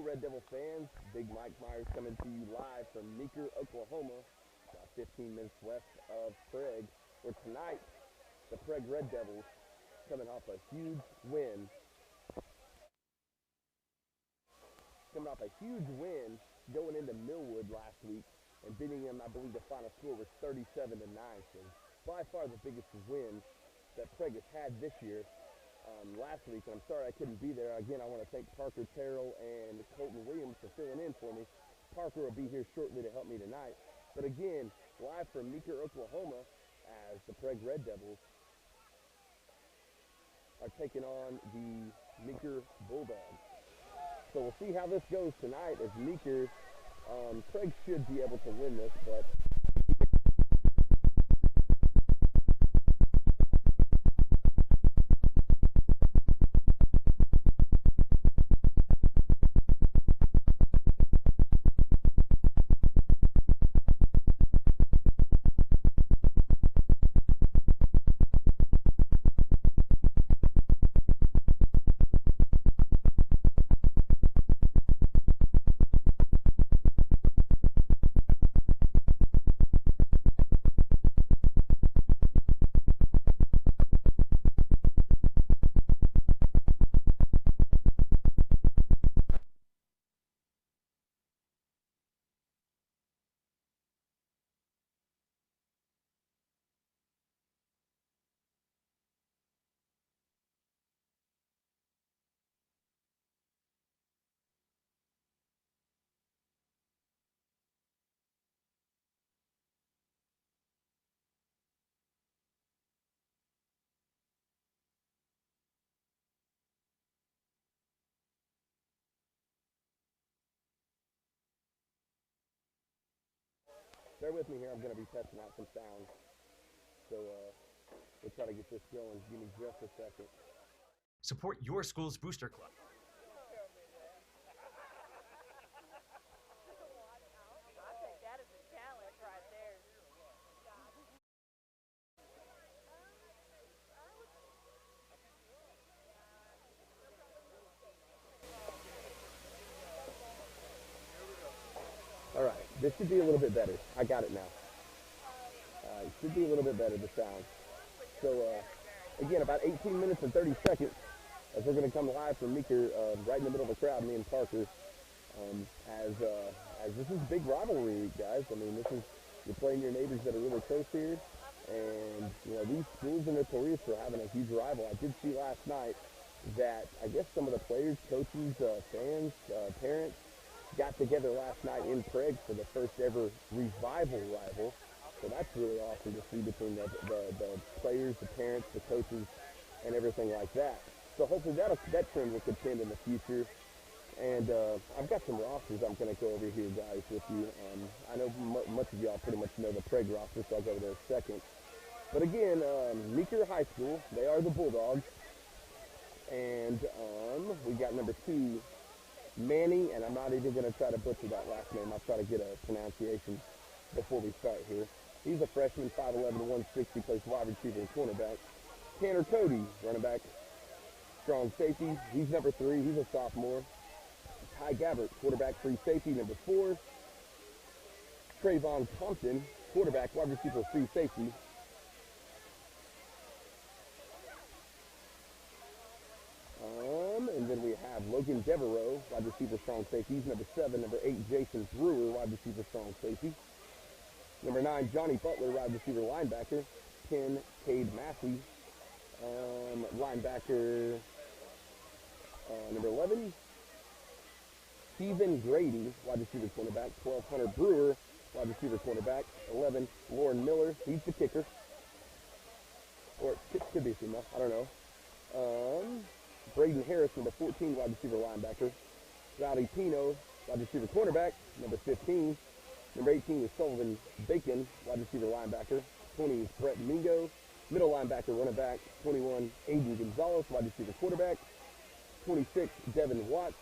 Red Devil fans. Big Mike Myers coming to you live from Meeker, Oklahoma, about 15 minutes west of Prague, where tonight the Prague Red Devils coming off a huge win. Going into Millwood last week and beating them. I believe the final score was 37-9. So by far the biggest win that Prague has had this year. Last week, and I'm sorry I couldn't be there. Again, I want to thank Parker Terrell and Colton Williams for filling in for me. Parker will be here shortly to help me tonight. But again, live from Meeker, Oklahoma, as the Prague Red Devils are taking on the Meeker Bulldogs. So we'll see how this goes tonight as Meeker, Prague should be able to win this, but bear with me here. I'm going to be testing out some sound. So we'll try to get this going. Give me just a second. Support your school's booster club. I think that is a challenge right there. All right, this should be a little bit better. I got it now. It should be a little bit better, the sound. So, again, about 18 minutes and 30 seconds as we're going to come live from Meeker, right in the middle of the crowd, me and Parker, as this is a big rivalry, guys. I mean, you're playing your neighbors that are really close here, and, you know, these schools are notorious for having a huge rival. I did see last night that I guess some of the players, coaches, fans, parents, got together last night in Prague for the first ever revival rival. So that's really awesome to see between the players, the parents, the coaches, and everything like that. So hopefully that trend will continue in the future. And I've got some rosters I'm going to go over here, guys, with you. I know much of y'all pretty much know the Prague roster, so I'll go over there in a second. But again, Meeker High School, they are the Bulldogs. And we got number 2, Manny, and I'm not even going to try to butcher that last name. I'll try to get a pronunciation before we start here. He's a freshman, 5'11", 160, plays wide receiver and cornerback. Tanner Cody, running back, strong safety. He's number 3. He's a sophomore. Ty Gabbert, quarterback, free safety, number 4. Trayvon Compton, quarterback, wide receiver, free safety. And then we have Logan Devereaux, wide receiver, strong safety. He's number 7. Number 8, Jason Brewer, wide receiver, strong safety. Number 9, Johnny Butler, wide receiver, linebacker. 10, Cade Massey, linebacker. Number 11, Stephen Grady, wide receiver, cornerback. 12, Hunter Brewer, wide receiver, cornerback. 11, Lauren Miller, he's the kicker. Or it could be female, I don't know. Braden Harris, number 14, wide receiver, linebacker. Rowdy Pino, wide receiver, cornerback. Number 15. Number 18 is Sullivan Bacon, wide receiver, linebacker. 20 is Brett Mingo, middle linebacker, running back. 21, Aiden Gonzalez, wide receiver, quarterback. 26, Devin Watts,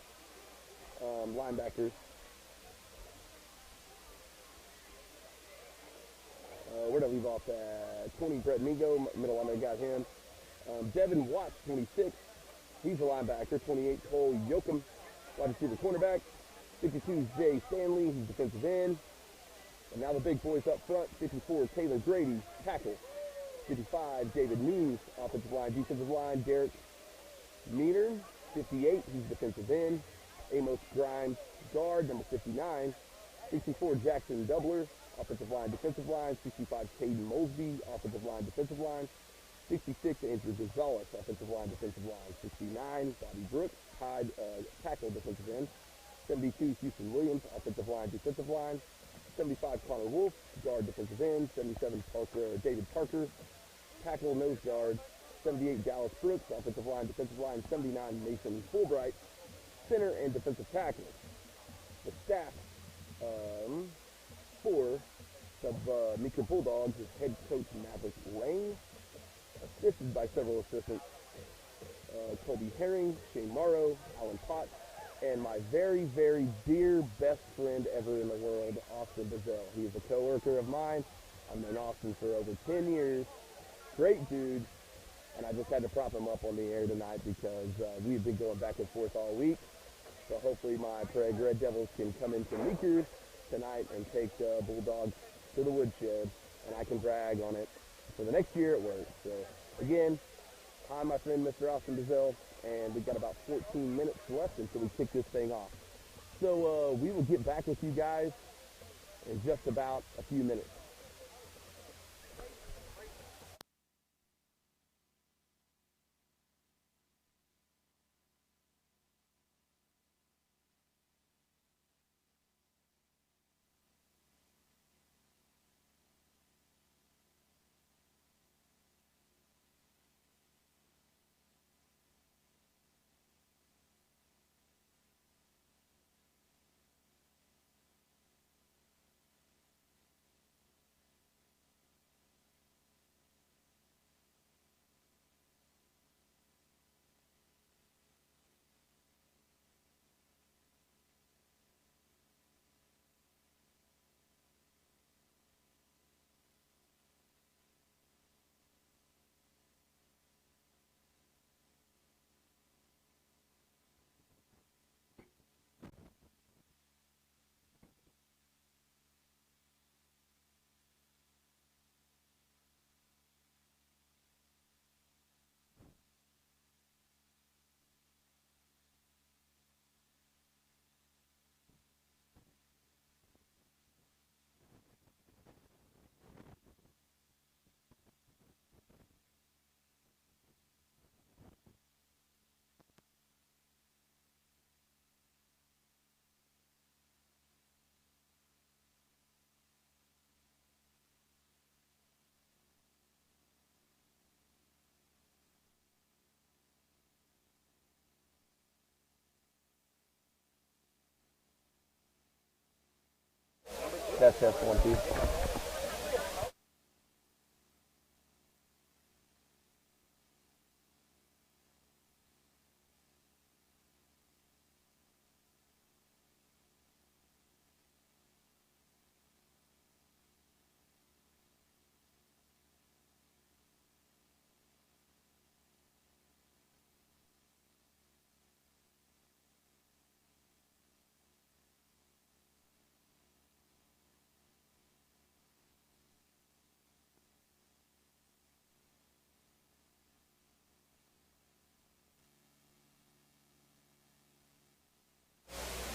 linebacker. Where did I leave off at? 20, Brett Mingo, middle linebacker, got him. Devin Watts, 26. He's a linebacker. 28, Cole Yoakum, wide receiver, cornerback. 52 is Jay Stanley, he's defensive end. And now the big boys up front, 54, Taylor Grady, tackle. 55, David News, offensive line. Defensive line, Derek Meeker, 58, he's defensive end. Amos Grimes, guard, number 59. 64, Jackson Doubler, offensive line, defensive line. 65, Caden Mosby, offensive line, defensive line. 66, Andrew Gonzalez, offensive line, defensive line. 69, Bobby Brooks, tackle, defensive end. 72, Houston Williams, offensive line, defensive line. 75, Connor Wolf, guard, defensive end. 77, David Parker, tackle, nose guard. 78, Dallas Brooks, offensive line, defensive line. 79, Mason Fulbright, center and defensive tackle. The staff for the Meeker Bulldogs is head coach Maverick Lane, assisted by several assistants, Colby Herring, Shane Morrow, Alan Potts, and my very, very dear best friend ever in the world, Austin Bazell. He is a coworker of mine. I've known Austin for over 10 years. Great dude. And I just had to prop him up on the air tonight because we've been going back and forth all week. So hopefully my Prague Red Devils can come into Meeker tonight and take Bulldogs to the woodshed, and I can brag on it for the next year at work. So again, hi, my friend Mr. Austin Bazell, and we've got about 14 minutes left until we kick this thing off. So we will get back with you guys in just about a few minutes. That's 1, 2.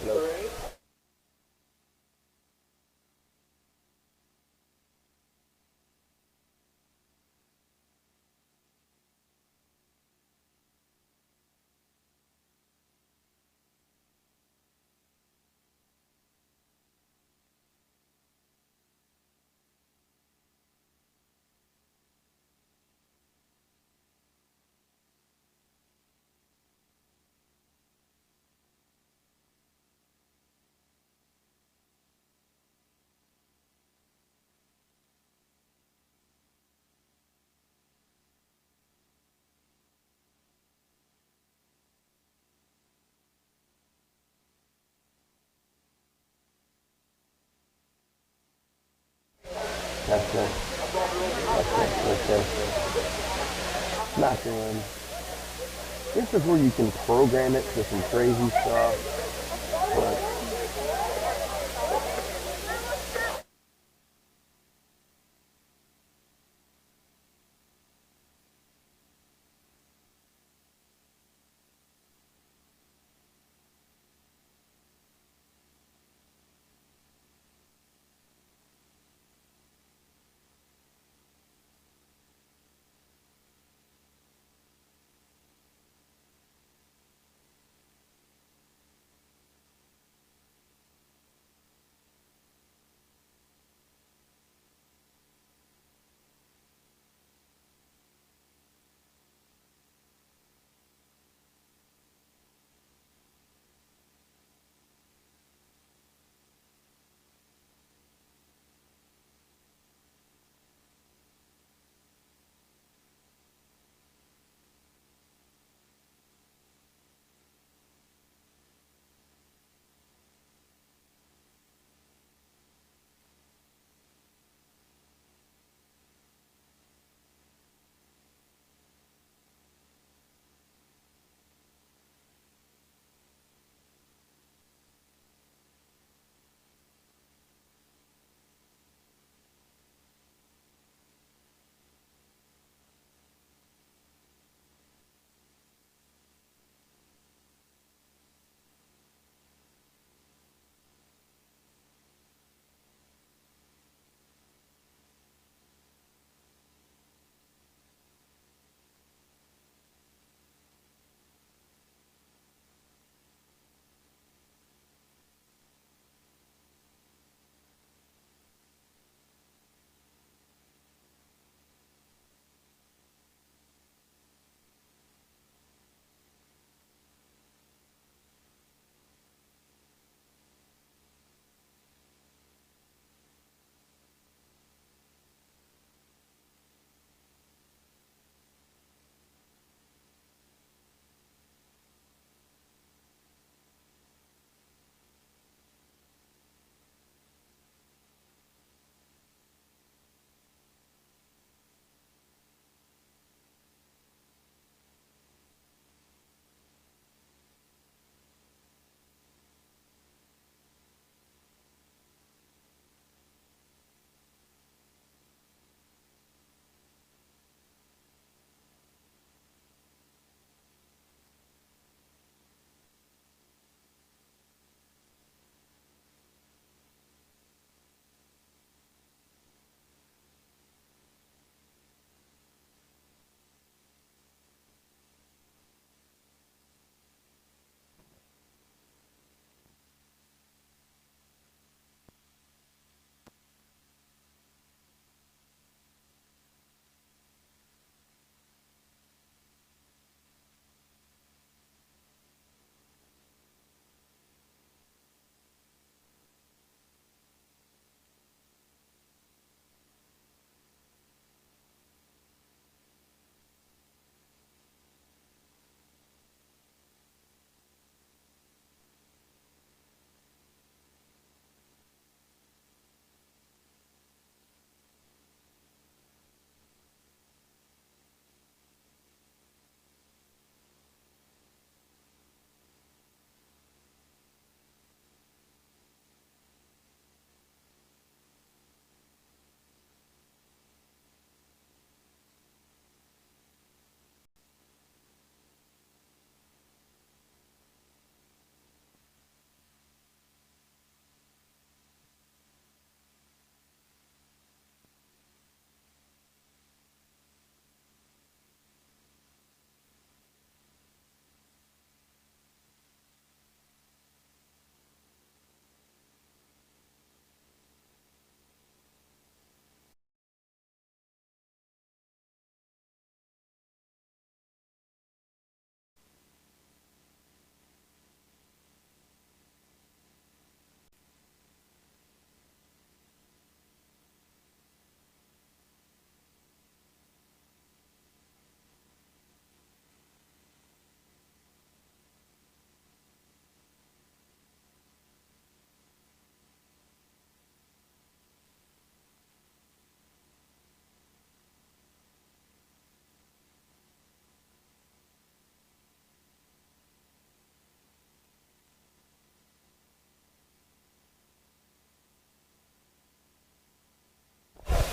Hello. That's good. That's good. Not good. This is where you can program it to some crazy stuff. But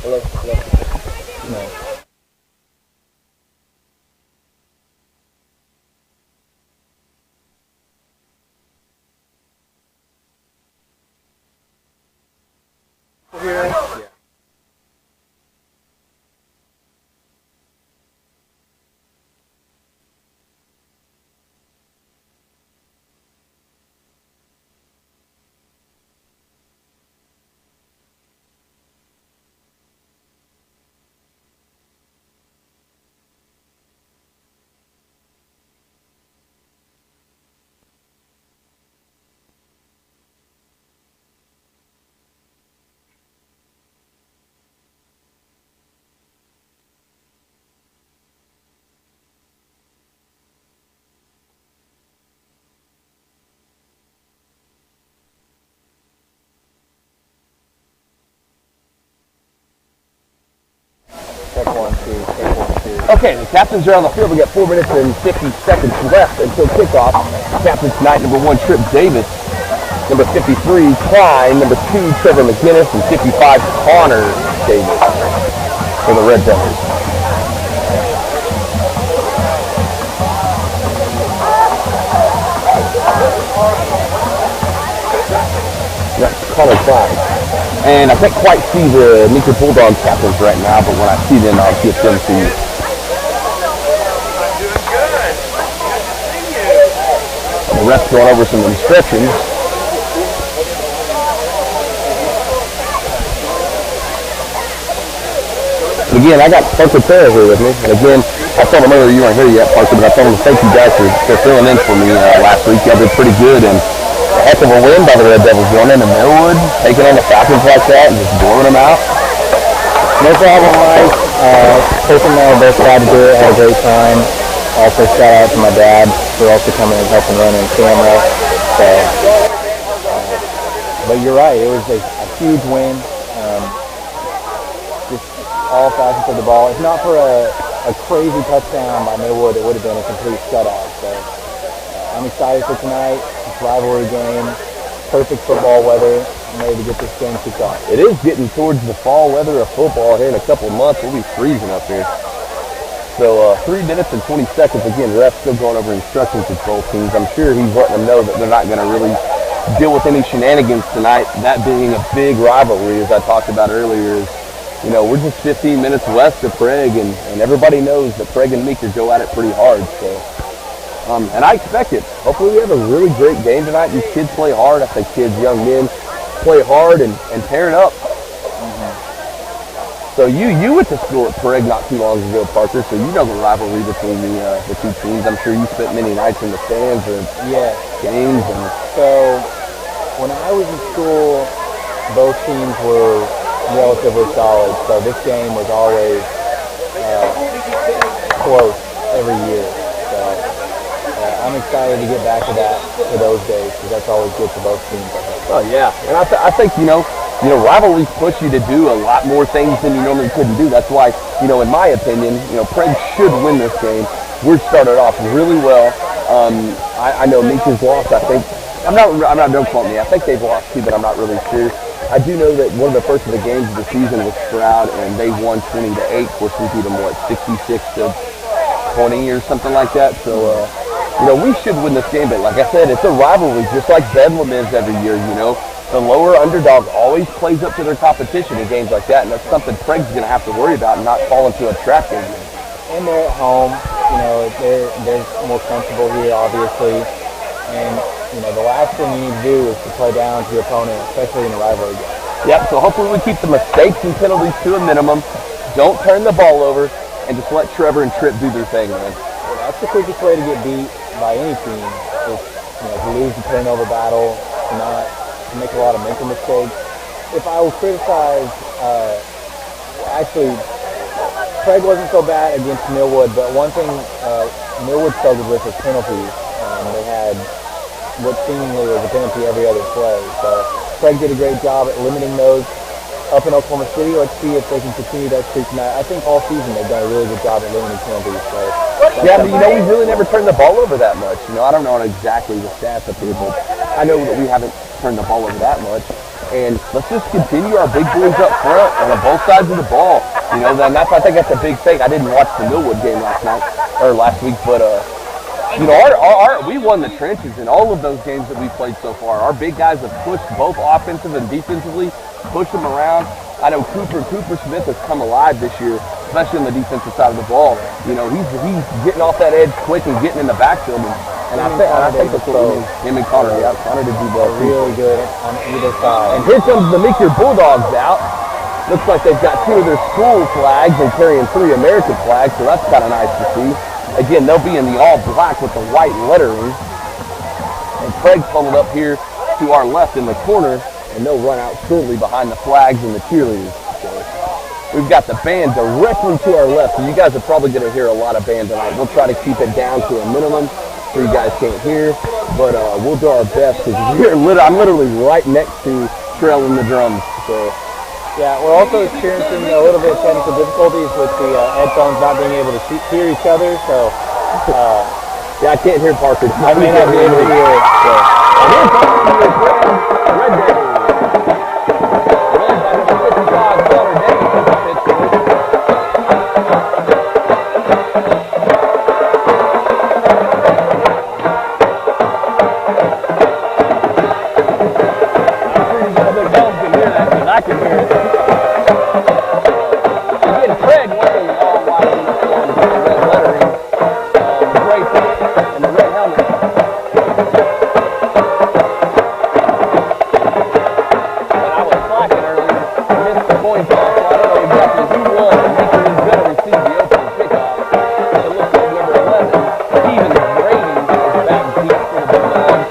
Hello. Hello. No. Here. Yeah. Check 1, 2, check 1, 2. Okay, the captains are on the field. We got 4 minutes and 50 seconds left until kickoff. Captain tonight, number 1, Trip Davis. Number 53, Klein. Number 2, Trevor McGinnis. And 55, Connor Davis for the Red Devils. That's Connor Klein. And I can't quite see the Meeker Bulldogs captains right now, but when I see them, I'll get them to you. The ref's going over some instructions. And again, I got Parker Terra here with me. And again, I told him earlier you weren't here yet, Parker, but I told him to thank you guys for filling in for me last week. Y'all did pretty good, and a heck of a win by the Red Devils going into Millwood, taking on the Falcons like that and just blowing them out. No problem, Mike. Person and I were both glad to do it. Had a great time. Also, shout out to my dad for also coming and helping run on camera. So, but you're right. It was a huge win. Just all facets of the ball. If not for a crazy touchdown by Millwood, it would have been a complete shutout. So, I'm excited for tonight. It's a rivalry game. Perfect football weather. I'm ready to get this game kicked off. It is getting towards the fall weather of football here in a couple of months. We'll be freezing up here. So 3 minutes and 20 seconds. Again, ref's still going over instructions with both teams. I'm sure he's letting them know that they're not going to really deal with any shenanigans tonight. That being a big rivalry, as I talked about earlier, is, you know, we're just 15 minutes west of Prague, and everybody knows that Prague and Meeker go at it pretty hard. So, and I expect it. Hopefully we have a really great game tonight. These kids play hard. I think kids, young men, play hard and tear it up. So you went to school at Prague not too long ago, Parker, so you know the rivalry between the two teams. I'm sure you spent many nights in the stands or games. And so when I was in school, both teams were relatively solid. So this game was always close every year. So I'm excited to get back to those days because that's always good for both teams, I think. Oh, yeah. And I think, you know, rivalries push you to do a lot more things than you normally couldn't do. That's why, you know, in my opinion, you know, Prague should win this game. We're started off really well. I know Meeker's lost, I think. Don't quote me. I think they've lost too, but I'm not really sure. I do know that one of the first of the games of the season was Prague, and they won 20-8. Of course, we beat them, 66-20 or something like that. So, you know, we should win this game. But like I said, it's a rivalry, just like Bedlam is every year, you know. The lower underdog always plays up to their competition in games like that, and that's something Prague's going to have to worry about and not fall into a trap game. And they're at home, you know, they're more comfortable here, obviously. And, you know, the last thing you need to do is to play down to your opponent, especially in a rivalry game. Yep, so hopefully we keep the mistakes and penalties to a minimum, don't turn the ball over, and just let Trevor and Tripp do their thing, man. Well, that's the quickest way to get beat by any team. Is, you know, to lose the turnover battle, to make a lot of mental mistakes. If I will criticize, actually, Prague wasn't so bad against Millwood, but one thing Millwood struggled with was penalties. They had what seemingly was a penalty every other play. So Prague did a great job at limiting those up in Oklahoma City. Let's see if they can continue that streak tonight. I think all season they've done a really good job at limiting penalties. So yeah, but you know, we've really never turned the ball over that much. You know, I don't know exactly the stats up here, but I know that we haven't turned the ball over that much. And let's just continue our big boys up front and on both sides of the ball. You know, I think that's a big thing. I didn't watch the Millwood game last week, but you know, we won the trenches in all of those games that we've played so far. Our big guys have pushed both offensive and defensively, pushed them around. I know Cooper Smith has come alive this year, especially on the defensive side of the ball. You know, he's getting off that edge quick and getting in the backfield. And I think that's what we mean. Him and Connor, yeah. Connor did do well. Really good on either side. And here comes the Meeker Bulldogs out. Looks like they've got 2 of their school flags and carrying 3 American flags, so that's kind of nice to see. Again, they'll be in the all black with the white lettering. And Craig's pulled up here to our left in the corner, and they'll run out shortly behind the flags and the cheerleaders. So we've got the band directly to our left, so you guys are probably going to hear a lot of band tonight. We'll try to keep it down to a minimum so you guys can't hear, but we'll do our best because I'm literally right next to trailing the drums. So. Yeah, we're also experiencing a little bit of technical difficulties with the headphones not being able to hear each other, so yeah, I can't hear Parker. I may not be able to hear it. So. Here comes your friend, Red Devils. Led by number 55, Connor Davis as the pitch coach. I'm sure you guys at home can hear that, because I can hear it. Again, Craig wearing the all-white uniform with the red lettering, the gray pants, and the red helmet. But I was slacking earlier, missed the coin toss, so I don't know exactly who won. Meeker is going to receive the opening kickoff. It looks like number 11, Stephen Grady, is back deep for the Bulldogs,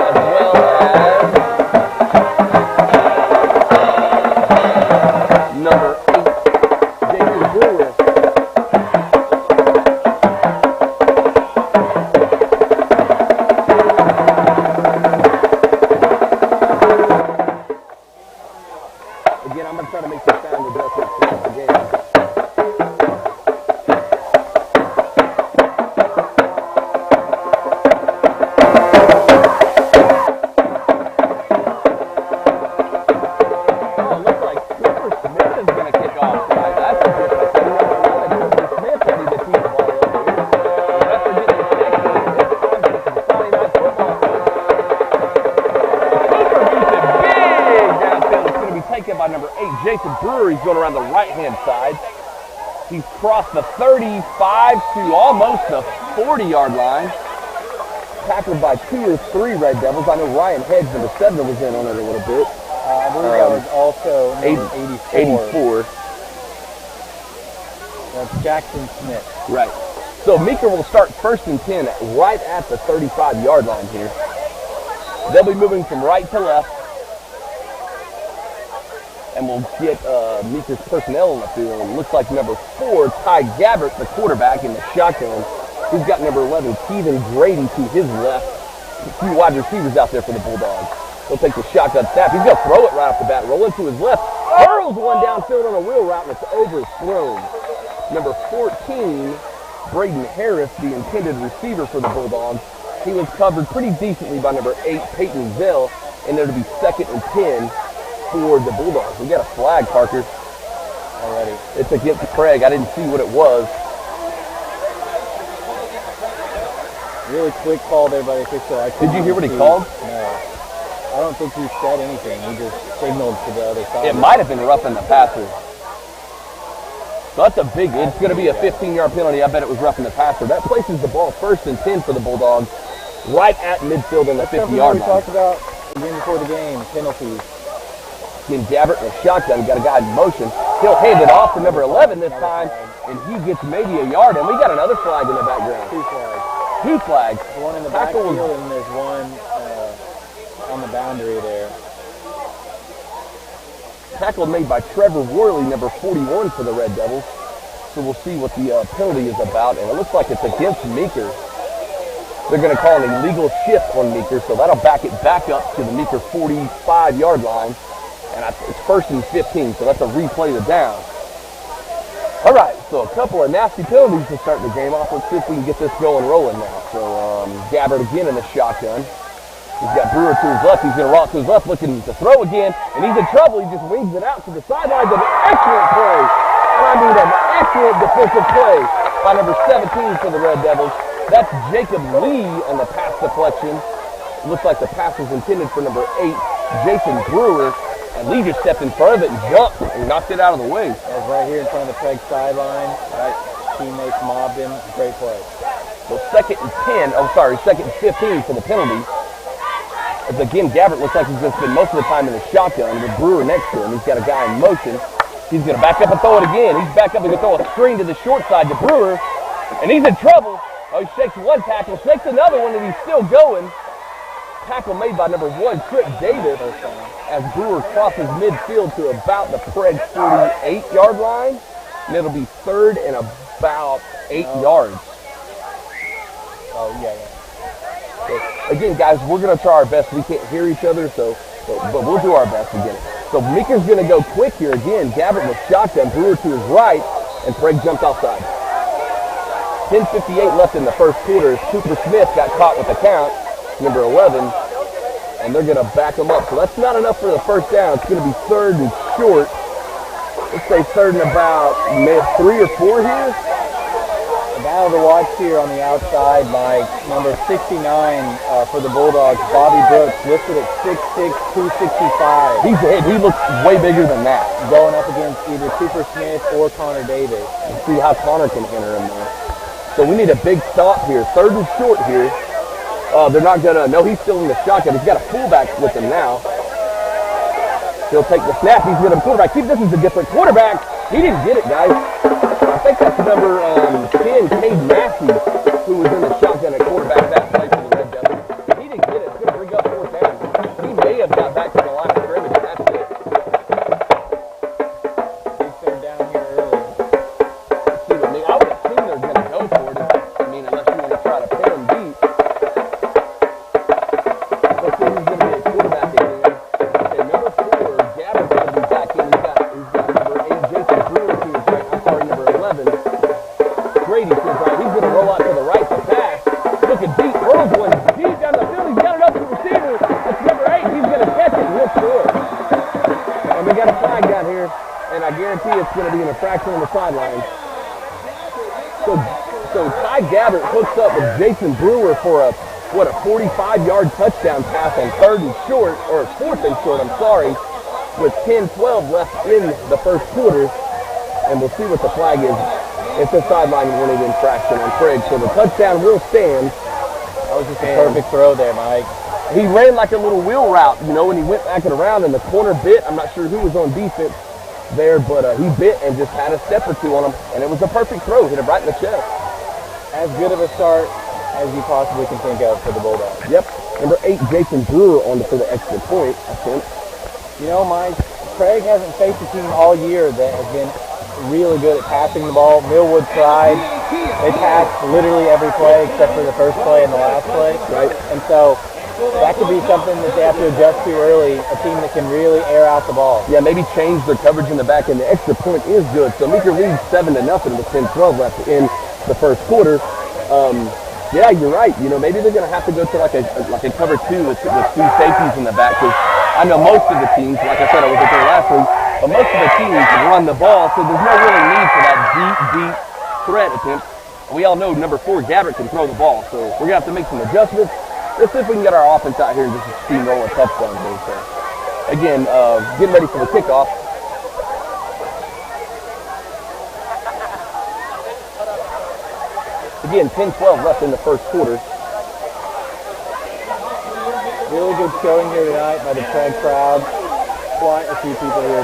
as well as number 8, Jason Brewer. Again, I'm going to try to make the sound adjustments throughout the game. Oh, it looks like Cooper Smith is going to kick off tonight. That's a different thing. Cooper Smith ready to tee the ball up here. The refs are getting excited. It's time for some Friday night football. Cooper beats it big downfield. It's going to be taken by number 8, Jason Brewer. He's going around the right-hand side. He's crossed the 35 to almost the 40-yard line. Tackled by 2 or 3 Red Devils. I know Ryan Hedge, number 7, was in on it a little bit. I believe that was also number 84. 84. That's Jackson Smith. Right. So Meeker will start 1st and 10 right at the 35-yard line here. They'll be moving from right to left. And we'll get Meeker's personnel on the field. It looks like number 4, Ty Gabbert, the quarterback, in the shotgun. He's got number 11, Stephen Grady, to his left. A few wide receivers out there for the Bulldogs. He'll take the shotgun snap. He's going to throw it right off the bat. Roll into his left. Hurls one downfield on a wheel route, and it's overthrown. Number 14, Braden Harris, the intended receiver for the Bulldogs. He was covered pretty decently by number 8, Peyton Zell, and there to be 2nd and 10 for the Bulldogs. We got a flag, Parker. Already. It's against Craig. I didn't see what it was. Really quick call there by the official. Did you hear what he called? No. I don't think he said anything. He just signaled to the other side. It might have been roughing the passer. So that's a big, it's going to be a 15-yard penalty. I bet it was roughing the passer. That places the ball 1st and 10 for the Bulldogs right at midfield on the 50-yard line. We talked about again before the game, penalties. Again, Gabbert in a shotgun, got a guy in motion. He'll hand it off to number 11 this time, and he gets maybe a yard. And we got another flag in the background. 2 flags. 2 flags. There's one in the backfield and there's one on the boundary there. Tackle made by Trevor Worley, number 41 for the Red Devils. So we'll see what the penalty is about. And it looks like it's against Meeker. They're going to call an illegal shift on Meeker, so that'll back it back up to the Meeker 45-yard line. And it's 1st and 15, so that's a replay of the down. All right, so a couple of nasty penalties to start the game off. Let's see if we can get this going rolling now. So Gabbert again in the shotgun. He's got Brewer to his left. He's going to rock to his left, looking to throw again, and he's in trouble. He just wings it out to the sidelines of an excellent play. And I mean an excellent defensive play by number 17 for the Red Devils. That's Jacob Lee on the pass deflection. It looks like the pass was intended for number 8, Jason Brewer. And Lee just stepped in front of it and jumped and knocked it out of the way. That was right here in front of the Prague sideline. Right, teammates mobbed him. Great play. Well, second and 15 for the penalty. As again, Gabbert looks like he's going to spend most of the time in the shotgun with Brewer next to him. He's got a guy in motion. He's going to back up and throw it again. He's back up and going to throw a screen to the short side to Brewer. And he's in trouble. Oh, he shakes one tackle, shakes another one, and he's still going. Tackle made by number 1, Trip Davis, as Brewer crosses midfield to about the Prague 48-yard line. And it'll be third and about 8 yards. Oh, yeah. So, again, guys, we're going to try our best. We can't hear each other, but we'll do our best to get it. So Meeker's going to go quick here again. Gabbert with shotgun, Brewer to his right, and Prague jumped offside. 10:58 left in the first quarter. Cooper Smith got caught with the count, number 11, and they're going to back him up. So that's not enough for the first down. It's going to be third and short. Let's say third and about 3 or 4 here. A battle to watch here on the outside by number 69 for the Bulldogs, Bobby Brooks, listed at 6'6", 265. He looks way bigger than that. Going up against either Cooper Smith or Connor Davis. Let's see how Connor can enter him there. So we need a big stop here. Third and short here. They're not going to, no, he's still in the shotgun. He's got a fullback with him now. He'll take the snap. He's going to quarterback. See, this is a different quarterback. He didn't get it, guys. I think that's number 10, Cade Massey, who was in the shotgun at quarterback that play for the Red Devils. He didn't get it. It's going to bring up fourth down. He may have got back to the line of scrimmage, and that's it. Big third down here early. See, I would assume they're going to go for it. I mean, unless you want to try to pin him deep. Let's see who's going to be a quarterback again. Okay, number 4, Gabber's going to be back in. He's got number 8, Jason Brewer to his right. I'm sorry, number 11. Brady to his right. He's going to roll out to the right to pass. Looking deep. Hurls one deep down the field. He's got it up to the receiver. It's number 8. He's going to catch it and he'll score. And we got a flag down here, and I guarantee it's going to be an infraction on the sideline. So Ty Gabbert hooks up with Jason Brewer for a 45-yard touchdown pass on fourth and short, I'm sorry, with 10-12 left in the first quarter. And we'll see what the flag is. It's a sideline warning infraction on Craig. So the touchdown will stand. That was just a perfect throw there, Mike. He ran like a little wheel route, you know, and he went back and around, and the corner bit. I'm not sure who was on defense there, but he bit and just had a step or two on him, and it was a perfect throw. Hit him right in the chest. As good of a start as you possibly can think of for the Bulldogs. Yep. Number 8, Jason Brewer for the extra point, I think. You know, Mike, Craig hasn't faced a team all year that has been really good at passing the ball. Millwood tried. They passed literally every play except for the first play and the last play. Right. And so that could be something that they have to adjust to early, a team that can really air out the ball. Yeah, maybe change their coverage in the back, and the extra point is good. So Meeker leads 7-0 with 10-12 left in the first quarter. Yeah, you're right. You know, maybe they're going to have to go to like a cover 2 with 2 safeties in the back, because I know most of the teams, like I said, I wasn't there last week, but most of the teams run the ball, so there's no really need for that deep threat attempt. We all know number 4, Gabbert, can throw the ball, so we're going to have to make some adjustments. Let's see if we can get our offense out here and just steamroll a touchdown here. So, again, getting ready for the kickoff. Again, 10-12 left in the first quarter. Really good showing here tonight by the Prague crowd. Quite a few people here.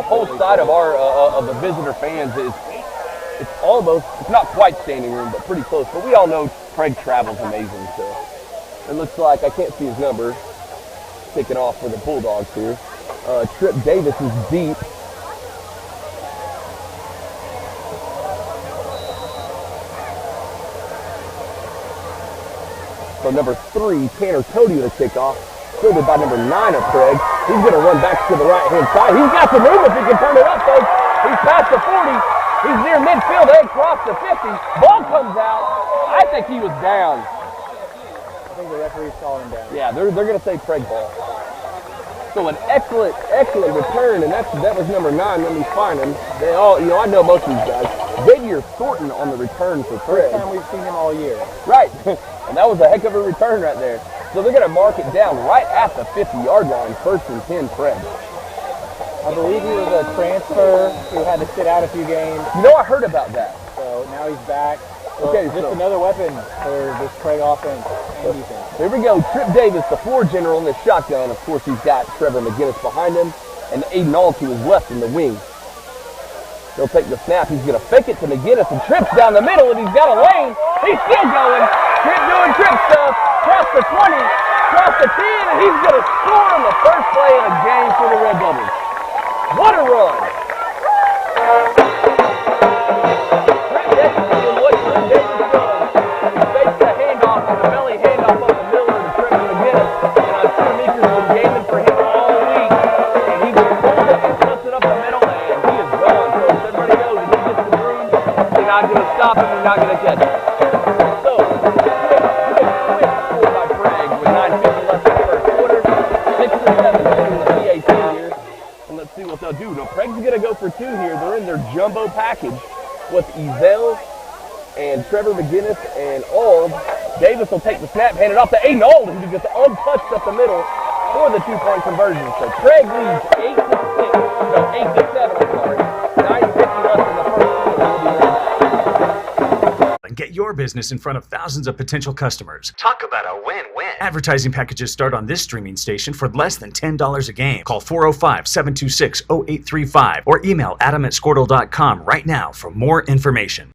Whole side of our of the visitor fans is it's not quite standing room, but pretty close. But we all know Prague travel's amazing. So it looks like I can't see his number. Kicking off for the Bulldogs here. Trip Davis is deep. So number 3, Tanner Cody with a kickoff, fielded by number 9 of Craig. He's going to run back to the right-hand side. He's got some room if he can turn it up, folks. He's past the 40. He's near midfield. They crossed the 50. Ball comes out. I think he was down. think the referee's calling him down. Yeah, they're going to say Prague ball. So an excellent return, and that was number 9. Let me find him. They all, I know most of these guys. Xavier Thornton on the return for Prague. First time we've seen him all year. Right, and that was a heck of a return right there. So they're going to mark it down right at the 50-yard line, 1st and 10 Prague. I believe he was a transfer who had to sit out a few games. I heard about that. So now he's back. So Okay, just another weapon for this Prague offense and defense. Here we go. Trip Davis, the floor general in the shotgun. Of course, he's got Trevor McGinnis behind him and Aiden All to his left in the wing. He'll take the snap. He's going to fake it to McGinnis and trips down the middle, and he's got a lane. He's still going. Trip doing Trip stuff. Cross the 20, cross the 10, and he's going to score on the first play of the game for the Red Devils. What a run. Stop him, he's not going to catch it. So, quick score by Prague with 9:50 left in the first quarter. 6 or 7 in the PAT here. And let's see what they'll do. Now, Prague's going to go for 2 here. They're in their jumbo package with Ezel and Trevor McGinnis and Ald. Davis will take the snap, hand it off to Aiden Ald, who just untouched up the middle for the 2-point conversion. So, Prague leads 8-7, I'm sorry. 9:50 left in the first quarter. We'll be right back. And get your business in front of thousands of potential customers. Talk about a win-win. Advertising packages start on this streaming station for less than $10 a game. Call 405-726-0835 or email adam@squirtle.com right now for more information.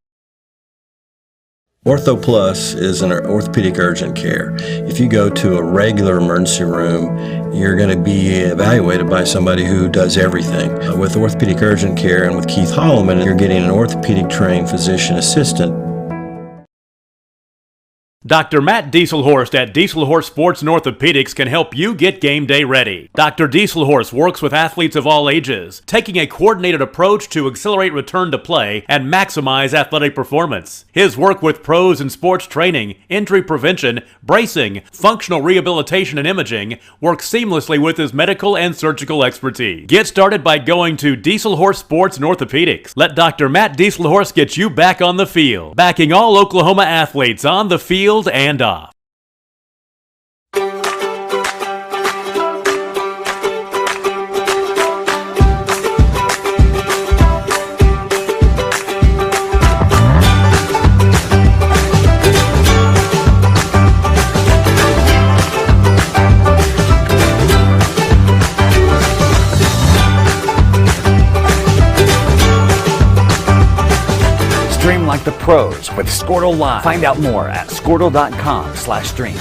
Ortho Plus is an orthopedic urgent care. If you go to a regular emergency room, you're going to be evaluated by somebody who does everything. With orthopedic urgent care and with Keith Holloman, you're getting an orthopedic trained physician assistant. Dr. Matt Dieselhorst at Dieselhorst Sports and Orthopedics can help you get game day ready. Dr. Dieselhorst works with athletes of all ages, taking a coordinated approach to accelerate return to play and maximize athletic performance. His work with pros in sports training, injury prevention, bracing, functional rehabilitation, and imaging works seamlessly with his medical and surgical expertise. Get started by going to Dieselhorst Sports and Orthopedics. Let Dr. Matt Dieselhorst get you back on the field, backing all Oklahoma athletes on the field and off. Stream like the pros with Squirtle Live. Find out more at squirtle.com/stream.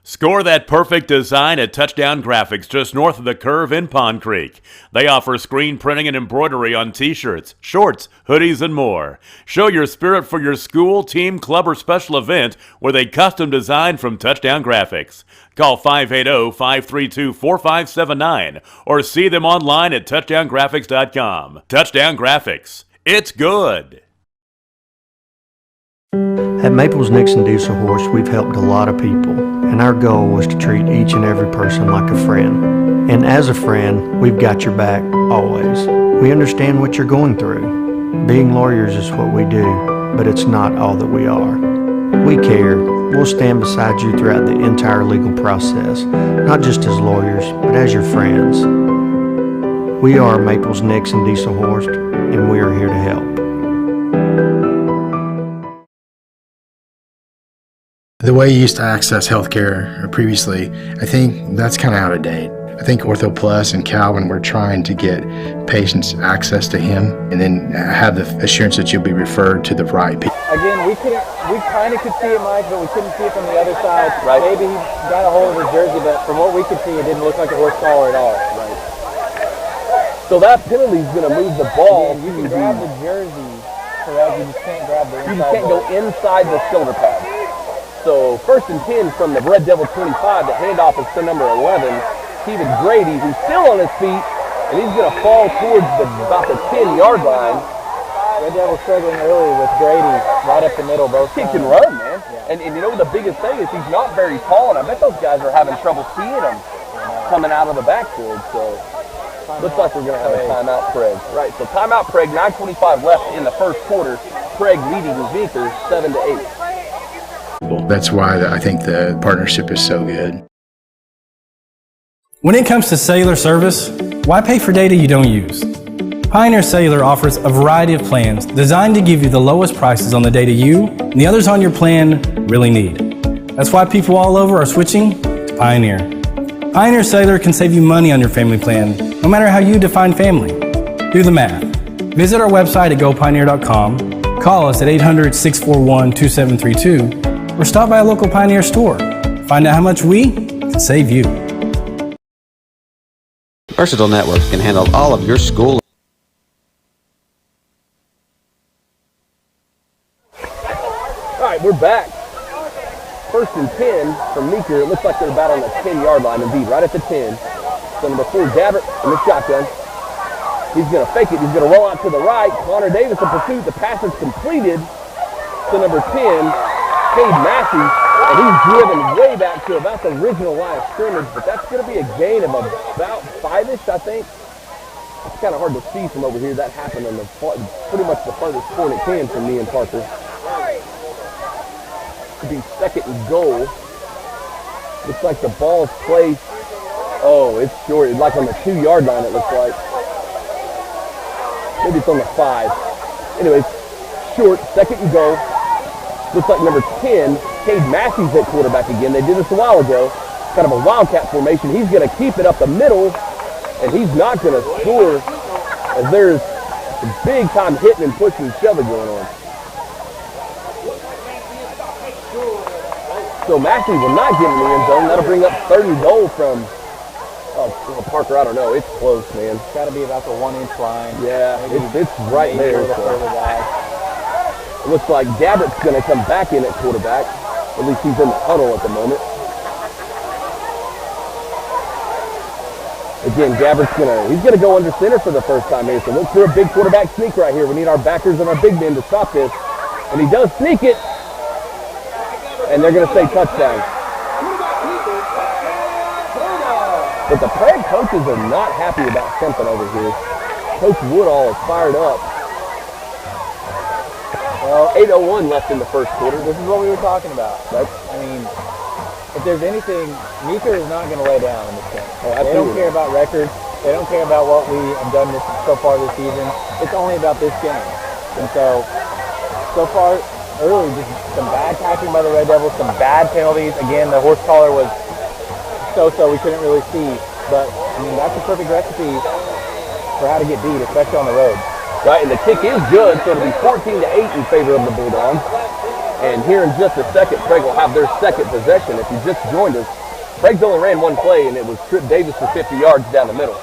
Score that perfect design at Touchdown Graphics just north of the curve in Pond Creek. They offer screen printing and embroidery on t-shirts, shorts, hoodies, and more. Show your spirit for your school, team, club, or special event with a custom design from Touchdown Graphics. Call 580-532-4579 or see them online at touchdowngraphics.com. Touchdown Graphics. It's good. At Maples Nixon Diesel Horse, we've helped a lot of people, and our goal was to treat each and every person like a friend. And as a friend, we've got your back always. We understand what you're going through. Being lawyers is what we do, but it's not all that we are. We care. We'll stand beside you throughout the entire legal process, not just as lawyers, but as your friends. We are Maples Nixon Diesel Horse, and we are here to help. The way you used to access healthcare previously, I think that's kind of out of date. I think Ortho Plus and Calvin were trying to get patients access to him and then have the assurance that you'll be referred to the right people. Again, we kind of could see it, Mike, but we couldn't see it from the other side. Right. Maybe he got a hold of his jersey, but from what we could see, it didn't look like a horse collar at all. Right. So that penalty is going to move the ball. Yeah, you can grab the jersey, correct? You just can't grab the inside. You just can't go inside the shoulder pad. So 1st and 10 from the Red Devil 25. The handoff is to number 11, Steven Grady, who's still on his feet, and he's going to fall towards about the 10-yard line. Red Devil struggling early with Grady right up the middle both Kick times. and run, man. Yeah. And you know, the biggest thing is he's not very tall, and I bet those guys are having trouble seeing him coming out of the backfield. So looks like we're going to have a timeout, Prague. Right, so timeout, Prague. 9:25 left in the first quarter. Prague leading Meeker 7-8. That's why I think the partnership is so good. When it comes to cellular service, why pay for data you don't use? Pioneer Cellular offers a variety of plans designed to give you the lowest prices on the data you and the others on your plan really need. That's why people all over are switching to Pioneer. Pioneer Cellular can save you money on your family plan, no matter how you define family. Do the math. Visit our website at gopioneer.com, call us at 800-641-2732, or stop by a local Pioneer store. Find out how much we can save you. Versatile Networks can handle all of your school. All right, we're back. First and 10 from Meeker. It looks like they're about on the 10-yard line, indeed, right at the 10. So number 4, Gabbert in the shotgun. He's going to fake it. He's going to roll out to the right. Connor Davis in pursuit. The pass is completed to number 10, Cade Massey. And he's driven way back to about the original line of scrimmage, but that's going to be a gain of about 5-ish, I think. It's kind of hard to see from over here. That happened on the pretty much the farthest point it can from me and Parker. Could be second and goal. Looks like the ball's placed. Oh, it's short. It's like on the 2-yard line, it looks like. Maybe it's on the 5. Anyways, short, second and goal. Looks like number 10, Cade Massey's at quarterback again. They did this a while ago. Kind of a wildcat formation. He's going to keep it up the middle, and he's not going to score as there's a big-time hitting and pushing and shoving going on. So Massey will not get in the end zone. That'll bring up third and goal from Parker. I don't know. It's close, man. It's got to be about the 1-inch line. Yeah, it's right there. It looks like Gabbert's going to come back in at quarterback. At least he's in the huddle at the moment. Again, Gabbert's he's going to go under center for the first time here. So look for a big quarterback sneak right here. We need our backers and our big men to stop this. And he does sneak it. And they're going to say touchdown. But the Prague coaches are not happy about something over here. Coach Woodall is fired up. 8:01 left in the first quarter. This is what we were talking about. If there's anything, Meeker is not going to lay down in this game. They don't care about records. They don't care about what we have done so far this season. It's only about this game. And so far, early, just some bad tackling by the Red Devils, some bad penalties. Again, the horse collar was so-so. We couldn't really see. But, that's a perfect recipe for how to get beat, especially on the road. Right, and the kick is good, so it'll be 14-8 in favor of the Bulldogs. And here in just a second, Prague will have their second possession. If you just joined us, Prague's only ran one play, and it was Trip Davis for 50 yards down the middle.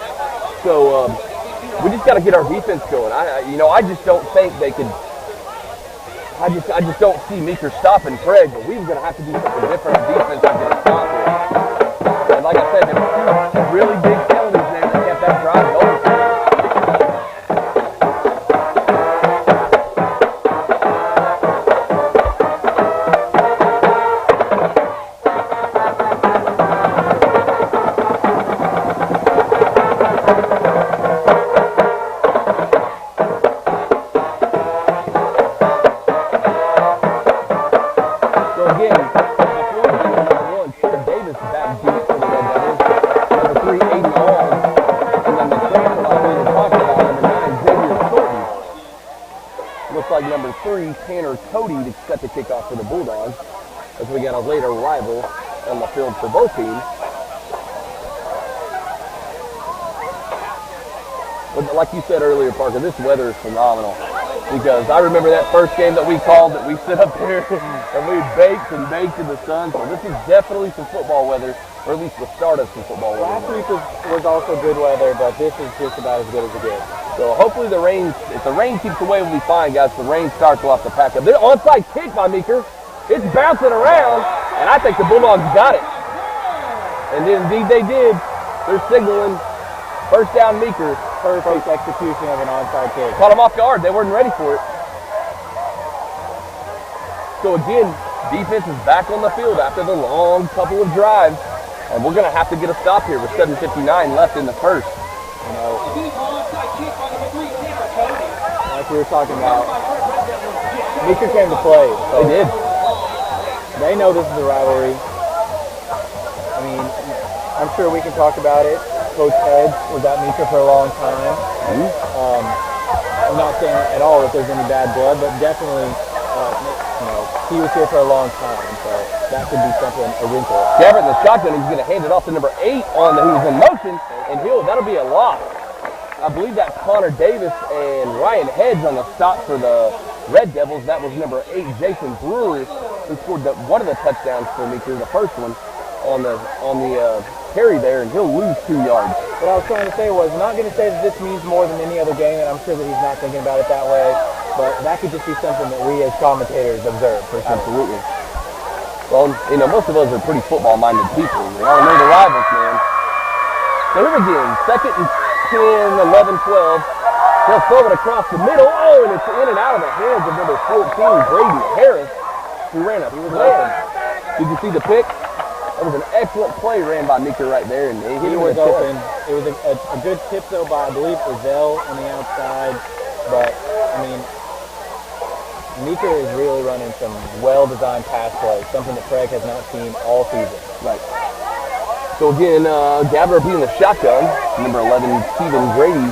So we just got to get our defense going. I just don't think they could. I just don't see Meeker stopping Prague, but we're going to have to do something different on defense to get a stop here. And like I said, there were 2 really big penalties there that kept that drive going. To set the kickoff for the Bulldogs as we got a late arrival on the field for both teams. But like you said earlier, Parker, this weather is phenomenal because I remember that first game that we called that we sit up there and we baked in the sun. So this is definitely some football weather, or at least the start of some football weather. Last week was also good weather, but this is just about as good as it gets. So hopefully if the rain keeps away, we'll be fine, guys. If the rain starts, we'll have to pack up. The onside kick by Meeker. It's bouncing around, and I think the Bulldogs got it. And indeed they did. They're signaling first down Meeker. Perfect execution of an onside kick. Caught them off guard. They weren't ready for it. So again, Defense is back on the field after the long couple of drives, and we're going to have to get a stop here with 7:59 left in the first. You know, like we were talking about, Meeker came to play. So They did. they know this is a rivalry. I mean, I'm sure we can talk about it. Coach Ed was at Meeker for a long time. I'm not saying at all that there's any bad blood, but definitely, you know, he was here for a long time, so that could be something, a wrinkle. Gabbert in the shotgun, he's going to hand it off to number 8 who's in motion, and that'll be a loss. I believe that's Connor Davis and Ryan Hedge on the stop for the Red Devils. That was number 8, Jason Brewer, who scored one of the touchdowns for Meeker, the first one on the carry there, and he'll lose 2 yards. What I was trying to say was, I'm not going to say that this means more than any other game, and I'm sure that he's not thinking about it that way, but that could just be something that we as commentators observe, for sure. Absolutely. Well, you know, most of us are pretty football-minded people. We all know the rivals, man. So here again, 2nd and 10, 11, 12. They'll throw it across the middle. Oh, and it's in and out of the hands of number 14, Braden Harris, who ran a slant. Did you see the pick? That was an excellent play ran by Meeker right there, and He was open. It was a good tip, though, by, I believe, Ozell on the outside. But, I mean, Meeker is really running some well-designed pass plays, something that Prague has not seen all season. Right. So again, Gabbert being the shotgun. Number 11, Stephen Grady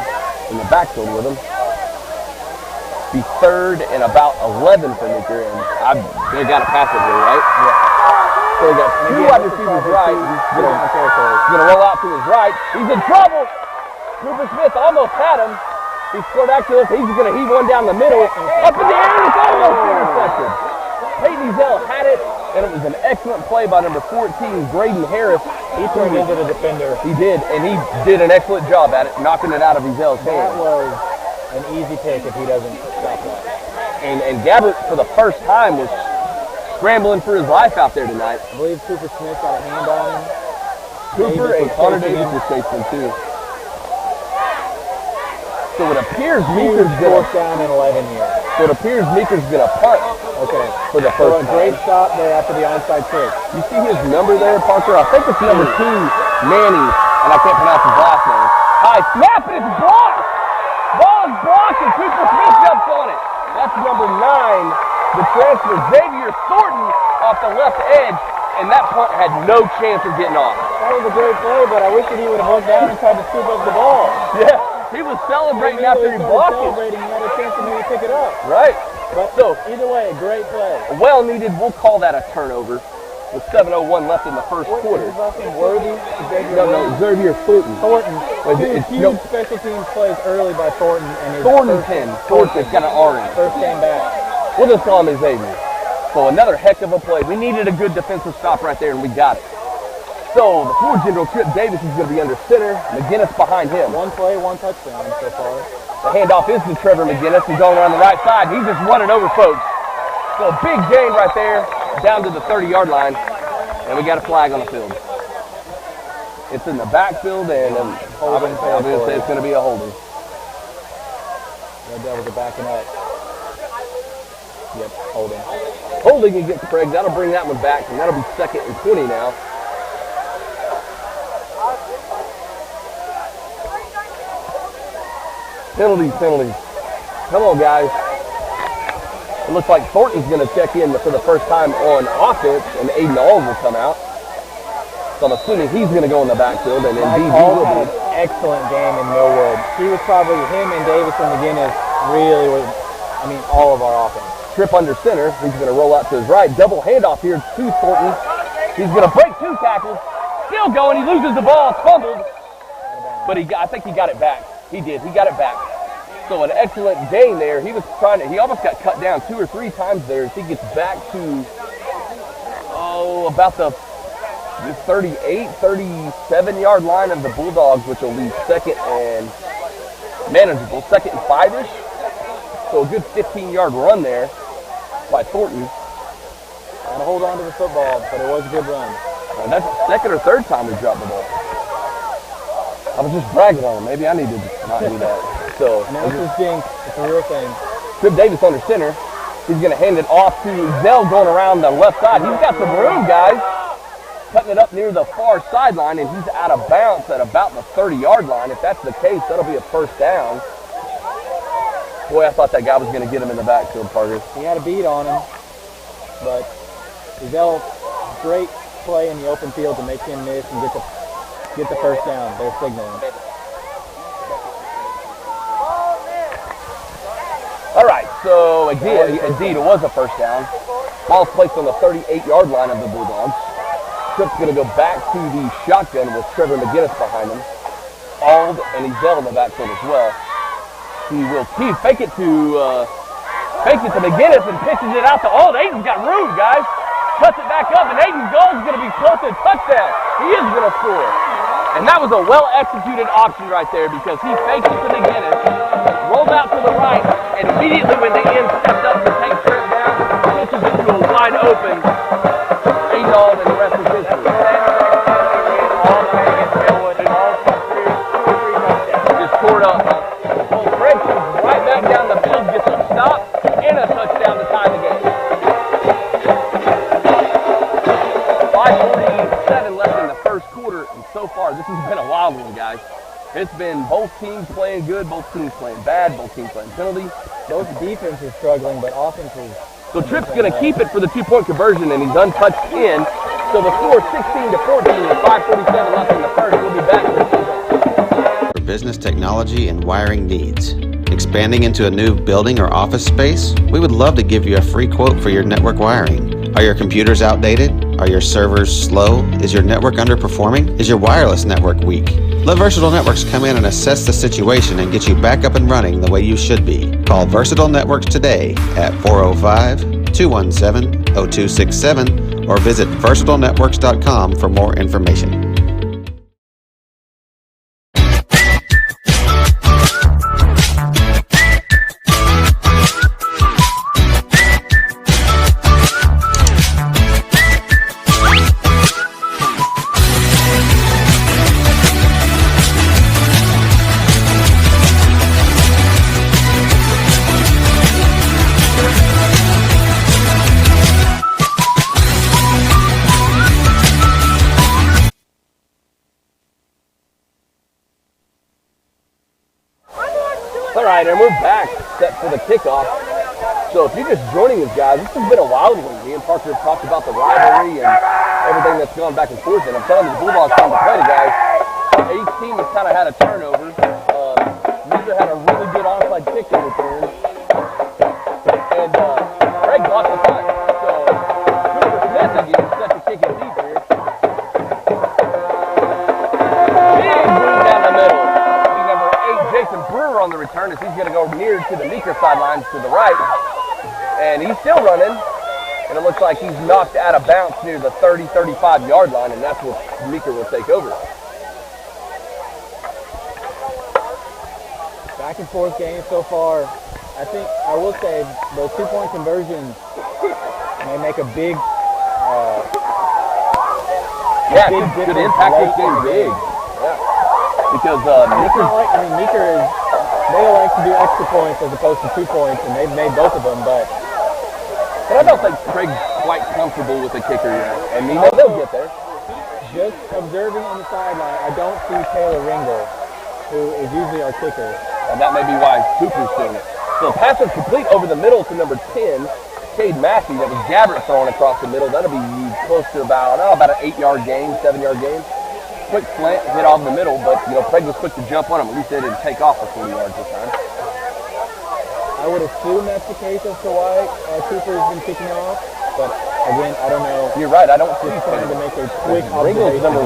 in the backfield with him. Be 3rd and about 11 for Meeker, and they got to pass it here, right? Yeah. So we got 2 wide receivers right. He's going to roll out to his right. He's in trouble. Cooper Smith almost had him. He scored access. He's going to heave one down the middle. Up in the air, and it's almost intercepted. Peyton Ezell had it, and it was an excellent play by number 14, Braden Harris. He turned into the defender. He did, and he did an excellent job at it, knocking it out of Ezell's That hand. was an easy pick if he doesn't stop that. And Gabbert, for the first time, was scrambling for his life out there tonight. I believe Cooper Smith got a hand on him. Cooper and Connor Davis was chasing too. So it appears Meeker's going 4th down and 11 here. So it appears Meeker's going to punt. Okay. For the first time. Great shot there after the onside kick. You see his number there, Parker? I think it's number 2, Manny, and I can't pronounce his last name. High snap, and it's blocked. Ball is blocked, and Cooper Smith jumps on it. That's number 9, the transfer, Xavier Thornton, off the left edge, and that punt had no chance of getting off. That was a great play, but I wish that he would have looked down and tried to scoop up the ball. Yeah, he was celebrating after he blocked it. He had a chance to maybe pick it up. Right. But so either way, great play. Well needed. We'll call that a turnover with 7:01 left in the first quarter. Is his last name Worthy? No, Xavier Thornton. Thornton. Huge special teams plays early by Thornton. And Thornton. Thornton's got an R in it. First game back. We'll just call him Xavier. So another heck of a play. We needed a good defensive stop right there, and we got it. So the Ford General, Trip Davis is going to be under center. McGinnis behind him. 1 play, 1 touchdown so far. The handoff is to Trevor McGinnis. He's going around the right side. He's just running over folks. So a big gain right there, down to the 30-yard line, and we got a flag on the field. It's in the backfield, and I'm going to say it's going to be a holding. Red Devils are backing up. Yep, holding. Holding against Craig. That'll bring that one back, and that'll be 2nd and 20 now. Penalties. Come on, guys. It looks like Thornton's going to check in for the first time on offense, and Aiden Alls will come out. So I'm assuming he's going to go in the backfield, and then DB will had an excellent game in Millwood. He was probably, him and Davis and McGinnis really were, all of our offense. Trip under center. He's going to roll out to his right. Double handoff here to Thornton. He's going to break 2 tackles. Still going. He loses the ball. Fumbled. But I think he got it back. He did. He got it back. So an excellent gain there. He almost got cut down 2 or 3 times there as he gets back to, about the 38, 37-yard line of the Bulldogs, which will leave 2nd and manageable, 2nd and 5-ish. So a good 15-yard run there by Thornton. Got to hold on to the football, but it was a good run. And that's the 2nd or 3rd time we dropped the ball. I was just bragging on him. Maybe I need to not do that. So now it's a real thing. Trip Davis under center. He's going to hand it off to Zell going around the left side. He's got some room, guys. Cutting it up near the far sideline, and he's out of bounds at about the 30-yard line. If that's the case, that'll be a first down. Boy, I thought that guy was going to get him in the backfield, Parker. He had a beat on him, but Zell, great play in the open field to make him miss and get the first down. They're signaling. All right, so again, indeed, it was a first down. Ball's placed on the 38-yard line of the Bulldogs. Tripp's going to go back to the shotgun with Trevor McGinnis behind him. Ald and Ezell in the backfield as well. He will fake it to McGinnis and pitches it out to Ald. Aiden's got room, guys. Cuts it back up, and Aiden's goal is going to be close to a touchdown. He is going to score. And that was a well-executed option right there because he faked it to McGinnis, rolled out to the right, and immediately when the end stepped up to take Tripp down, pitches it to a wide open Aiden Ald, and the rest is history. Just tore it up, huh? Well, Craig comes right back down the field, gets a stop and a touchdown to tie the game. 5:47 left in the first quarter, and so far this has been a wild one, guys. It's been both teams playing good, both teams playing bad, both teams playing penalties. Both defenses struggling, but offenses. So Tripp's going to keep it for the two-point conversion, and he's untouched in. So the score 16-14 with 5:47 left in the first. We'll be back. For business technology and wiring needs. Expanding into a new building or office space? We would love to give you a free quote for your network wiring. Are your computers outdated? Are your servers slow? Is your network underperforming? Is your wireless network weak? Let Versatile Networks come in and assess the situation and get you back up and running the way you should be. Call Versatile Networks today at 405-217-0267 or visit versatilenetworks.com for more information. All right, and we're back, set for the kickoff. So if you're just joining us, guys, this has been a wild one. Me and Parker have talked about the rivalry and everything that's gone back and forth, and I'm telling you, the Bulldogs come to play, guys. Each team has kind of had a turnover. Meeker had a really good onside kick in return, and Craig blocked the punt. So Cooper Smith again set to kick it deep here. Big move down the middle. Jason Brewer on the return as he's going to go near to the Meeker sidelines to the right. And he's still running. And it looks like he's knocked out of bounds near the 30-35-yard line, and that's where Meeker will take over. Back and forth game so far. I think, I will say, those two-point conversions may make a big could impact this game big. Yeah. Because Meeker is, they like to do extra points as opposed to 2 points, and they've made both of them, but I don't think Craig's quite comfortable with the kicker yet. And they'll get there. Just observing on the sideline, I don't see Taylor Ringel, who is usually our kicker. And that may be why Cooper's doing it. So the pass is complete over the middle to number 10, Cade Massey. That was Gabbert throwing across the middle. That'll be close to about an 8-yard gain, 7-yard gain. Quick slant, hit off the middle, but Craig was quick to jump on him. At least they didn't take off for 40 yards this time. I would assume that's the case as to why Cooper has been kicking off, but again, I don't know. You're right, I don't see trying to make a quick Ringel's number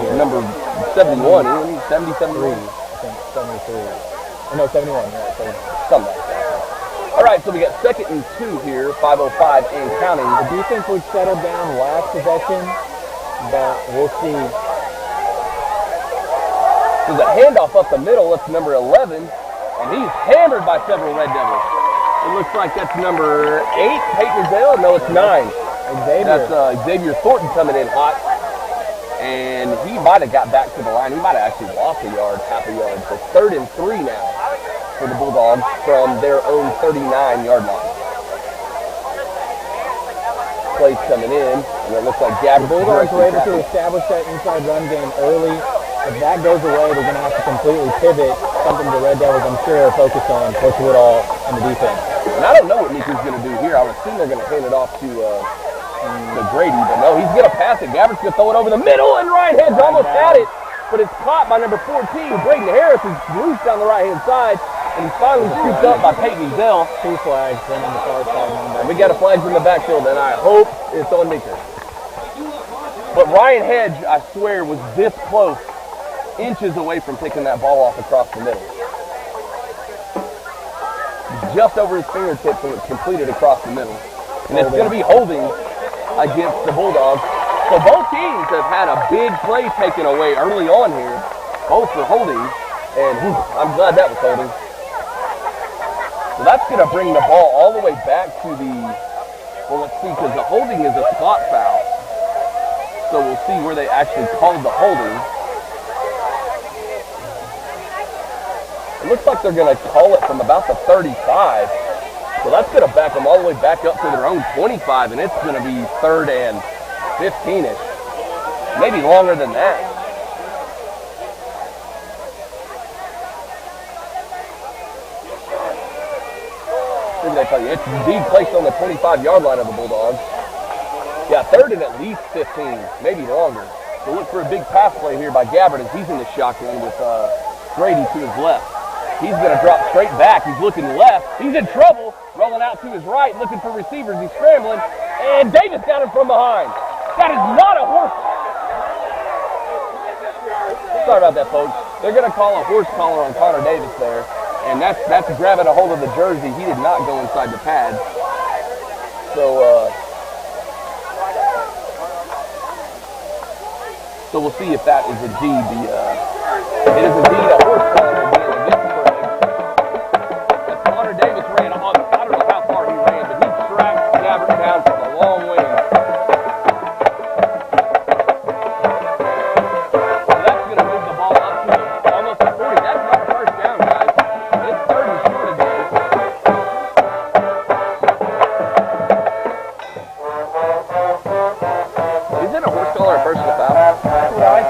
71, isn't he? 70, 73? I think 73. No, 71, yeah. Something like that. All right, so we got 2nd and 2 here, 5:05 and counting. The defense would settle down last possession, but we'll see. There's a handoff up the middle. That's number 11, and he's hammered by several Red Devils. It looks like that's number 8, Peyton Zale. No, it's 9. That's Xavier Thornton coming in hot, and he might have got back to the line. He might have actually lost a yard, half a yard. So 3rd and 3 now for the Bulldogs from their own 39-yard line. plays coming in, and it looks like Gabbard. The Bulldogs were able to establish that inside run game early. If that goes away, they're going to have to completely pivot, something the Red Devils, I'm sure, are focused on, Coach Woodall and the defense. And I don't know what Meeker's going to do here. I would assume they're going to hand it off to Grady, but no, he's going to pass it. Gabbard's going to throw it over the middle, and Ryan Hedge almost had it, but it's caught by number 14. Braden Harris is loose down the right-hand side, and he's finally scooped up by Peyton Zell. 2 flags, then on the far side. And we got a flag from the backfield, and I hope it's on Meeker. But Ryan Hedge, I swear, was this close, inches away from picking that ball off across the middle. Just over his fingertips when it's completed across the middle. And it's going to be holding against the Bulldogs. So both teams have had a big play taken away early on here. Both were holding, and I'm glad that was holding. So that's going to bring the ball all the way back to the, well, let's see, because the holding is a spot foul. So we'll see where they actually called the holding. It looks like they're going to call it from about the 35. So that's going to back them all the way back up to their own 25, and it's going to be 3rd and 15-ish. Maybe longer than that. What did I tell you? It's indeed placed on the 25-yard line of the Bulldogs. Yeah, 3rd and at least 15, maybe longer. So look for a big pass play here by Gabbard as he's in the shotgun with Grady to his left. He's going to drop straight back. He's looking left. He's in trouble. Rolling out to his right, looking for receivers. He's scrambling. And Davis got him from behind. That is not a horse. Sorry about that, folks. They're going to call a horse collar on Connor Davis there. And that's grabbing a hold of the jersey. He did not go inside the pad. So we'll see if that is indeed it is indeed a horse collar again against Prague. As Connor Davis ran on, I don't know how far he ran, but he tracked Gabbard down from a long way. So that's going to move the ball up to almost the 40. That's not a first down, guys. It's 3rd and short again. Is it a horse collar or a personal foul? Right.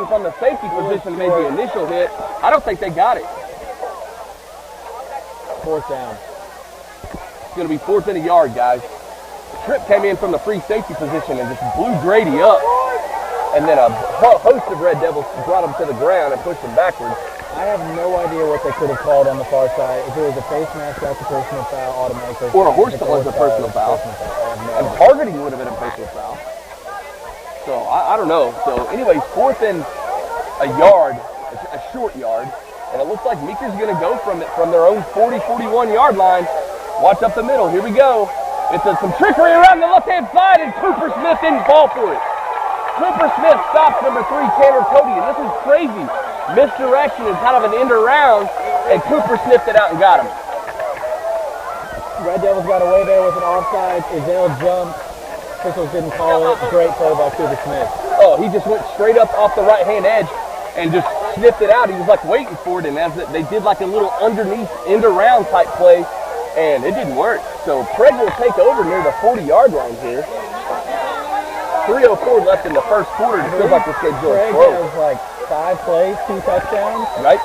From the safety position made the initial hit. I don't think they got it. 4th down. It's going to be 4th and a yard, guys. Tripp came in from the free safety position and just blew Grady up. And then a host of Red Devils brought him to the ground and pushed him backwards. I have no idea what they could have called on the far side. If it was a face mask, that's a personal foul automatically. Or a horse that was a personal foul. And targeting would have been a personal foul. So I don't know. So anyways, 4th and a yard, a short yard, and it looks like Meeker's going to go from their own 40-41 yard line. Watch up the middle. Here we go. It's some trickery around the left-hand side, and Cooper Smith didn't fall for it. Cooper Smith stops number 3, Tanner Cody, and this is crazy. Misdirection is kind of an end around, and Cooper sniffed it out and got him. Red Devils got away there with an offside. Izell jumped. Officials didn't call it. Great play by Cooper Smith. Oh, he just went straight up off the right-hand edge and just sniffed it out. He was like waiting for it, and as they did like a little underneath end around type play, and it didn't work. So Prague will take over near the 40-yard line here. 3:04 left in the first quarter. It feels like this game's going slow. Prague has like 5 plays, 2 touchdowns. Right.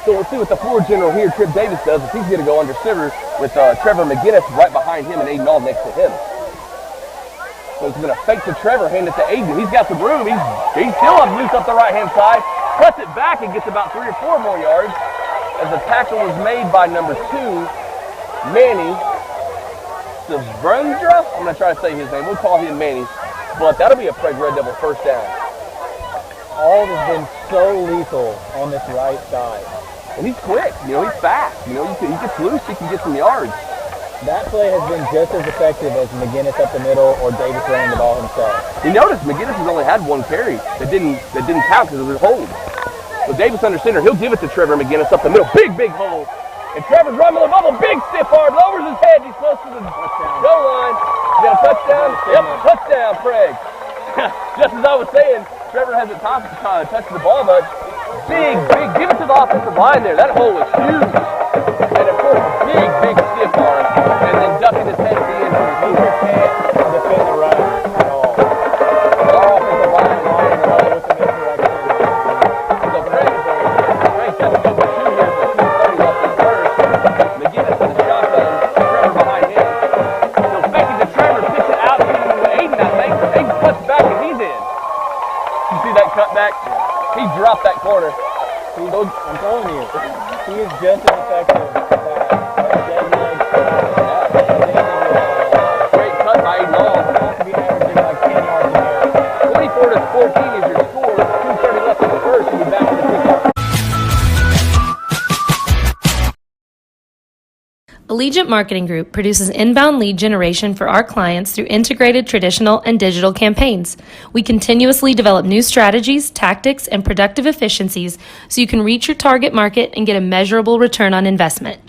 So we'll see what the floor general here, Tripp Davis, does. If he's going to go under center with Trevor McGinnis right behind him and Aiden All next to him. So he's going to fake to Trevor, hand it to Aiden. He's got some room. He's still loose up the right-hand side. Cuts it back and gets about 3 or 4 more yards as the tackle was made by number 2, Manny Savrundra. I'm going to try to say his name. We'll call him Manny. But that'll be a Prague Red Devil first down. All has been so lethal on this right side. And he's quick. He's fast. He gets loose. He can get some yards. That play has been just as effective as McGinnis up the middle or Davis running the ball himself. You notice McGinnis has only had 1 carry that didn't count because it was a hold. So Davis under center, he'll give it to Trevor McGinnis up the middle. Big hole. And Trevor's rumbling the bubble. Big stiff arm. Lowers his head. He's close to the goal line. You got a touchdown? Yep, touchdown, Prague. Just as I was saying, Trevor hasn't touched the ball much. Big, give it to the offensive line there. That hole was huge. And of course, big stiff arm. And then ducking his head at the end. Meeker can't defend the run at all. Our offensive line is Line and all with the misdirection. so Prague has a couple two here with 2:30 left in first. McGinnis with the shotgun. Trevor behind him. He'll fake it to Trevor, pitch it out to Aiden, I think. Aiden cuts back and he's in. You see that cut back? He dropped that corner. I'm telling you, he is just as effective at that dead leg Great cut by Aiden Long. has to be averaging like 10 yards a carry. 24-14 is your score. 2:30 left in the first. We'll be back to the kickoff. Allegiant Marketing Group produces inbound lead generation for our clients through integrated traditional and digital campaigns. We continuously develop new strategies, tactics, and productive efficiencies so you can reach your target market and get a measurable return on investment.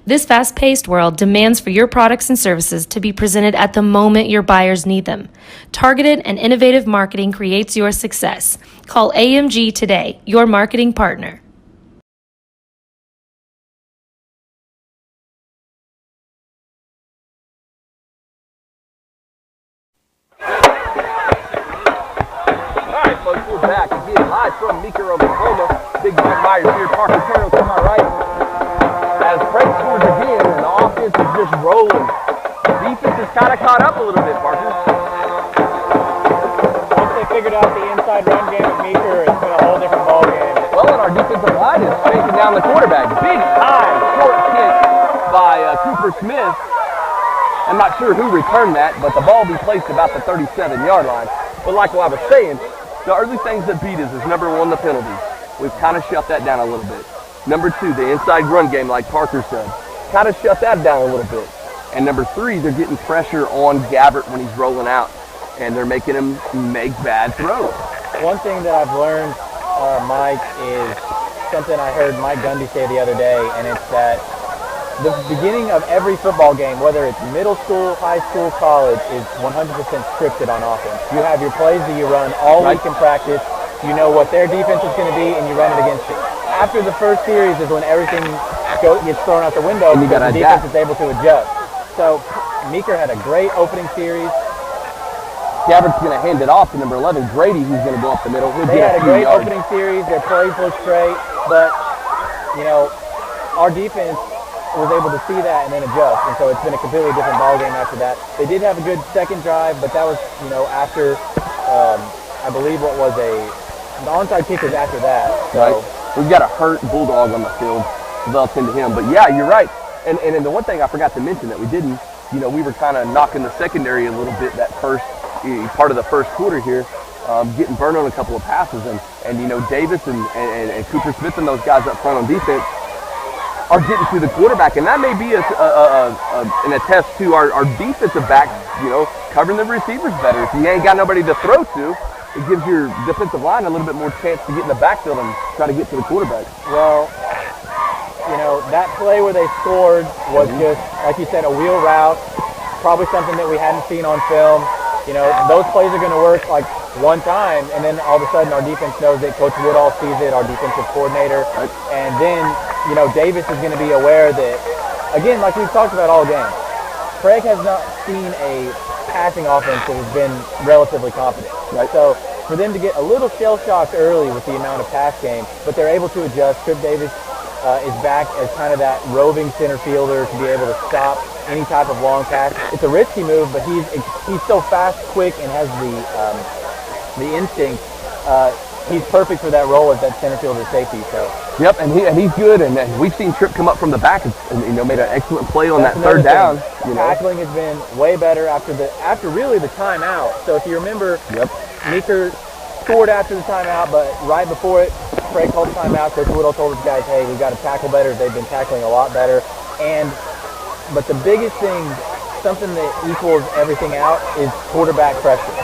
This fast-paced world demands for your products and services to be presented at the moment your buyers need them. Targeted and innovative marketing creates your success. Call AMG today, your marketing partner. Folks, we're back again live from Meeker, Oklahoma. Big Mike Myers here, Parker Carroll to my right. As Prague scores again, and the offense is just rolling. The defense has kind of caught up a little bit, Parker. Once they figured out the inside run game of Meeker, it's been a whole different ball game. Well, and our defensive line is chasing down the quarterback. Big high short kick by Cooper Smith. I'm not sure who returned that, but the ball will be placed about the 37-yard line. But like what I was saying, the early things that beat us is number one, the penalties. We've kind of shut that down a little bit. Number two, the inside run game, like Parker said. Kind of shut that down a little bit. And number three, they're getting pressure on Gabbert when he's rolling out. And they're making him make bad throws. One thing that I've learned, Mike, is something I heard Mike Gundy say the other day, and it's that the beginning of every football game, whether it's middle school, high school, college, is 100% scripted on offense. You have your plays that you run all week in practice. You know what their defense is going to be, and you run it against it. After the first series is when everything gets thrown out the window because the defense is able to adjust. So Meeker had a great opening series. Gabbert's going to hand it off to number 11, Grady, who's going to go up the middle. They had a great opening series. Their plays looked great, but, you know, our defense was able to see that and then adjust, and so it's been a completely different ball game after that. They did have a good second drive, but that was, you know, after, I believe what was the onside kick was after that. So. Right. We've got a hurt Bulldog on the field. They'll tend to him, but yeah, you're right. And the one thing I forgot to mention that we didn't, you know, we were kind of knocking the secondary a little bit that first part of the first quarter here, getting burned on a couple of passes, and you know, Davis and Cooper Smith and those guys up front on defense are getting to the quarterback, and that may be an attest to our defensive backs, you know, covering the receivers better. If you ain't got nobody to throw to, it gives your defensive line a little bit more chance to get in the backfield and try to get to the quarterback. Well, you know, that play where they scored was just, like you said, a wheel route, probably something that we hadn't seen on film. You know, those plays are going to work like one time, and then all of a sudden our defense knows it. Coach Woodall sees it, our defensive coordinator, and then, you know, Davis is going to be aware that, again, like we've talked about all game, Prague has not seen a passing offense that has been relatively competent. Right? So for them to get a little shell-shocked early with the amount of pass game, but they're able to adjust. Trip Davis is back as kind of that roving center fielder to be able to stop any type of long pass. It's a risky move, but he's so fast, quick, and has the instinct. He's perfect for that role as that center fielder safety. So. Yep, and he's good, and we've seen Tripp come up from the back and you know, made an excellent play on that third down. You know. Tackling has been way better after really the timeout. So if you remember, Meeker scored after the timeout, but right before it, Prague called the timeout. Coach Woodall told his guys, "Hey, we've got to tackle better." They've been tackling a lot better, but the biggest thing, something that equals everything out, is quarterback pressure.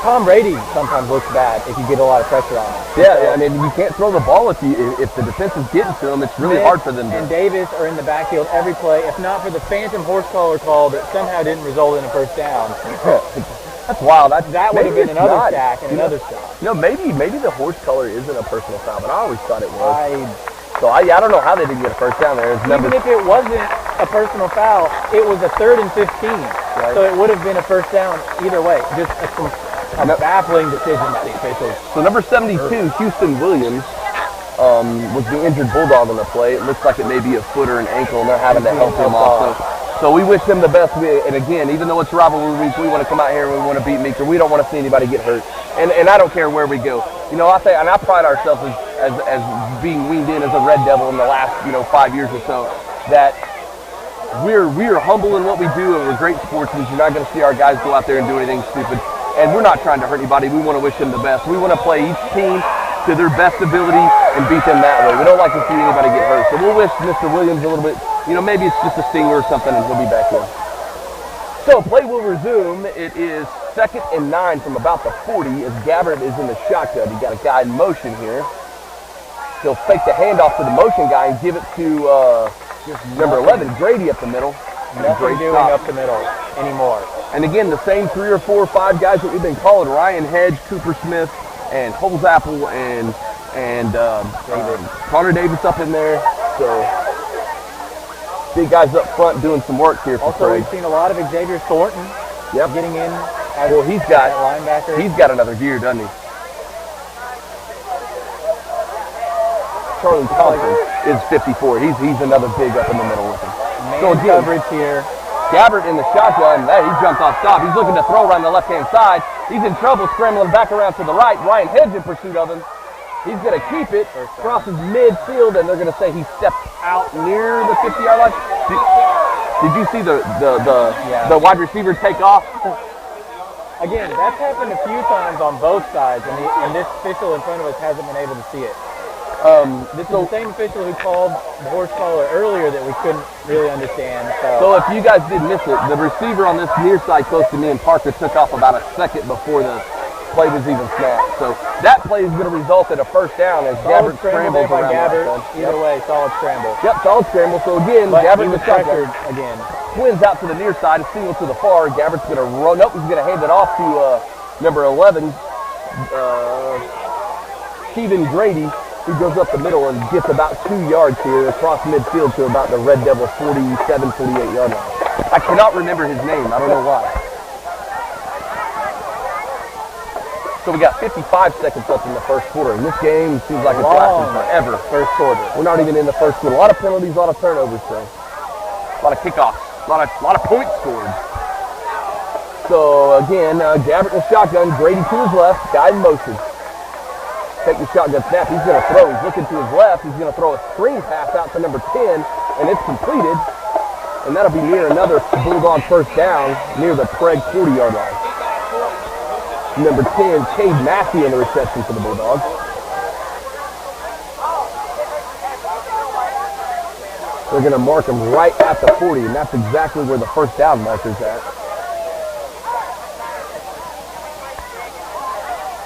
Tom Brady sometimes looks bad if you get a lot of pressure on him. Yeah, I mean, you can't throw the ball if the defense is getting to him. It's really hard for them to. And Davis are in the backfield every play. If not for the phantom horse collar call that somehow didn't result in a first down. That's wild. That would have been another sack and another stop. Maybe the horse color isn't a personal foul, but I always thought it was. I don't know how they didn't get a first down there. Even if it wasn't a personal foul, it was a 3rd and 15. Right. So it would have been a first down either way. Just a baffling decision by the officials. So number 72, Houston Williams, was the injured Bulldog on the play. It looks like it may be a foot or an ankle, and they're having to help him off. So we wish them the best. And again, even though it's rivalry week, we want to come out here and we want to beat Meeker. We don't want to see anybody get hurt. And I don't care where we go. I think, and I pride ourselves as being weaned in as a Red Devil in the last 5 years or so, that we're humble in what we do, and we're great sportsmen. You're not going to see our guys go out there and do anything stupid. And we're not trying to hurt anybody. We want to wish them the best. We want to play each team to their best ability and beat them that way. We don't like to see anybody get hurt. So we'll wish Mr. Williams a little bit, maybe it's just a stinger or something, and he'll be back in. So play will resume. It is 2nd and 9 from about the 40 as Gabbard is in the shotgun. He got a guy in motion here. He'll fake the handoff to the motion guy and give it to number 11, Grady up the middle. Nothing doing up the middle anymore. And again, the same 3 or 4 or 5 guys that we've been calling: Ryan Hedge, Cooper Smith, and Holzapple, and Connor Davis up in there. So big guys up front doing some work here for Also, Prague. we've seen a lot of Xavier Thornton getting in. Well, he's got linebacker. He's got another gear, doesn't he? Charlie Thompson is 54. He's another big up in the middle with him. Man coverage here. Gabbard in the shotgun. He jumped off stop. He's looking to throw around the left-hand side. He's in trouble, scrambling back around to the right. Ryan Hedge in pursuit of him. He's going to keep it, crosses midfield, and they're going to say he stepped out near the 50-yard line. Did you see the wide receiver take off? Again, that's happened a few times on both sides, and this official in front of us hasn't been able to see it. This is the same official who called the horse collar earlier that we couldn't really understand. So if you guys did miss it, the receiver on this near side close to me and Parker took off about a second before the play was even snapped. So that play is going to result in a first down as Gabbard scrambles around. Either way, solid scramble. Yep, solid scramble. So again, Gabbard was pressured again. Twins out to the near side, a single to the far. Gabbard's going to run. Nope, he's going to hand it off to number 11, Kevin Grady, who goes up the middle and gets about 2 yards here across midfield to about the Red Devil 47, 48-yard line. I cannot remember his name. I don't know why. So we got 55 seconds left in the first quarter, and this game seems like it's lasting forever. First quarter. We're not even in the first quarter. A lot of penalties, a lot of turnovers, so a lot of kickoffs, a lot of points scored. So again, Gabbard in the shotgun, Grady to his left, guy in motion. Take the shotgun snap. He's going to throw. He's looking to his left. He's going to throw a screen pass out to number 10, and it's completed. And that'll be near another Bulldog first down near the Prague 40-yard line. Number 10, Cade Massey in the reception for the Bulldogs. They're going to mark him right at the 40, and that's exactly where the first down marker's at.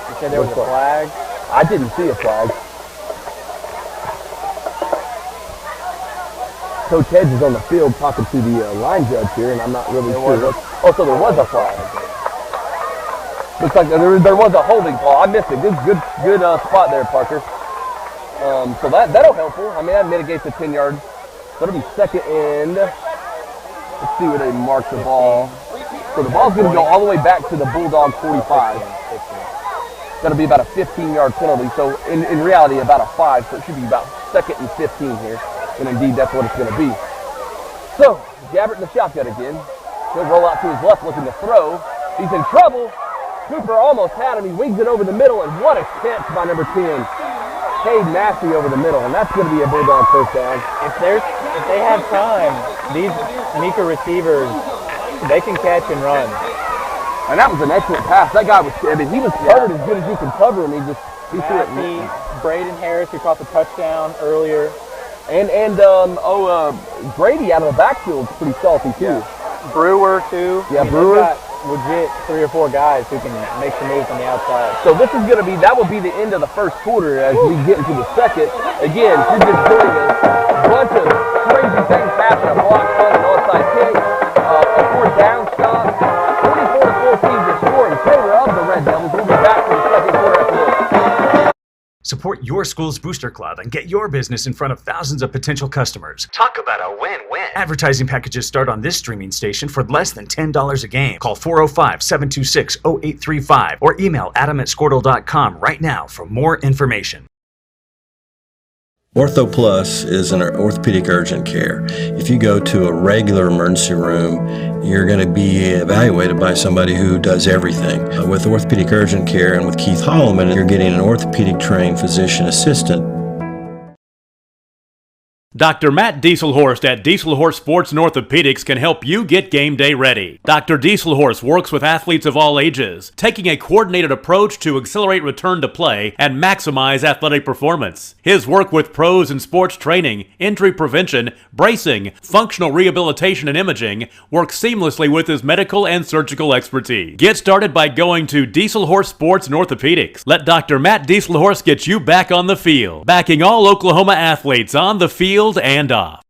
You said there was a flag? I didn't see a flag. Coach Hedge is on the field talking to the line judge here, and I'm not really sure. So there was a flag. Looks like there was a holding call. I missed it. Good spot there, Parker. So that'll help her. I mean, that mitigates the 10-yard. So it'll be second and, let's see where they mark the ball. So the ball's going to go all the way back to the Bulldog 45. That'll be about a 15-yard penalty. So in reality, about a 5. So it should be about second and 15 here. And indeed, that's what it's going to be. So Gabbard in the shotgun again. He'll roll out to his left looking to throw. He's in trouble. Cooper almost had him. He wings it over the middle, and what a catch by number 10. Cade Massey over the middle, and that's going to be a Bulldog first down. If they have time, these Meeker receivers, they can catch and run. And that was an excellent pass. That guy was, he was covered as good as you can cover him. He threw it. Braden Harris, who caught the touchdown earlier. And Grady out of the backfield is pretty salty too. Brewer too. Yeah, Brewer. legit 3 or 4 guys who can make some moves on the outside. So this is going to be, that will be the end of the first quarter as we get into the second. Again, if you're just joining us, a bunch of crazy things happen, a block punt, an onside kick, a 4th down stop, 44-14 your score in favor of the Red Devils. We'll be back for the second quarter after this. Support your school's booster club and get your business in front of thousands of potential customers. Talk about a win-win. Advertising packages start on this streaming station for less than $10 a game. Call 405-726-0835 or email adam@squirtle.com right now for more information. Ortho Plus is an orthopedic urgent care. If you go to a regular emergency room, you're going to be evaluated by somebody who does everything. With orthopedic urgent care and with Keith Holloman, you're getting an orthopedic trained physician assistant. Dr. Matt Dieselhorst at Dieselhorst Sports and Orthopedics can help you get game day ready. Dr. Dieselhorst works with athletes of all ages, taking a coordinated approach to accelerate return to play and maximize athletic performance. His work with pros in sports training, injury prevention, bracing, functional rehabilitation, and imaging works seamlessly with his medical and surgical expertise. Get started by going to Dieselhorst Sports and Orthopedics. Let Dr. Matt Dieselhorst get you back on the field, backing all Oklahoma athletes on the field and off.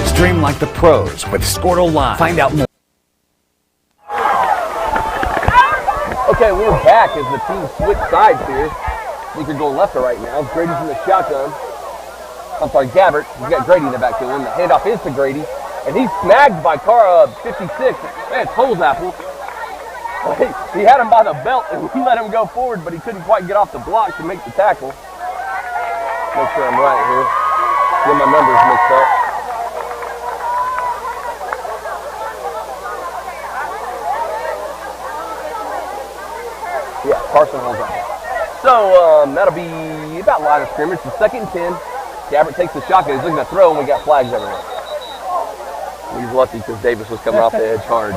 Stream like the pros with Squirtle Live. Find out more. Okay, we're back as the team switch sides here. Meeker going left or right now. Grady's in the shotgun. I'm sorry, Gabbert. He's got Grady in the backfield. And the handoff is to Grady. And he's snagged by 56. Man, toes apple. He had him by the belt and we let him go forward, but he couldn't quite get off the block to make the tackle. Make sure I'm right here. Get my numbers mixed up. Yeah, Carson holds on. So that'll be about line of scrimmage. The 2nd and 10. Gabbert takes the shotgun. He's looking to throw, and we got flags everywhere. He's lucky because Davis was coming off the edge hard.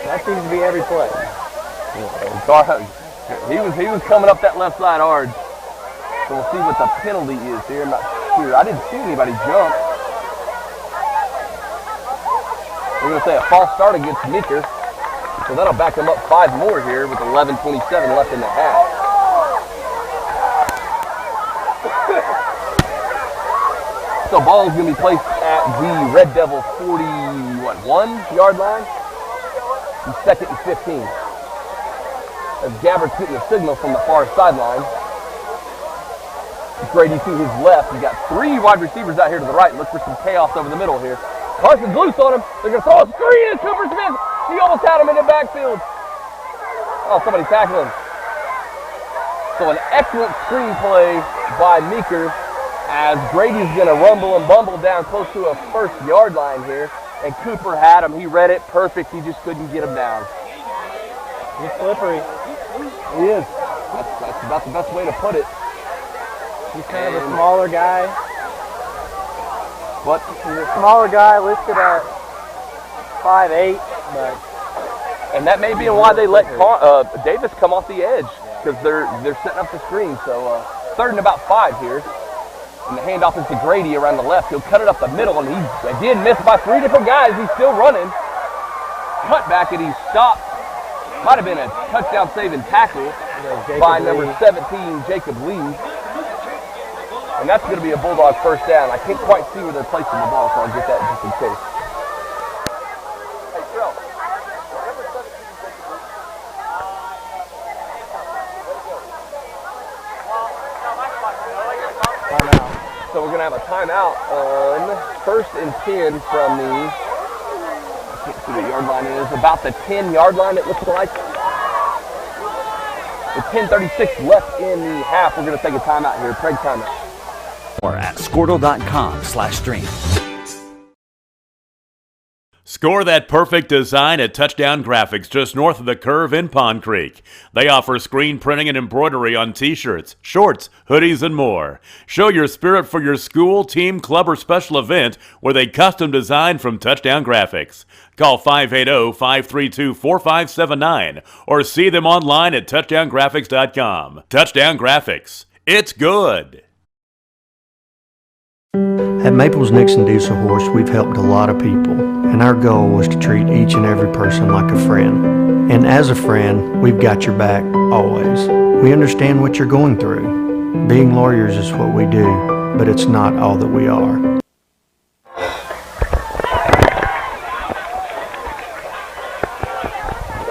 That seems to be every play. He was coming up that left side hard. So we'll see what the penalty is here. I'm not sure. I didn't see anybody jump. We're going to say a false start against Meeker. So that'll back him up 5 more here with 11:27 left in the half. So ball is going to be placed at the Red Devil 41-yard line. And 2nd and 15. As Gabbert's getting a signal from the far sideline. Grady to his left. He's got 3 wide receivers out here to the right. Look for some chaos over the middle here. Carson's loose on him. They're going to throw a screen at Cooper Smith. He almost had him in the backfield. Oh, somebody tackled him. So an excellent screenplay by Meeker as Grady's going to rumble and bumble down close to a 1st yard line here. And Cooper had him. He read it perfect. He just couldn't get him down. He's slippery. He is. That's about the best way to put it. He's kind of a smaller guy. What? He's a smaller guy listed at 5'8", but and that may be why they let Davis come off the edge because they're setting up the screen. So 3rd and about 5 here, and the handoff is to Grady around the left. He'll cut it up the middle, and he did miss by 3 different guys. He's still running. Cut back, and he's stopped. Might have been a touchdown saving tackle by number 17, Jacob Lee. And that's going to be a Bulldog 1st down. I can't quite see where they're placing the ball, so I'll get that just in case. Hey, Trell. Timeout. So we're going to have a timeout on 1st and 10 from the, I can't see what the yard line is, about the 10-yard line it looks like. With 10:36 left in the half, we're going to take a timeout here. Prague timeout. Or at Squirtle.com/stream. Score that perfect design at Touchdown Graphics just north of the curve in Pond Creek. They offer screen printing and embroidery on t-shirts, shorts, hoodies, and more. Show your spirit for your school, team, club, or special event with a custom design from Touchdown Graphics. Call 580-532-4579 or see them online at touchdowngraphics.com. Touchdown Graphics. It's good. At Maples Nixon Diesel Horse, we've helped a lot of people, and our goal was to treat each and every person like a friend. And as a friend, we've got your back always. We understand what you're going through. Being lawyers is what we do, but it's not all that we are.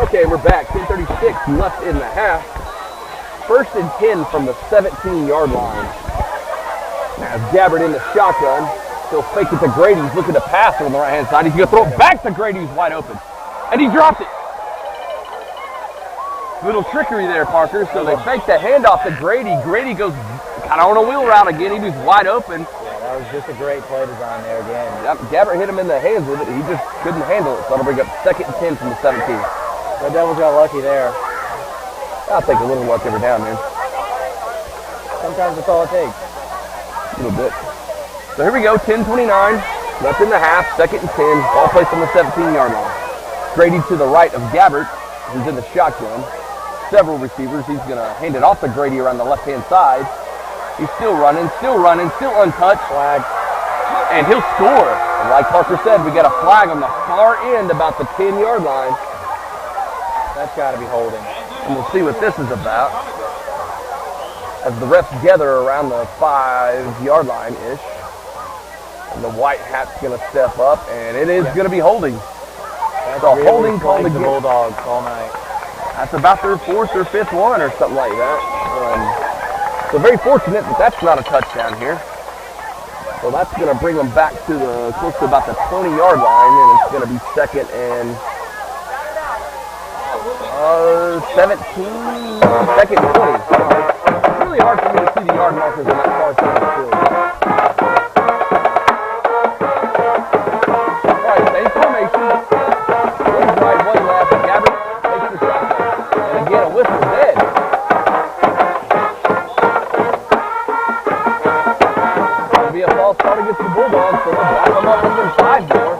Okay, we're back. 10:36 left in the half. 1st and 10 from the 17-yard line. Now Gabbard in the shotgun. He'll fake it to Grady. He's looking to pass on the right-hand side. He's going to throw it back to Grady, who's wide open. And he dropped it. Little trickery there, Parker. So they fake the handoff to Grady. Grady goes kind of on a wheel route again. He was wide open. Yeah, that was just a great play design there again. Yep, Gabbard hit him in the hands with it. He just couldn't handle it. So that'll bring up 2nd and 10 from the 17. The Devils got lucky there. I'll take a little luck every now and then. Sometimes that's all it takes. A little bit. So here we go, 10:29, left in the half, 2nd and 10, ball placed on the 17-yard line. Grady to the right of Gabbard, who's in the shotgun. Several receivers. He's going to hand it off to Grady around the left-hand side. He's still running, still untouched. Flag. And he'll score. And like Parker said, we got a flag on the far end about the 10-yard line. That's got to be holding. And we'll see what this is about. As the refs gather around the 5-yard line-ish. And the white hat's going to step up, and it is going to be holding. That's so really holding called the again. Bulldogs all night. That's about their 4th or 5th one or something like that. So very fortunate that that's not a touchdown here. So that's going to bring them back to close to about the 20-yard line, and it's going to be 2nd and 17, 2nd and 20. It's really hard for me to see the yard markers on that far side of the field. All right, same formation. One's right, one left. Gabbard takes the shotgun. And again, a whistle dead. It'll be a false start against the Bulldogs, so they'll back them up within 5 more.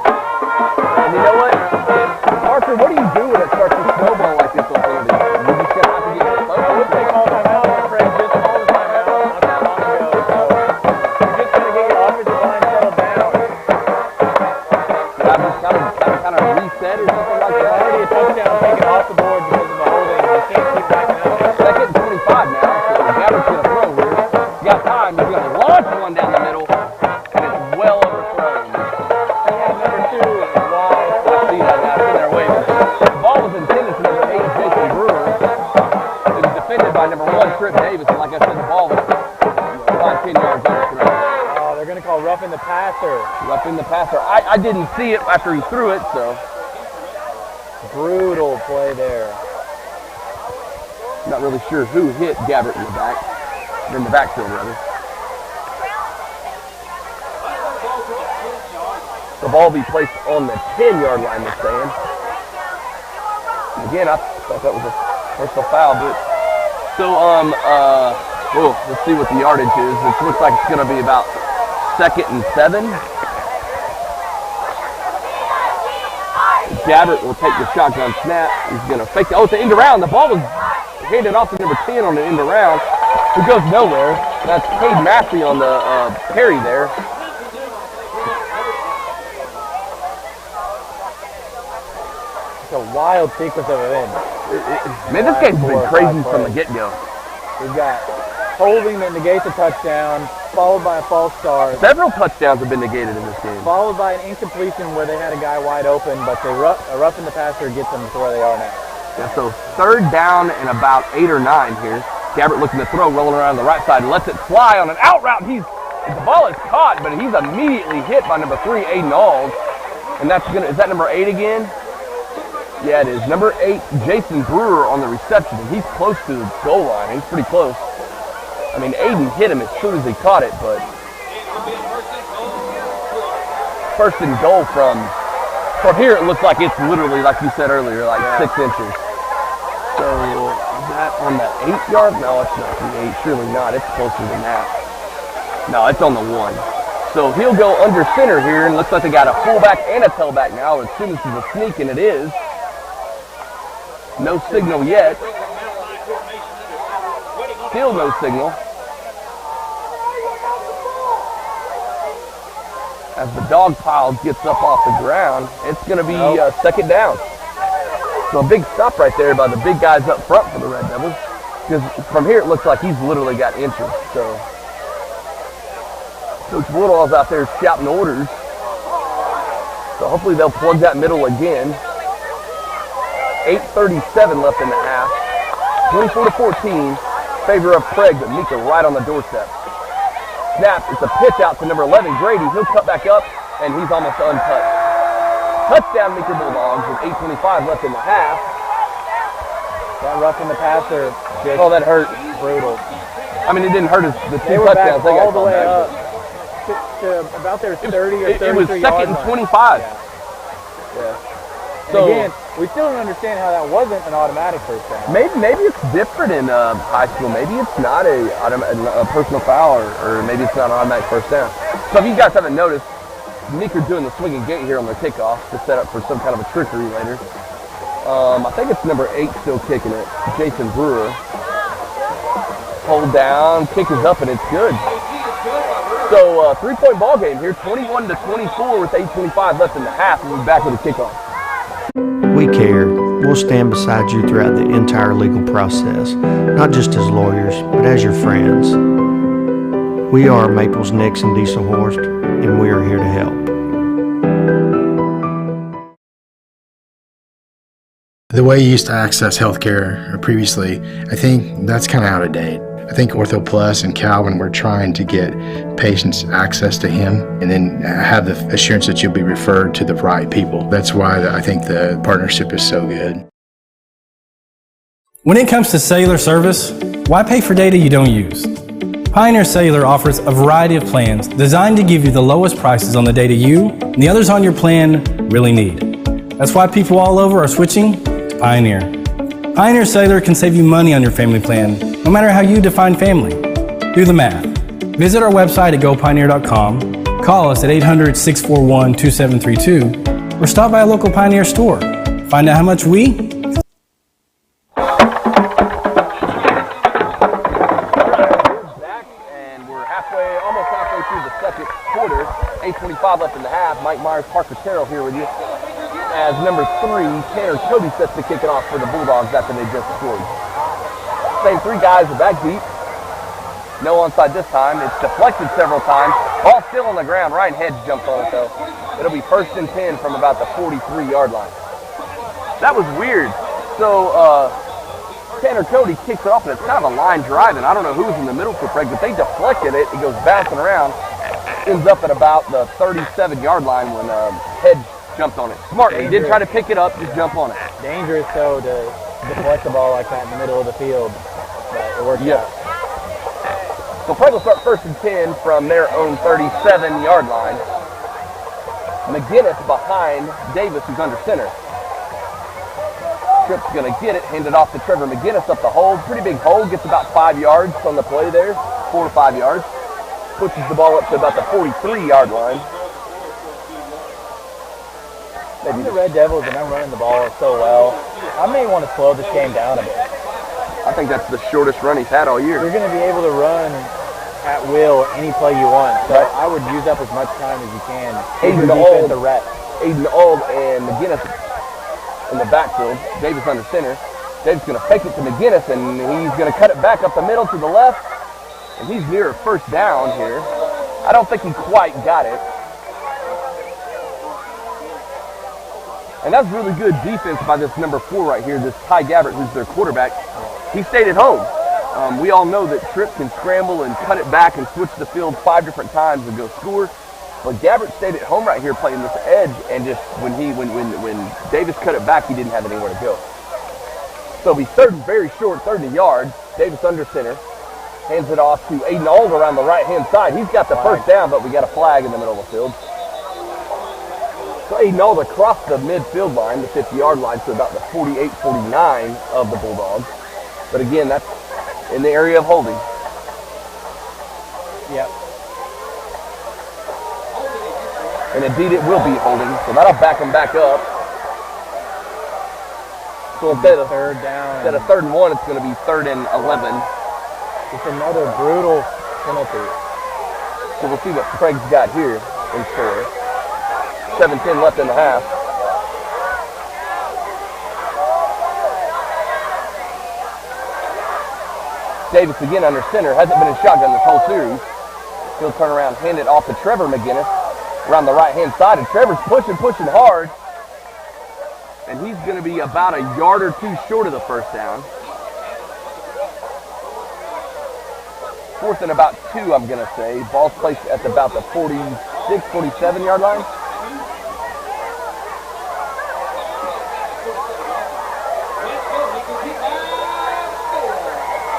And you know what? Parker, what do you do when it starts to snowball like this on television? You're just going to have to get your phone with it. All time out, my friend, just all the time out, not that long ago. So you're just going to get your offensive line settled down. Kind of reset or something like that. Already a touchdown taken off the board because of the holding. You can't keep backing up. 2nd and 25 now, so Gabbard's going to throw here. He's got time. He's going to launch one down the middle, and it's well overthrown. Yeah, number 2 is wide. I see that now. It's in there waving. The ball was intended for number 8, Jason Brewer. It was defended by number 1, Trip Davis, and like I said, the ball was 5-10 yards overthrown. Oh, they're going to call roughing the passer. Roughing the passer. I didn't see it after he threw it, so. Brutal play there. Not really sure who hit Gabbard in the back. In the backfield, rather. The ball will be placed on the 10-yard line, they're saying. Again, I thought that was a personal foul, but. So, let's see what the yardage is. It looks like it's going to be about 2nd and 7. Gabbard will take the shotgun snap. He's going to fake it. Oh, it's an end around. The ball was handed off to number 10 on the end around. It goes nowhere. That's Cade Massey on the carry there. It's a wild sequence of events. Man, this game's been crazy from the get-go. We've got holding that negates a touchdown, followed by a false start. Several touchdowns have been negated in this game. Followed by an incompletion where they had a guy wide open, but they roughing the passer gets them to where they are now. Yeah, so 3rd down and about 8 or 9 here. Gabbard looking to throw, rolling around the right side, lets it fly on an out route. The ball is caught, but he's immediately hit by number 3, Aiden Alls. And is that number 8 again? Yeah, it is. Number 8, Jason Brewer on the reception. And he's close to the goal line. He's pretty close. I mean, Aiden hit him as soon as he caught it, but 1st and goal from From here, it looks like it's literally, like you said earlier, like 6 inches. So, is that on the 8-yard? No, it's not the 8. Surely not. It's closer than that. No, it's on the 1. So he'll go under center here, and looks like they got a fullback and a tailback now. As soon as this is a sneak, and it is. No signal yet. Still no signal. As the dog pile gets up off the ground, it's going to be second down. So a big stop right there by the big guys up front for the Red Devils. Because from here it looks like he's literally got inches. So Coach Woodall's out there shouting orders. So hopefully they'll plug that middle again. 8:37 left in the half. 24-14, favor of Prague, but Meeker right on the doorstep. Snap, it's a pitch out to number 11, Grady. He'll cut back up, and he's almost untouched. Touchdown, Meeker Bulldogs, with 8:25 left in the half. That roughing the passer. Oh, that hurt. Brutal. I mean, it didn't hurt us. The They two were touchdowns back they got all the called way back. up to about their 30 or 33 It was second and 25. Yeah. So, and again, we still don't understand how that wasn't an automatic first down. Maybe it's different in high school. Maybe it's not a personal foul, or maybe it's not an automatic first down. So if you guys haven't noticed, Meeker's doing the swinging gate here on their kickoff to set up for some kind of a trickery later. I think it's number 8 still kicking it, Jason Brewer. Hold down, kick is up, and it's good. So 3-point ball game here, 21-24 with 8:25 left in the half, and we're back with a kickoff. We care. We'll stand beside you throughout the entire legal process, not just as lawyers, but as your friends. We are Maples, Nix, and Diesel Horst, and we are here to help. The way you used to access healthcare previously, I think that's kind of out of date. I think Ortho Plus and Calvin were trying to get patients access to him and then have the assurance that you'll be referred to the right people. That's why I think the partnership is so good. When it comes to cellular service, why pay for data you don't use? Pioneer Cellular offers a variety of plans designed to give you the lowest prices on the data you and the others on your plan really need. That's why people all over are switching to Pioneer. Pioneer Cellular can save you money on your family plan, no matter how you define family. Do the math. Visit our website at gopioneer.com, call us at 800-641-2732, or stop by a local Pioneer store. Find out how much we Almost halfway through the second quarter. 8:25 left in the half. Mike Myers, Parker Terrell here with you. As number 3, Tanner Cody sets to kick it off for the Bulldogs after they just scored. Same 3 guys are back deep. No onside this time. It's deflected several times. Ball still on the ground. Ryan Hedge jumped on it though. It'll be 1st and 10 from about the 43-yard line. That was weird. So Tanner Cody kicks it off, and it's kind of a line drive, and I don't know who's in the middle for Prague, but they deflected it. It goes bouncing around. Ends up at about the 37-yard line when Hedge jumped on it. Smart. He did try to pick it up, just jump on it. Dangerous, though, to deflect the ball like that in the middle of the field. But it worked out. So Prague will start 1st and 10 from their own 37-yard line. McGinnis behind Davis, who's under center. Tripp's going to get it, hand it off to Trevor McGinnis up the hole. Pretty big hole, gets about 5 yards on the play there, 4 to 5 yards. Pushes the ball up to about the 43-yard line. Maybe the Red Devils, and I'm running the ball so well, I may want to slow this game down a bit. I think that's the shortest run he's had all year. You're going to be able to run at will any play you want, so I would use up as much time as you can. Aiden Auld and McGinnis in the backfield. Davis under center. Davis going to fake it to McGinnis, and he's going to cut it back up the middle to the left. And he's near a 1st down here. I don't think he quite got it. And that's really good defense by this number 4 right here, this Ty Gabbert, who's their quarterback. He stayed at home. We all know that Tripp can scramble and cut it back and switch the field 5 different times and go score. But Gabbert stayed at home right here playing this edge, and just when Davis cut it back, he didn't have anywhere to go. So it'll be 3rd and very short, 30 yards. Davis under center. Hands it off to Aiden Auld around the right-hand side. He's got the 1st down, but we got a flag in the middle of the field. So he knolled across the midfield line, the 50-yard line, to about the 48, 49 of the Bulldogs. But again, that's in the area of holding. Yep. And indeed it will be holding, so that'll back them back up. So instead of third down. Instead of 3rd and 1, it's going to be 3rd and 11. It's another brutal penalty. So we'll see what Craig's got here in store. 7:10 left in the half. Davis again under center. Hasn't been in shotgun this whole series. He'll turn around, hand it off to Trevor McGinnis around the right-hand side. And Trevor's pushing hard. And he's going to be about a yard or two short of the first down. 4th and about 2, I'm going to say. Ball's placed at about the 46, 47-yard line.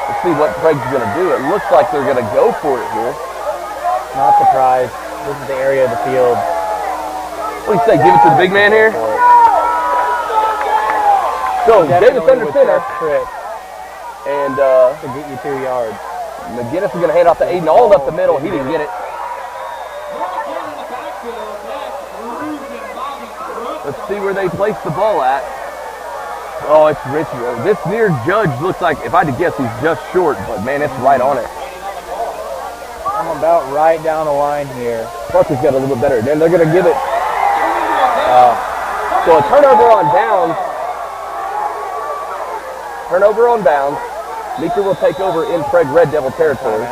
Let's see what Craig's going to do. It looks like they're going to go for it here. Not surprised. This is the area of the field. What do you say? Give it to the big man here? So, Davis under center. And to get you 2 yards. McGinnis is going to hand off to Aiden all up the middle. He didn't get it. Let's see where they place the ball at. Oh, it's Richard. This near judge looks like, if I had to guess, he's just short, but man, it's right on it. I'm about right down the line here. Parker's got a little bit better. Then they're going to give it. So a turnover on downs. Turnover on downs. Meeker will take over in Prague Red Devil territory.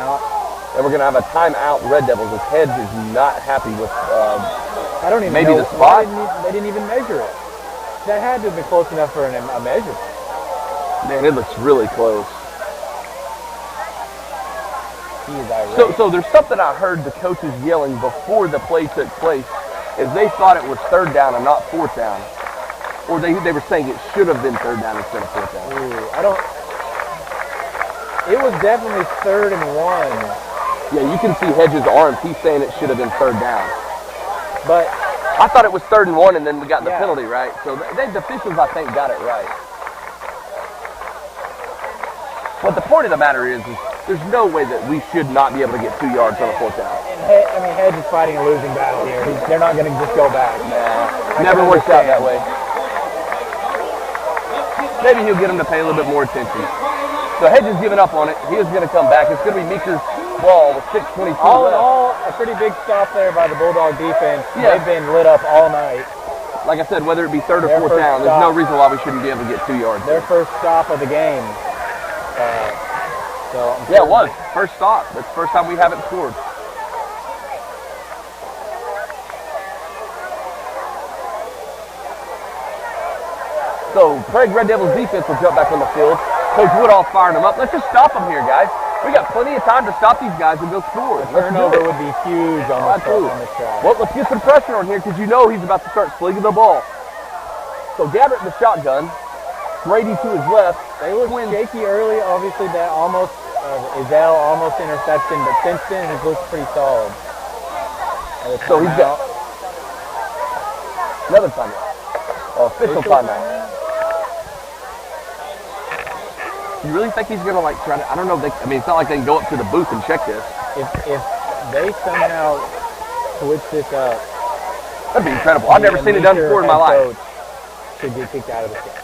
And we're going to have a timeout Red Devils. As Hedge is not happy with I don't even maybe know the spot. They didn't even measure it. That had to have been close enough for a measurement. Man, it looks really close. He is irate. So there's something I heard the coaches yelling before the play took place, is they thought it was 3rd down and not 4th down. Or they were saying it should have been 3rd down instead of 4th down. Ooh, it was definitely 3rd and 1. Yeah, you can see Hedges' arms. He's saying it should have been 3rd down. But I thought it was 3rd and 1, and then we got the penalty, right? So the officials, I think, got it right. But the point of the matter is there's no way that we should not be able to get 2 yards on a 4th down. And Hedge is fighting a losing battle here. They're not going to just go back. Nah, never works out that way. Maybe he'll get him to pay a little bit more attention. So Hedges giving up on it. He is going to come back. It's going to be Meeker's ball with 6:22 all left. in all, a pretty big stop there by the Bulldog defense. Yeah. They've been lit up all night. Like I said, whether it be 3rd or 4th down, there's no reason why we shouldn't be able to get 2 yards. Their first stop of the game. Yeah, it was. First stop. That's the first time we haven't scored. So Prague Red Devils defense will jump back on the field. Coach Woodall firing them up. Let's just stop them here, guys. We got plenty of time to stop these guys and go score. Turnover would be huge on this drive. Well, let's get some pressure on here because you know he's about to start slinging the ball. So Gabbert in the shotgun. Grady to his left. They were shaky early. Obviously, that almost Izell almost interception, but since then it looks pretty solid. So he's got another timeout. Official timeout. You really think he's going to try to, I don't know, it's not like they can go up to the booth and check this. If they somehow switch this up. That'd be incredible. I've never seen it done before in my life. Should get kicked out of the game.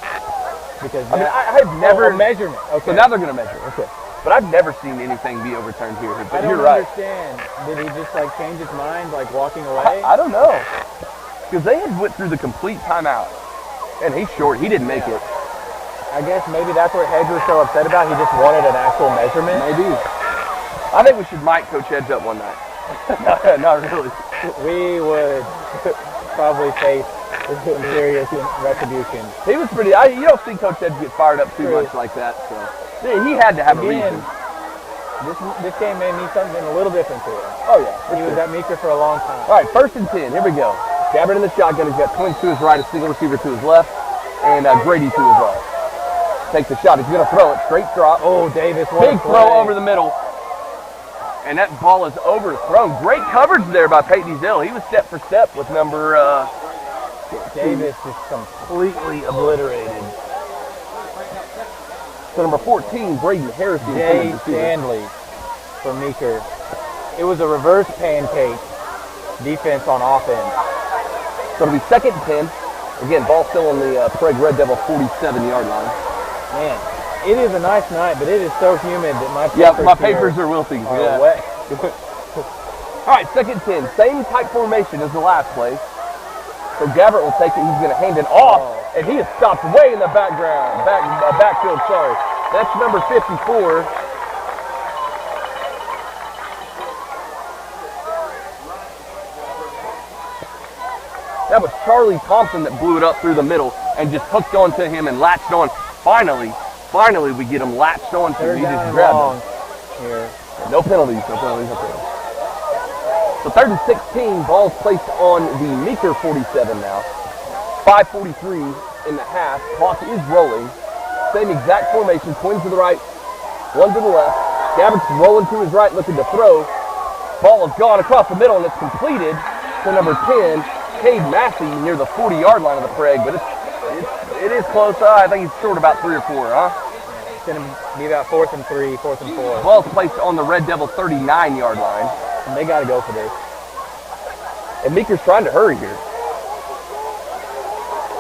Because I've never. Measurement. Okay. So now they're going to measure. Okay. But I've never seen anything be overturned here. But you're right. I don't understand. Did he just change his mind, walking away? I don't know. Because they had went through the complete timeout. And he's short. He didn't make it. I guess maybe that's what Hedge was so upset about. He just wanted an actual measurement. Maybe. I think we should mic Coach Hedge up one night. Not really. We would probably face some serious retribution. He was pretty. You don't see Coach Hedge get fired up too much like that. So yeah, he had to have a reason. This game may mean something a little different to him. Oh yeah. He was at Meeker for a long time. All right, 1st and 10. Here we go. Gabbert in the shotgun. He's got Twins to his right, a single receiver to his left, and Grady to his right. Takes the shot. He's going to throw it. Straight drop. Oh, Davis. Big throw over the middle. And that ball is overthrown. Great coverage there by Peyton Ezell. He was step for step with number Davis just completely obliterated. So number 14, Braden Harris. Jay Stanley for Meeker. It was a reverse pancake defense on offense. So it'll be 2nd and 10. Again, ball still on the Prague Red Devil 47-yard line. Man, it is a nice night, but it is so humid that my papers are wilting. Are wet. All right, 2nd and 10. Same type formation as the last play. So Gabbert will take it. He's going to hand it off, and he is stopped way in the background. Backfield, sorry. That's number 54. That was Charlie Thompson that blew it up through the middle and just hooked onto him and latched on. Finally, we get him latched on to him. He just grabbed him. Here. No penalties. So 3rd and 16, ball's placed on the Meeker 47 now. 5:43 in the half. Clock is rolling. Same exact formation. Twins to the right, one to the left. Gabbert's rolling to his right, looking to throw. Ball is gone across the middle, and it's completed to number 10, Cade Massey, near the 40-yard line of the Prague. But it is close. I think he's short about 3 or 4, huh? It's going to be about 4th and 3, 4th and 4. Ball's placed on the Red Devil 39-yard line. And they got to go for this. And Meeker's trying to hurry here.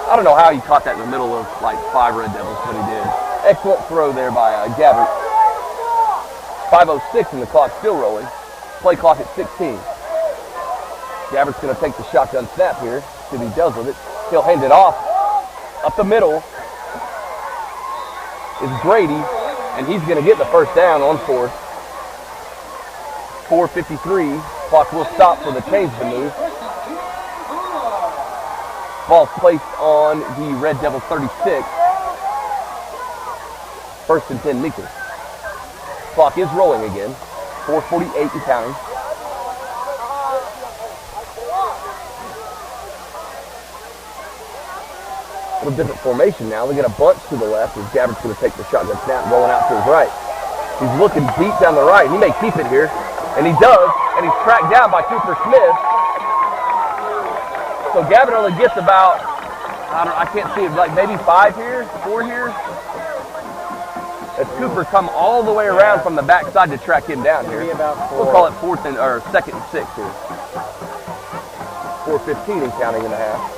I don't know how he caught that in the middle of like 5 Red Devils, but he did. Excellent throw there by Gabbert. 5:06 and the clock's still rolling. Play clock at 16. Gabbert's going to take the shotgun snap here. See what he does with it. He'll hand it off. Up the middle is Grady, and he's going to get the first down on 4th. 4:53. Clock will stop for the change to move. Ball's placed on the Red Devil 36. 1st and 10 Meeker. Clock is rolling again. 4:48 and counting. A little different formation now. We got a bunch to the left as Gabbert's going to take the shotgun snap, rolling out to his right. He's looking deep down the right. He may keep it here, and he does, and he's tracked down by Cooper Smith. So Gabbert only gets about, I can't see it, like maybe 5 here, 4 here. As Cooper come all the way around from the backside to track him down here. We'll call it 4th and, or 2nd and 6 here. 4:15 and counting in the half.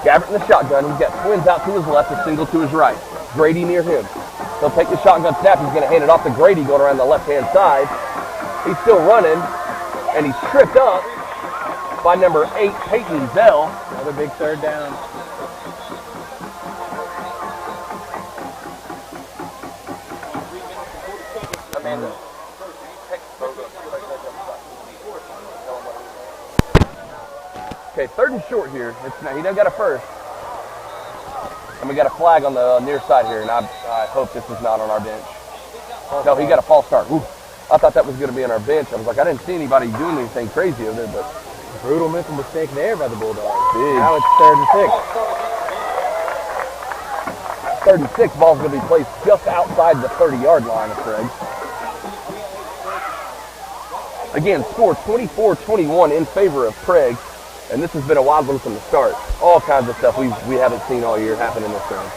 Gabbert in the shotgun. He's got twins out to his left, a single to his right. Grady near him. He'll take the shotgun snap. He's going to hand it off to Grady going around the left-hand side. He's still running, and he's tripped up by number 8, Peyton Bell. Another big 3rd down. Okay, 3rd and short here. He done got a first. And we got a flag on the near side here, and I hope this is not on our bench. No, he got a false start. Ooh, I thought that was going to be on our bench. I was like, I didn't see anybody doing anything crazy over there, but brutal mental mistake there by the Bulldogs. Big. Now it's 3rd and 6. 3rd and 6, ball's going to be placed just outside the 30-yard line of Craig. Again, score 24-21 in favor of Prague. And this has been a wild one from the start. All kinds of stuff we haven't seen all year happen in this game.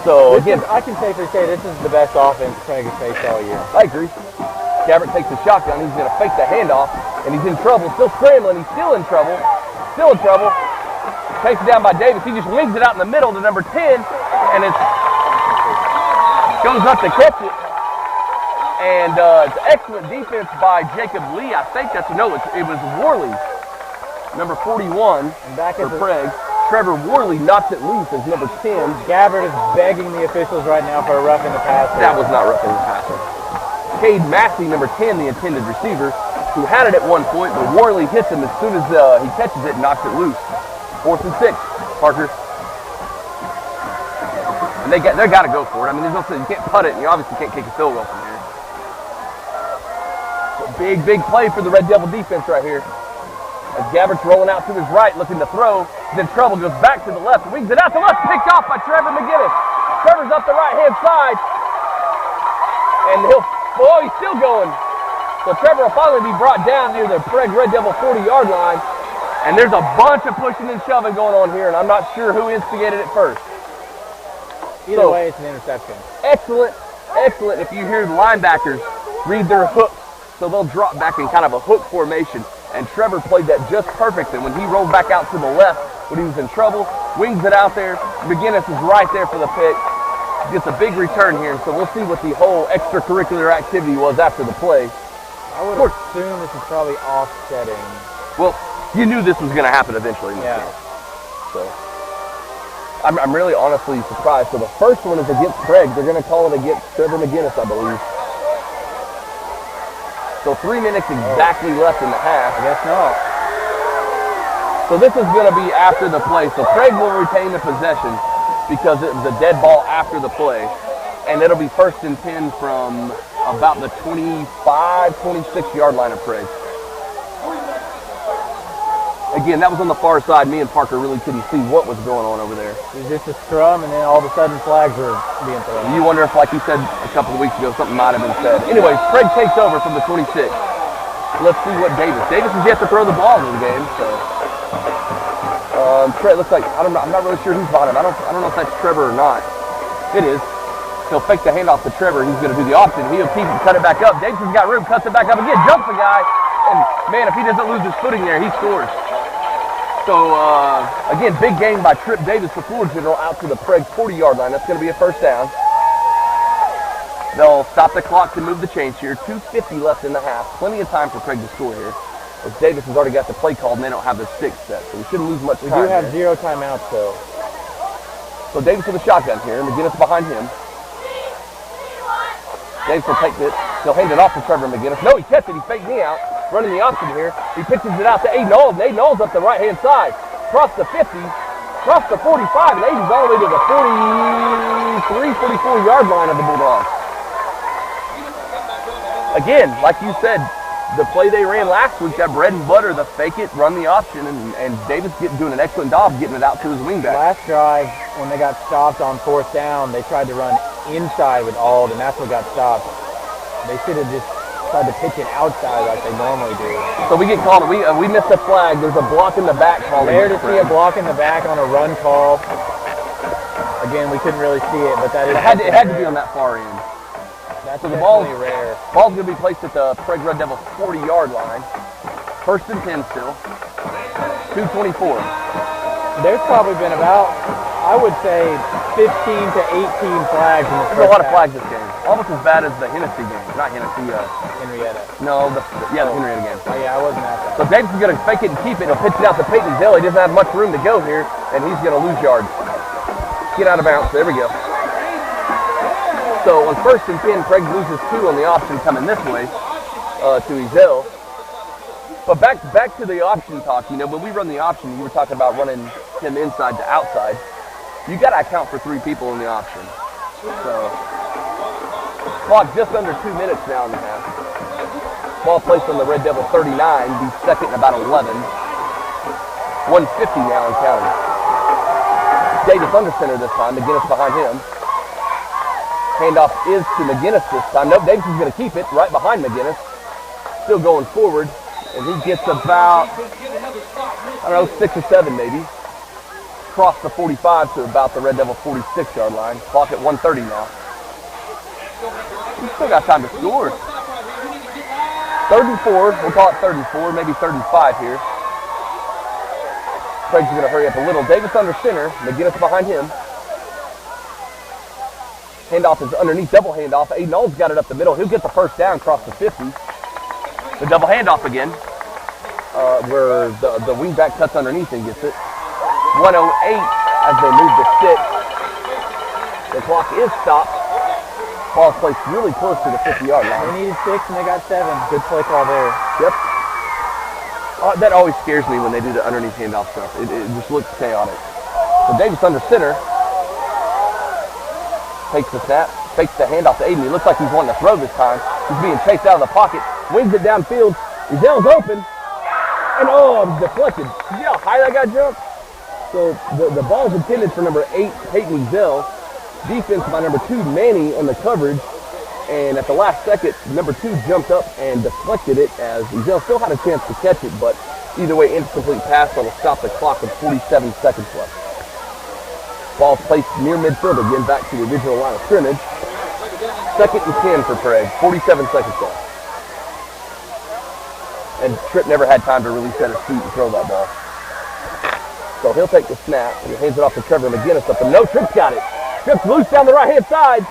So again, I can safely say this is the best offense Prague has faced all year. I agree. Gabbert takes the shotgun. He's going to fake the handoff, and he's in trouble. Still scrambling. He's still in trouble. Still in trouble. Takes it down by Davis. He just wings it out in the middle to number 10, and it goes up to catch it. And it's excellent defense by Jacob Lee. I think it was Worley. Number 41 for Prague. Trevor Worley knocks it loose as number 10. Gabbert is begging the officials right now for a roughing the passer. That was not roughing the passer. Cade Massey, number 10, the intended receiver, who had it at one point, but Worley hits him as soon as he catches it and knocks it loose. 4th and 6, Parker. And they got to go for it. I mean, there's no sense. You can't putt it, and you obviously can't kick a field goal from here. So big play for the Red Devil defense right here. As Gabbert's rolling out to his right, looking to throw. He's in trouble, goes back to the left, wings it out to left, picked off by Trevor McGinnis. Trevor's up the right-hand side. And he's still going. So Trevor will finally be brought down near the Prague Red Devil 40-yard line. And there's a bunch of pushing and shoving going on here, and I'm not sure who instigated it first. Either way, it's an interception. Excellent if you hear the linebackers read their hooks. So they'll drop back in kind of a hook formation. And Trevor played that just perfect. And when he rolled back out to the left, when he was in trouble, wings it out there. McGinnis is right there for the pick. Gets a big return here. So we'll see what the whole extracurricular activity was after the play. I would assume this is probably offsetting. Well, you knew this was going to happen eventually. Yeah. So I'm really honestly surprised. So the first one is against Craig. They're going to call it against Trevor McGinnis, I believe. So 3 minutes exactly left in the half. I guess not. So this is going to be after the play. So Craig will retain the possession because it was a dead ball after the play. And it'll be 1st and 10 from about the 25, 26-yard line of Craig. Again, that was on the far side. Me and Parker really couldn't see what was going on over there. It was just a scrum, and then all of a sudden flags were being thrown. You wonder if, like you said a couple of weeks ago, something might have been said. Anyways, Craig takes over from the 26. Let's see what Davis is yet to throw the ball in the game. So Craig looks like I'm not really sure who's behind him. I don't know if that's Trevor or not. It is. He'll fake the handoff to Trevor. He's going to do the option. He'll keep it, cut it back up. Davis's got room, cuts it back up again, jumps the guy, and man, if he doesn't lose his footing there, he scores. So, again, big game by Trip Davis, the floor general, out to the Prague 40-yard line. That's going to be a first down. They'll stop the clock to move the chains here. 2:50 left in the half. Plenty of time for Prague to score here. As Davis has already got the play called, and they don't have their sticks set, so we shouldn't lose much time. We do have here. 0 timeouts, though. So Davis with a shotgun here. McGinnis behind him. Davis will take it. He'll hand it off to Trevor McGinnis. No, he kept it. He faked me out. Running the option here. He pitches it out to Aiden Knowles, and Aiden Knowles up the right-hand side. Across the 50, across the 45, and Aiden's all the way to the 43, 44-yard line of the Bulldogs. Again, like you said, the play they ran last week, that bread and butter, the fake it, run the option, and Davis doing an excellent job getting it out to his wingback. Last drive, when they got stopped on 4th down, they tried to run inside with Ald, and that's what got stopped. They should have just tried to pitch it outside like they normally do. So we get called. We missed a flag. There's a block in the back call. Rare to see a block in the back on a run call. Again, we couldn't really see it, but that is. It had to be on that far end. That's so the ball's rare. Ball's going to be placed at the Prague Red Devil 40-yard line. 1st and 10 still. 2:24. There's probably been about, I would say, 15 to 18 flags in this There's a lot of flags this game. Almost as bad as the Hennessy game. Not Hennessy, Henrietta. No, the Henrietta game. Oh, yeah, I wasn't at that. So Davis is going to fake it and keep it. He'll pitch it out to Peyton Zell. He doesn't have much room to go here, and he's going to lose yards. Get out of bounds. There we go. So on 1st and 10, Craig loses 2 on the option coming this way to Ezell. But back to the option talk. You know, when we run the option, you were talking about running him inside to outside. You got to account for 3 people in the option. So clock just under 2 minutes now in the half. Ball placed on the Red Devil 39, be second in about 11. 150 now and counting. Davis under center this time. McGinnis behind him. Handoff is to McGinnis this time. Nope, Davis is going to keep it right behind McGinnis. Still going forward. And he gets about, 6 or 7 maybe. Across the 45 to about the Red Devil 46-yard line. Clock at 1:30 now. We still got time to score. 3rd and 4. We'll call it 3rd and 4, maybe 3rd and 5 here. Craig's going to hurry up a little. Davis under center. McGinnis behind him. Handoff is underneath, double handoff. Aiden Knowles got it up the middle. He'll get the first down across the 50. The double handoff again, where the wingback cuts underneath and gets it. 1:08 as they move the stick. The clock is stopped. Ball's placed really close to the 50-yard line. They needed 6 and they got 7. Good play call there. Yep. That always scares me when they do the underneath handoff stuff. It just looks chaotic. So Davis under center. Takes the snap, fakes the handoff to Aiden. He looks like he's wanting to throw this time. He's being chased out of the pocket. Wings it downfield. Ezell's open. And deflected. You know how high that guy jumped? So the ball is intended for number 8, Peyton Ezell. Defense by number 2, Manny on the coverage. And at the last second, number 2 jumped up and deflected it as Ezell still had a chance to catch it, but either way, incomplete pass that'll stop the clock with 47 seconds left. Ball placed near midfield again, back to the original line of scrimmage. 2nd and 10 for Prague, 47 seconds left. And Tripp never had time to really set his feet and throw that ball. So he'll take the snap and he hands it off to Trevor McGinnis up, and no, Tripp's got it. Tripp's loose down the right-hand side.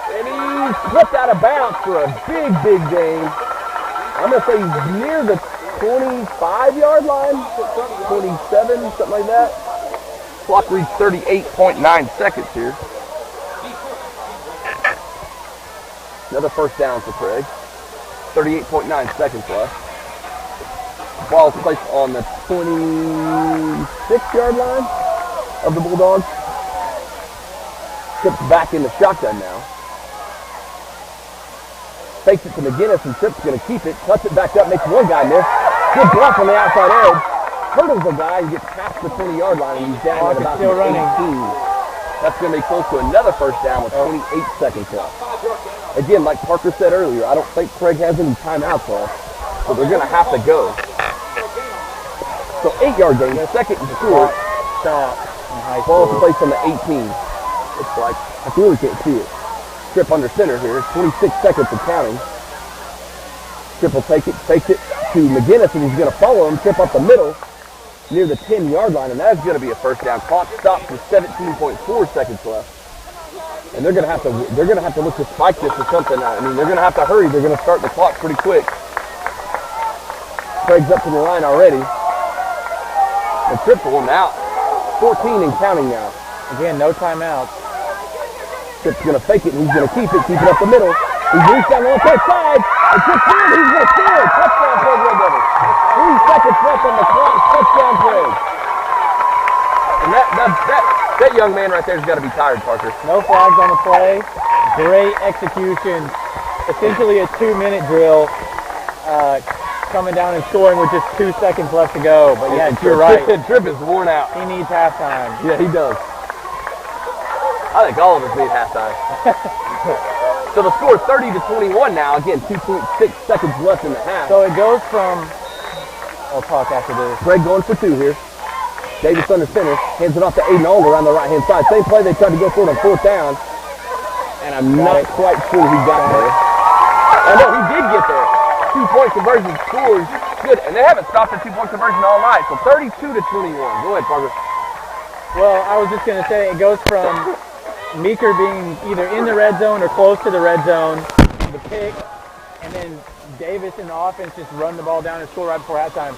And he slipped out of bounds for a big, big gain. I'm going to say he's near the 25-yard line, 27, something like that. Clock reached 38.9 seconds here. Another first down for Craig. 38.9 seconds left. Ball is placed on the 26-yard line of the Bulldogs. Tripp's back in the shotgun now. Fakes it to McGinnis, and Tripp's going to keep it. Cuts it back up, makes one guy miss. Good block on the outside edge. Hurdles a guy and gets past the 20-yard line, and he's down at about 18. That's going to be close to another first down with 28 seconds left. Again, like Parker said earlier, I don't think Craig has any timeouts left, so they're going to have to go. So 8-yard gain, 2nd and short. Ball is placed on the 18. Looks like, I really can't see it. Tripp under center here, 26 seconds of counting. Tripp will take it, fakes it to McGinnis, and he's going to follow him. Tripp up the middle near the 10-yard line, and that's going to be a first down. Clock stops with 17.4 seconds left. And they're going to have to look to spike this or something. I mean, they're going to have to hurry. They're going to start the clock pretty quick. Craig's up to the line already. And Tripp for one out. 14 and counting now. Again, no timeouts. Tripp's going to fake it, and he's going to keep it up the middle. He's reached down the left side, and Tripp's in, he's going to score. Touchdown, Prague Red Devils. 3 seconds left on the clock, touchdown, Prague. And that young man right there's got to be tired, Parker. No flags on the play. Great execution. Essentially a 2-minute drill. Coming down and scoring with just 2 seconds left to go. But yeah, you're right. Tripp is worn out. He needs halftime. Yeah, he does. I think all of us need halftime. So the score is 30-21 now. Again, 2.6 seconds left in the half. So it goes from, I'll talk after this. Craig going for 2 here. Davis under center, hands it off to Aiden Alder on the right-hand side. Same play they tried to go for it on 4th down. And I'm not quite sure he got there. Oh no, he did get there. 2-point conversion scores. Good, and they haven't stopped a 2-point conversion all night. So 32-21. Go ahead, Parker. Well, I was just going to say it goes from Meeker being either in the red zone or close to the red zone, the pick, and then Davis and the offense just run the ball down and score right before halftime.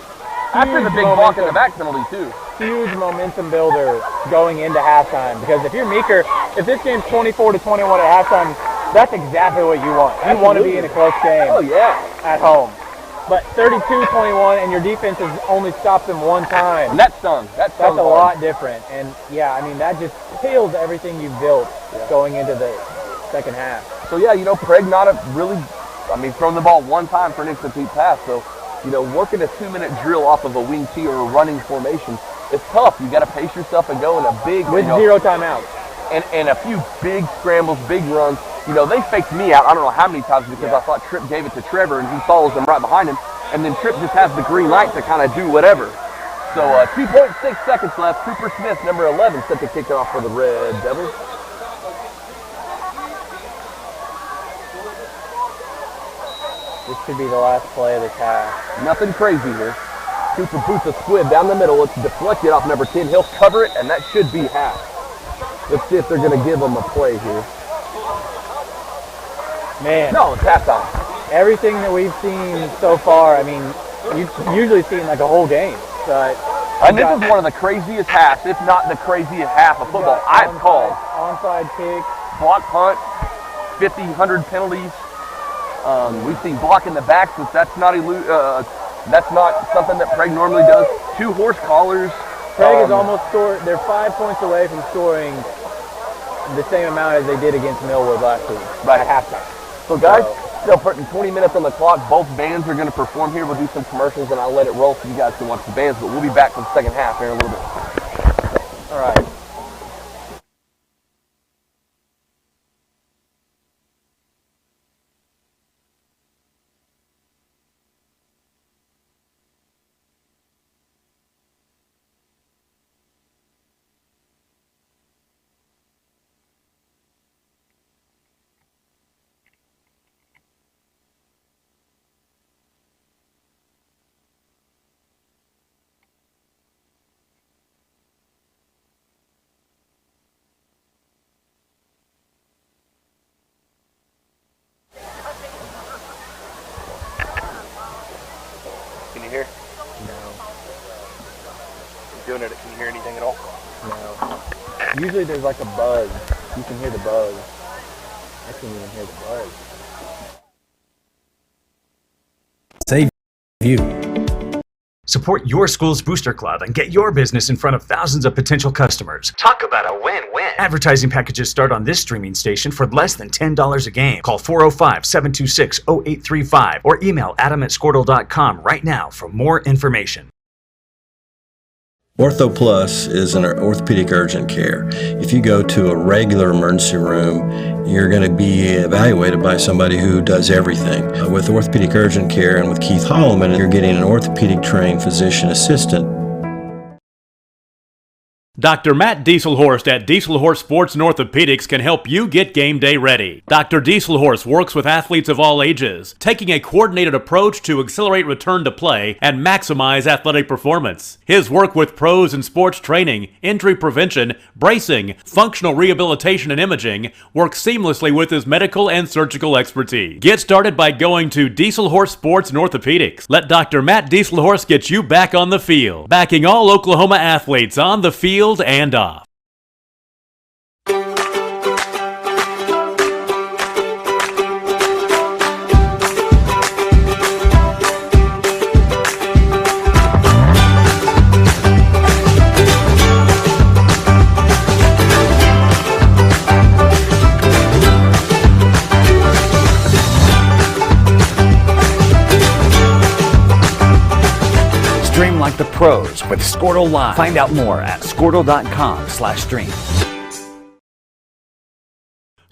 After the big block in the back penalty, too. Huge momentum builder going into halftime. Because if you're Meeker, if this game's 24-21 at halftime, that's exactly what you want. You want to be in a close game. Oh, yeah. At home. But 32-21, and your defense has only stopped them one time. And that stung. That's a lot different. And, yeah, I mean, that just kills everything you've built going into the second half. So, yeah, you know, Prague not really, thrown the ball one time for an incomplete pass. So, you know, working a 2-minute drill off of a wing T or a running formation, it's tough. You got to pace yourself and go in a big... With 0 timeouts. And a few big scrambles, big runs. You know, they faked me out I don't know how many times because I thought Tripp gave it to Trevor and he follows them right behind him. And then Tripp just has the green light to kind of do whatever. So 2.6 seconds left. Cooper Smith, number 11, set to kick it off for the Red Devils. This should be the last play of this half. Nothing crazy here. Cooper boots a squib down the middle. It's deflected off number 10. He'll cover it, and that should be half. Let's see if they're going to give him a play here. Man. No, it's halftime. Everything that we've seen so far, I mean, you've usually seen like a whole game. But and this is one of the craziest halves, if not the craziest half of football I've called. Onside kick. Block punt, 50, 100 penalties. We've seen block in the backs, which that's not something that Prague normally does. 2 horse collars. Prague has almost scored. They're 5 points away from scoring the same amount as they did against Millwood last week. Right. At halftime. So guys, So for 20 minutes on the clock, both bands are going to perform here. We'll do some commercials and I'll let it roll so you guys can watch the bands, but we'll be back for the second half here in a little bit. All right. Can you hear? No. Doing it. Can you hear anything at all? No. Usually there's like a buzz. You can hear the buzz. I can't even hear the buzz. Save you. Support your school's booster club and get your business in front of thousands of potential customers. Talk about a win-win. Advertising packages start on this streaming station for less than $10 a game. Call 405-726-0835 or email adam@squirtle.com right now for more information. Ortho Plus is an orthopedic urgent care. If you go to a regular emergency room, you're going to be evaluated by somebody who does everything. With orthopedic urgent care and with Keith Holloman, you're getting an orthopedic trained physician assistant. Dr. Matt Dieselhorst at Dieselhorst Sports and Orthopedics can help you get game day ready. Dr. Dieselhorst works with athletes of all ages, taking a coordinated approach to accelerate return to play and maximize athletic performance. His work with pros in sports training, injury prevention, bracing, functional rehabilitation, and imaging works seamlessly with his medical and surgical expertise. Get started by going to Dieselhorst Sports and Orthopedics. Let Dr. Matt Dieselhorst get you back on the field, backing all Oklahoma athletes on the field and off. Stream like the pros with Squirtle Live. Find out more at squirtle.com/stream.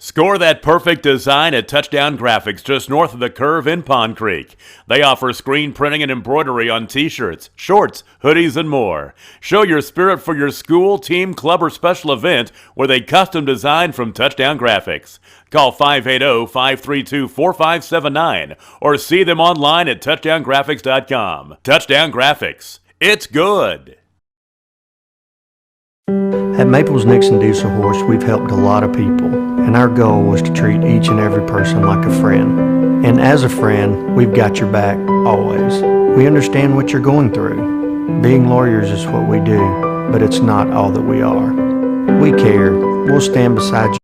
Score that perfect design at Touchdown Graphics just north of the curve in Pond Creek. They offer screen printing and embroidery on t-shirts, shorts, hoodies, and more. Show your spirit for your school, team, club, or special event with a custom design from Touchdown Graphics. Call 580-532-4579 or see them online at touchdowngraphics.com. Touchdown Graphics. It's good. At Maples Nixon Diesel Horse, we've helped a lot of people, and our goal was to treat each and every person like a friend. And as a friend, we've got your back always. We understand what you're going through. Being lawyers is what we do, but it's not all that we are. We care. We'll stand beside you.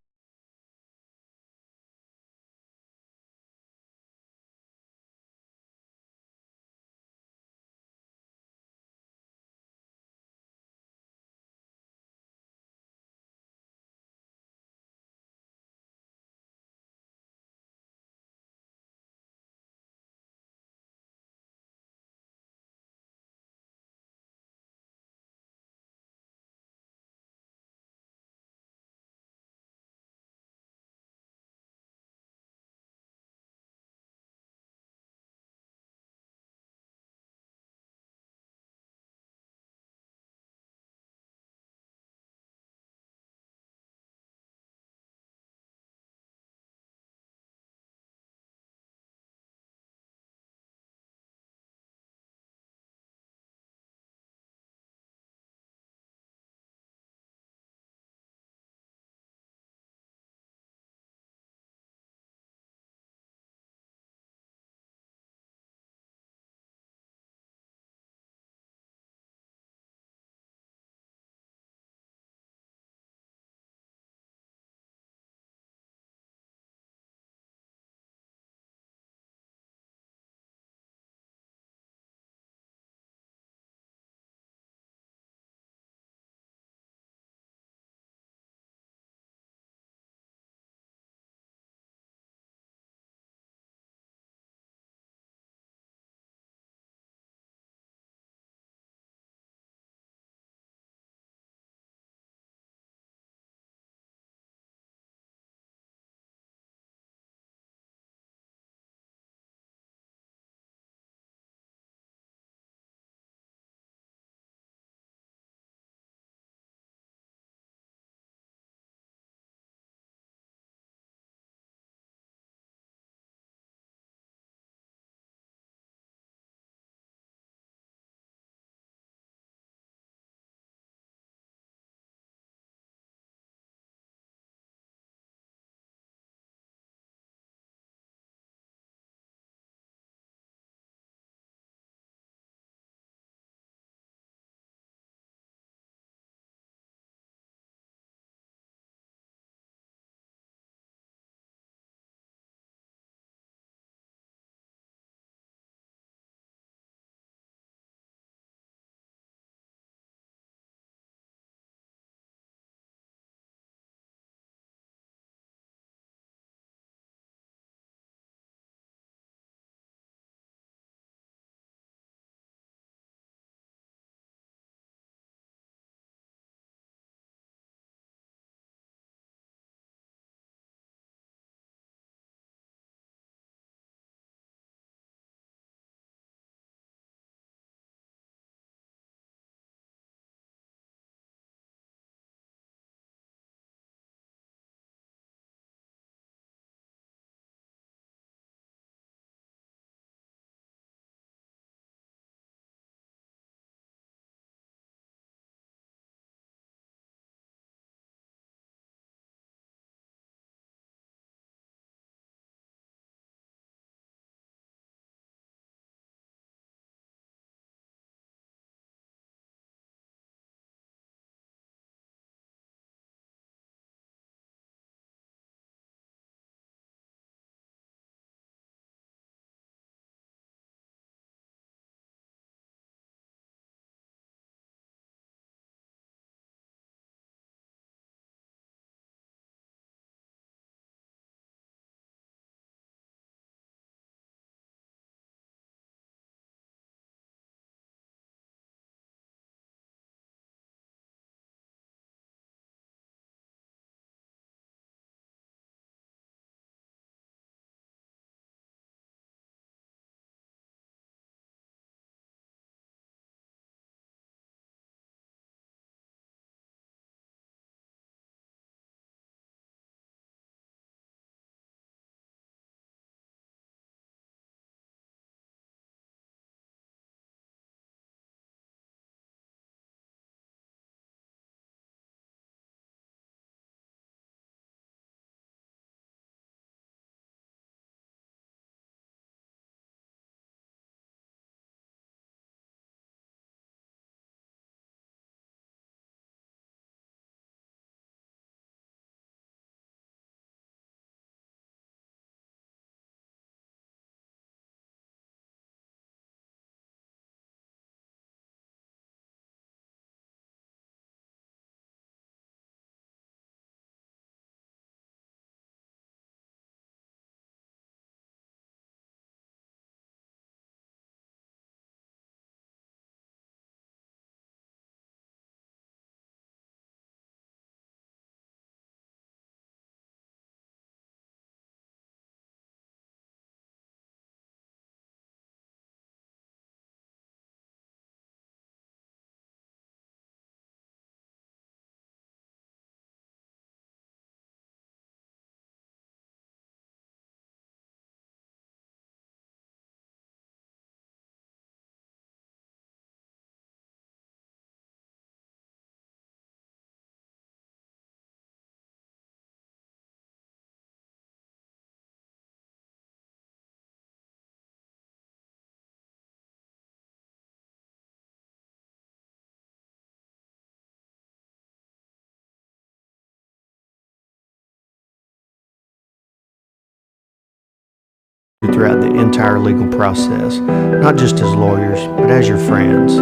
throughout the entire legal process, not just as lawyers, but as your friends.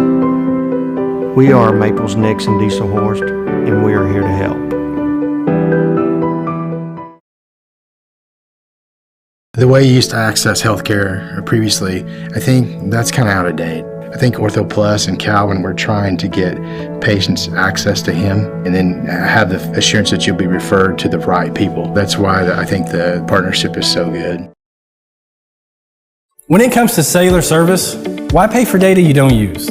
We are Maples, Nix, and Dieselhorst, and we are here to help. The way you used to access healthcare previously, I think that's kind of out of date. I think Ortho Plus and Calvin were trying to get patients access to him and then have the assurance that you'll be referred to the right people. That's why I think the partnership is so good. When it comes to cellular service, why pay for data you don't use?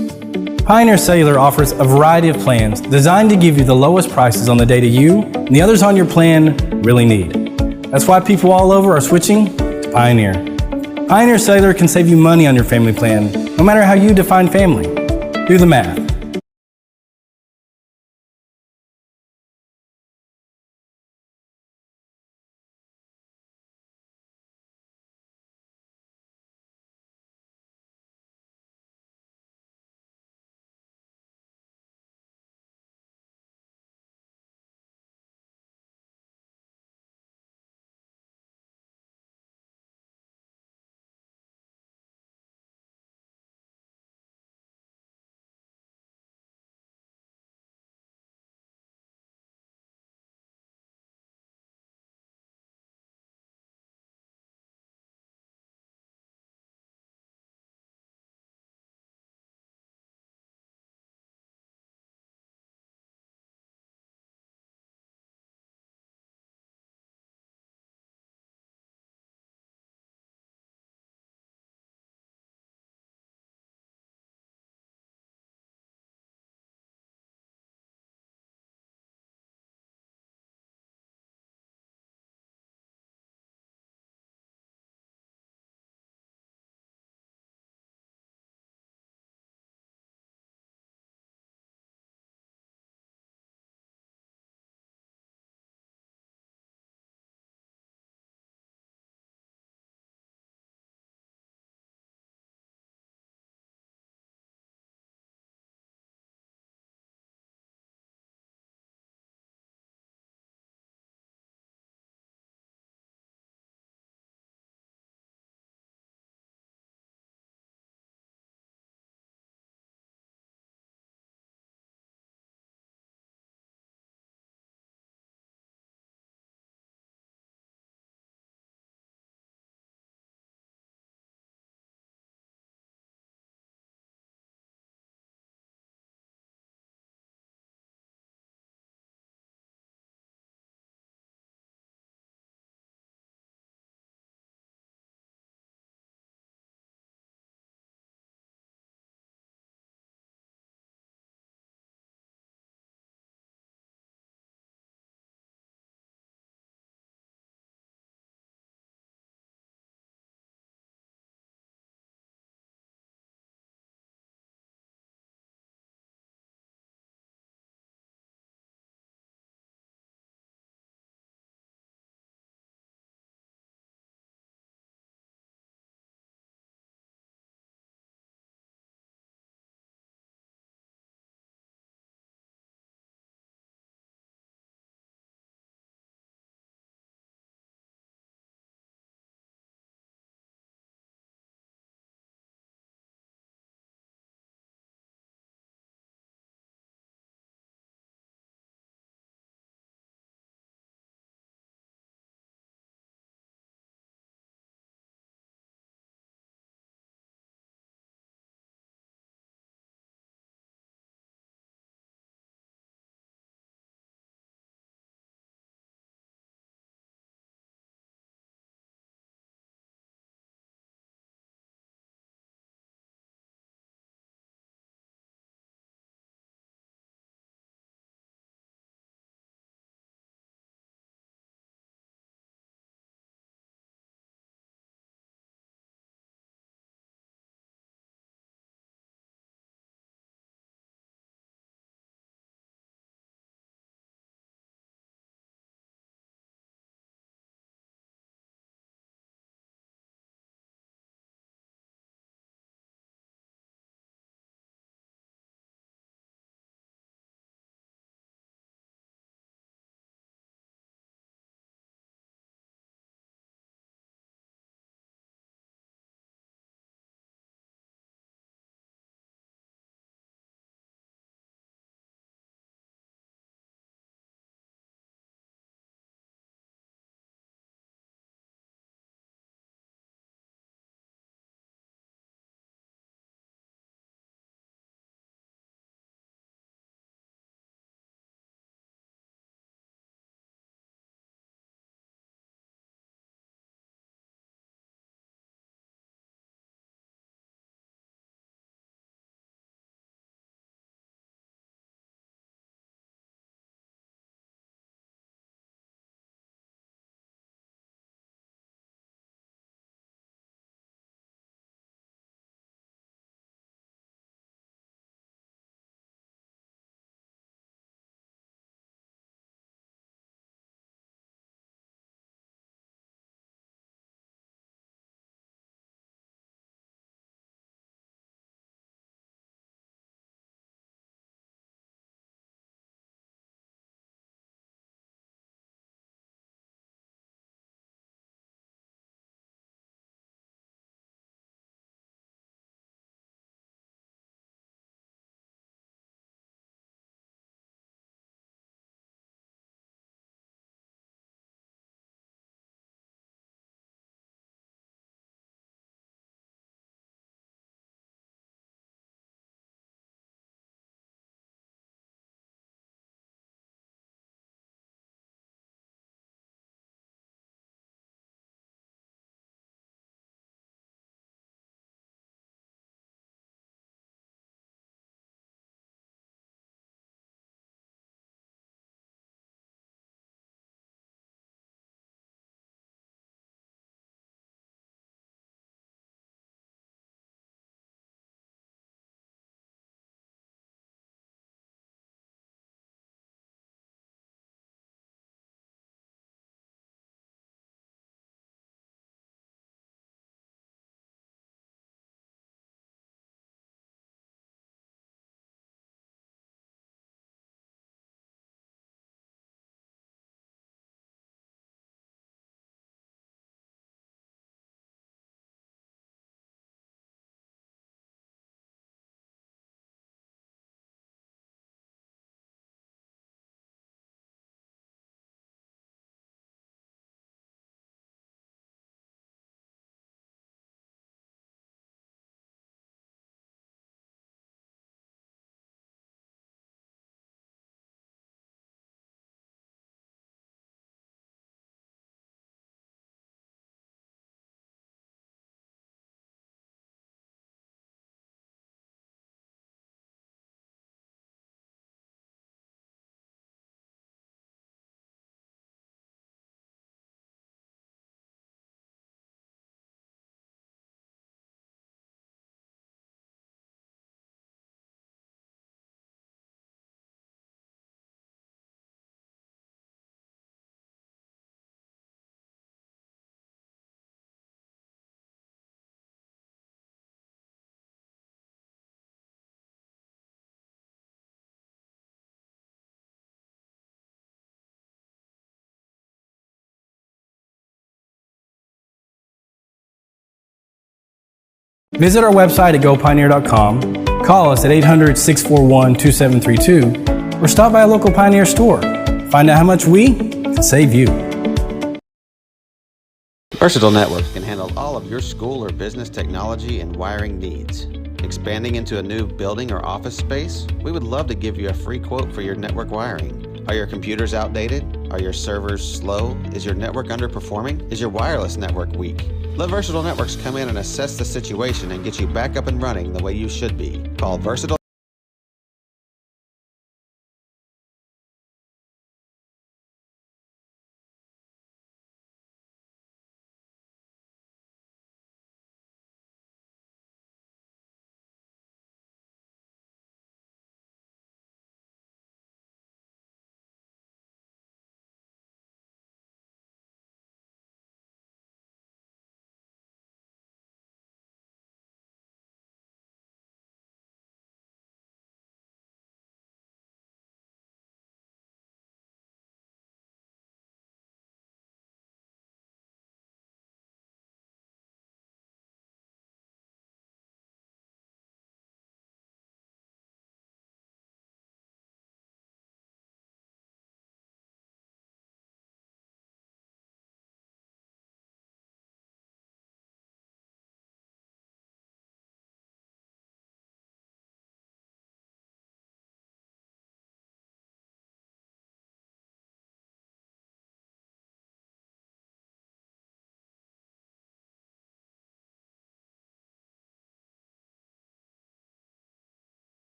Pioneer Cellular offers a variety of plans designed to give you the lowest prices on the data you and the others on your plan really need. That's why people all over are switching to Pioneer. Pioneer Cellular can save you money on your family plan, no matter how you define family. Do the math. Visit our website at gopioneer.com, call us at 800-641-2732, or stop by a local Pioneer store. Find out how much we can save you. Versatile Networks can handle all of your school or business technology and wiring needs. Expanding into a new building or office space? We would love to give you a free quote for your network wiring. Are your computers outdated? Are your servers slow? Is your network underperforming? Is your wireless network weak? Let Versatile Networks come in and assess the situation and get you back up and running the way you should be. Call Versatile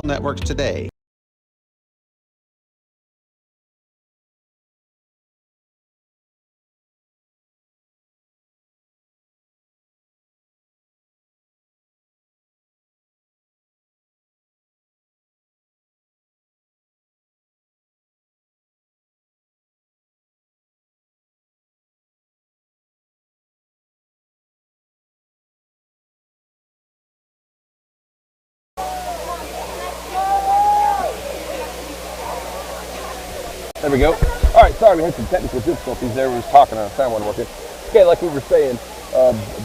networks today. There we go. All right, sorry we had some technical difficulties there. We was talking and our sound wasn't working. Okay, like we were saying,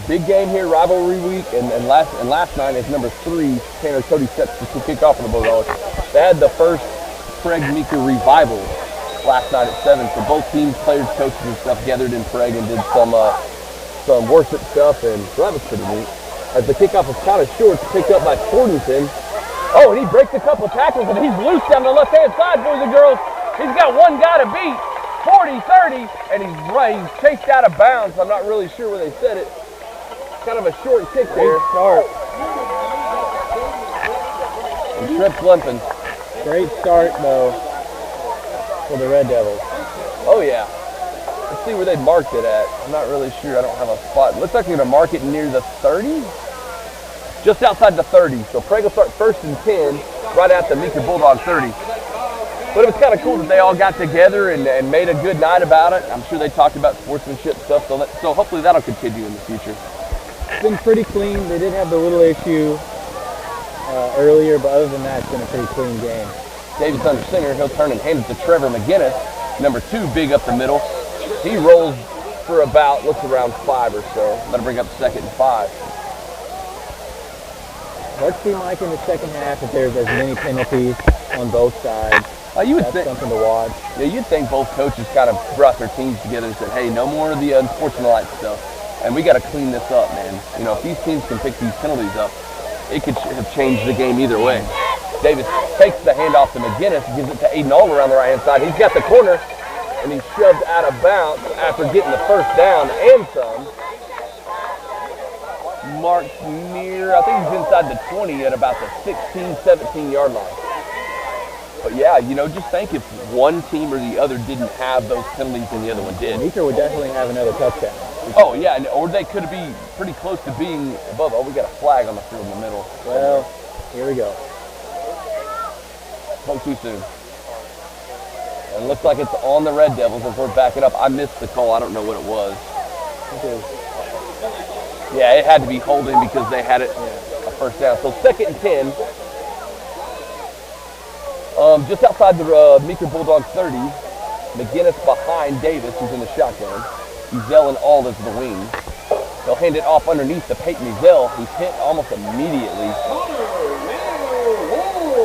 big game here, rivalry week, and last night is number 3, Tanner Cody sets to kick off on the Bulldogs. They had the first Prague Meeker revival last night at 7. So both teams, players, coaches, and stuff gathered in Prague and did some worship stuff, and so that was pretty neat. As the kickoff was kind of short, picked up by Fordington. Oh, and he breaks a couple tackles, and he's loose down the left-hand side, boys and girls. He's got one guy to beat, 40-30, and he's chased out of bounds. I'm not really sure where they set it. Kind of a short kick there. Great start. And Tripp's limping. Great start, though, for the Red Devils. Oh, yeah. Let's see where they marked it at. I'm not really sure. I don't have a spot. Looks like they're going to mark it near the 30. Just outside the 30. So Prague will start 1st and 10 right at the Meeker Bulldog 30. But it was kind of cool that they all got together and made a good night about it. I'm sure they talked about sportsmanship stuff, so hopefully that'll continue in the future. It's been pretty clean. They did have the little issue earlier, but other than that, it's been a pretty clean game. Davis under center. He'll turn and hand it to Trevor McGinnis, number 2, big up the middle. He rolls for about, looks around 5 or so. That'll bring up 2nd and 5. Let's see, Mike, in the second half if there's as many penalties on both sides. You would That's think, something to watch. Yeah, you'd think both coaches kind of brought their teams together and said, hey, no more of the unsportsmanlike stuff. And we got to clean this up, man. You know, if these teams can pick these penalties up, it could have changed the game either way. Davis takes the handoff to McGinnis, gives it to Aiden all around the right-hand side. He's got the corner, and he's shoved out of bounds after getting the first down and some. Marked near, I think he's inside the 20 at about the 16, 17-yard line. But yeah, you know, just think if one team or the other didn't have those penalties and the other one did. Meeker would definitely have another touchdown. Oh yeah, or they could be pretty close to being above. Oh, we got a flag on the field in the middle. Well, here we go. Spoke too soon. And it looks like it's on the Red Devils as we're backing up. I missed the call. I don't know what it was. Yeah, it had to be holding because they had it a first down. So 2nd and 10. Just outside the Meeker Bulldog 30. McGinnis behind Davis, who's in the shotgun. Ezel and all is the wing. They'll hand it off underneath to Peyton Ezel, who's hit almost immediately.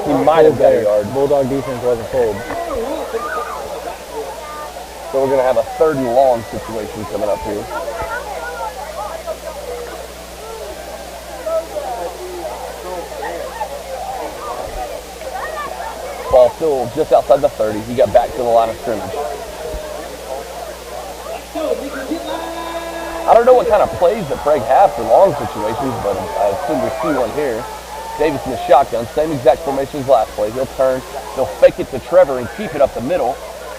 He might have got a yard. Bulldog defense wasn't pulled. So we're going to have a 3rd and long situation coming up here. Ball still just outside the 30. He got back to the line of scrimmage. I don't know what kind of plays that Prague have for long situations, but I assume we see one here. Davis in the shotgun, same exact formation as last play. He'll turn, he'll fake it to Trevor and keep it up the middle,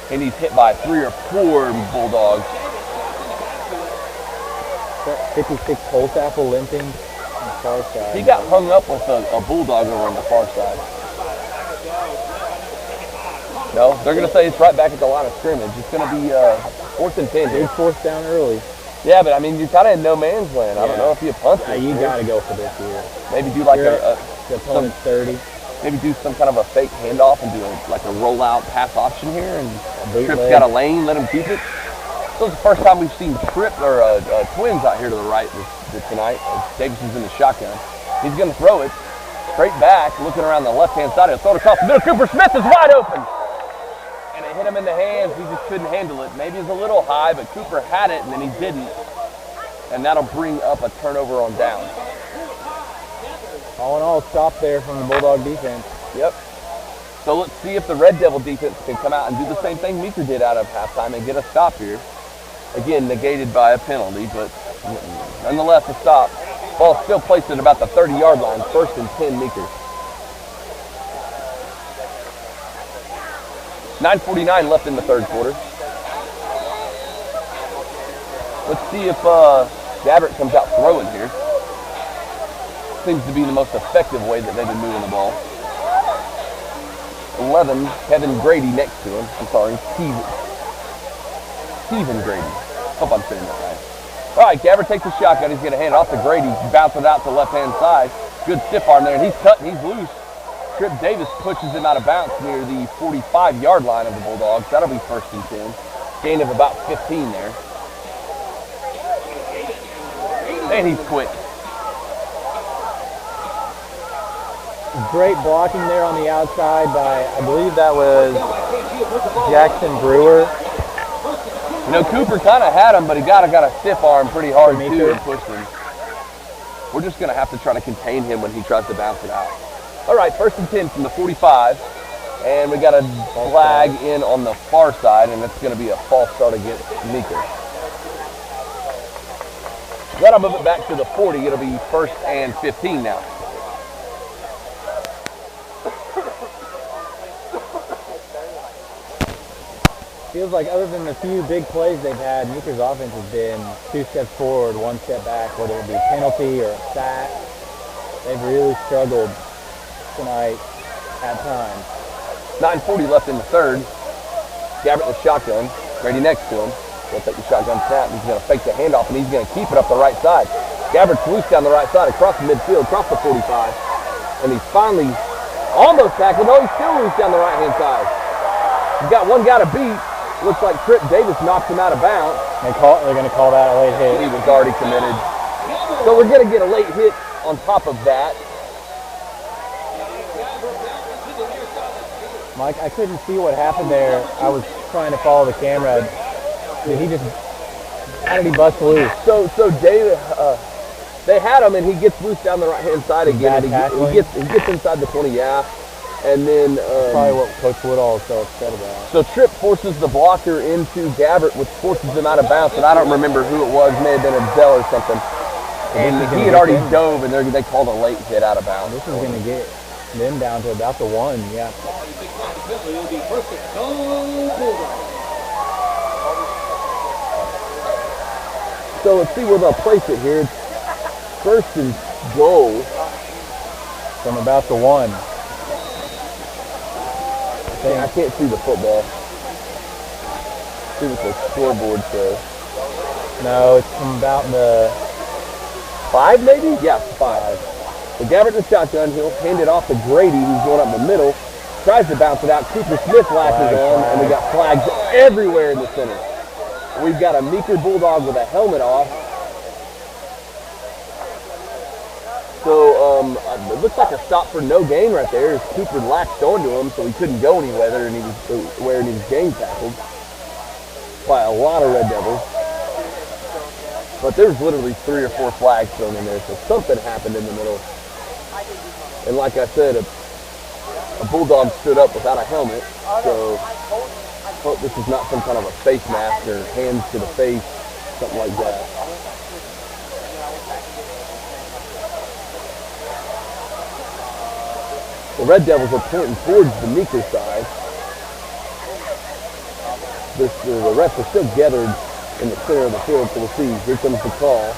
and he's hit by 3 or 4 Bulldogs. 56 Holzapfel limping on the far side. He got hung up with a Bulldog over on the far side. No, they're going to say it's right back at the line of scrimmage. It's going to be 4th and 10. Big 4th down early. Yeah, but I mean, you're kind of in no man's land. I don't know if you punt it. You got to go for this here. Maybe do like the opponent's 30. Maybe do some kind of a fake handoff and do like a rollout pass option here. And Tripp's got a lane, let him keep it. So it's the first time we've seen Tripp or Twins out here to the right tonight. Davis is in the shotgun. He's going to throw it straight back, looking around the left-hand side. He'll throw it across the middle. Cooper Smith is wide open. And it hit him in the hands. He just couldn't handle it. Maybe it was a little high, but Cooper had it, and then he didn't. And that'll bring up a turnover on down. All in all, stop there from the Bulldog defense. Yep. So let's see if the Red Devil defense can come out and do the same thing Meeker did out of halftime and get a stop here. Again, negated by a penalty, but nonetheless a stop. Ball still placed at about the 30-yard line, 1st and 10 Meeker. 9:49 left in the third quarter. Let's see if Gabbert comes out throwing here. Seems to be the most effective way that they've been moving the ball. 11, Kevin Grady next to him. I'm sorry, Steven Grady. Hope I'm saying that right. All right, Gabbert takes a shotgun. He's going to hand it off to Grady. Bounce it out to the left-hand side. Good stiff arm there, and he's cut and he's loose. Trip Davis pushes him out of bounds near the 45-yard line of the Bulldogs. That'll be 1st and 10. Gain of about 15 there. And he's quick. Great blocking there on the outside by, I believe that was Jackson Brewer. You know, Cooper kind of had him, but he got a stiff arm pretty hard too and pushed him. We're just going to have to try to contain him when he tries to bounce it out. All right, 1st and 10 from the 45. And we got a flag in on the far side, and it's going to be a false start against Meeker. That'll move it back to the 40. It'll be 1st and 15 now. Feels like other than the few big plays they've had, Meeker's offense has been 2 steps forward, 1 step back, whether it be a penalty or a sack. They've really struggled tonight at times. 9:40 left in the third. Gabbert with shotgun. Grady next to him. He'll take the shotgun snap. He's going to fake the handoff, and he's going to keep it up the right side. Gabbert's loose down the right side, across the midfield, across the 45. And he's finally almost tackled. No, he's still loose down the right-hand side. He's got one guy to beat. Looks like Trip Davis knocks him out of bounds. They're going to call that a late hit. He was already committed. So we're going to get a late hit on top of that. Mike, I couldn't see what happened there. I was trying to follow the camera. Did he just, how did he bust loose? So David, they had him, and he gets loose down the right-hand side again. He gets inside the 20, yeah. And then that's probably what Coach Woodall is so upset about. So Tripp forces the blocker into Gabbert, which forces him out of bounds. And I don't remember who it was. May have been a Dell or something. And he had already dove, and they called a late hit out of bounds. This is going to get them down to about the 1, yeah. So let's see where they'll place it here. It's 1st and goal from about the 1. I can't see the football. See what the scoreboard says. No, it's from about the 5 maybe? Yeah, 5. So Gabbert in the shotgun, he'll hand it off to Grady, who's going up the middle. Tries to bounce it out. Cooper Smith lashes on, and we got flags everywhere in the center. We've got a Meeker Bulldog with a helmet off. So it looks like a stop for no gain right there as Cooper latched onto him, so he couldn't go anywhere, and he was game tackled by a lot of Red Devils. But there's literally 3 or 4 flags thrown in there, so something happened in the middle. And like I said, a Bulldog stood up without a helmet, so hope this is not some kind of a face mask or hands to the face, something like that. The Red Devils are pointing towards the Meeker side. The refs are still gathered in the center of the field, so we'll see. Here comes the call.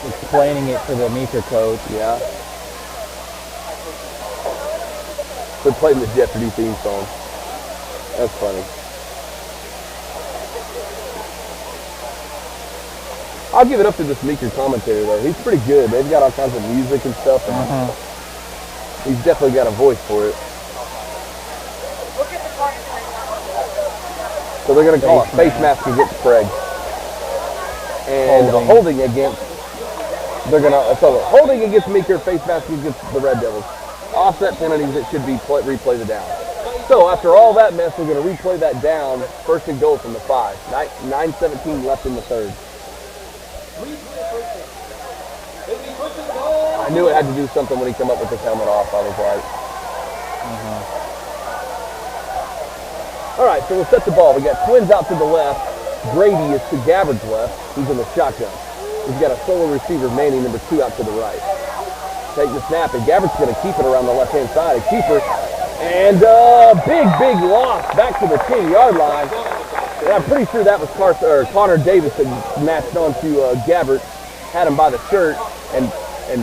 Explaining it to the Meeker coach. Yeah. They're playing the Jeopardy theme song. That's funny. I'll give it up to this Meeker commentator, though. He's pretty good. They've got all kinds of music and stuff. And he's definitely got a voice for it. So they're going to call it face mask against Prague. And holding against, holding against Meeker, face mask against the Red Devils. Offset penalties that should be replay the down. So after all that mess, we're going to replay that down. 1st and goal from the 5. 9:17 left in the third. I knew it had to do something when he came up with his helmet off, I was like. All right, so we'll set the ball. We got Twins out to the left. Grady is to Gabbert's left. He's in the shotgun. We've got a solo receiver, Manning, number 2 out to the right. Take the snap, and Gabbert's going to keep it around the left-hand side. And Keeper And big loss back to the 10-yard line. And I'm pretty sure that was Connor Davis that matched onto Gabbert, had him by the shirt, and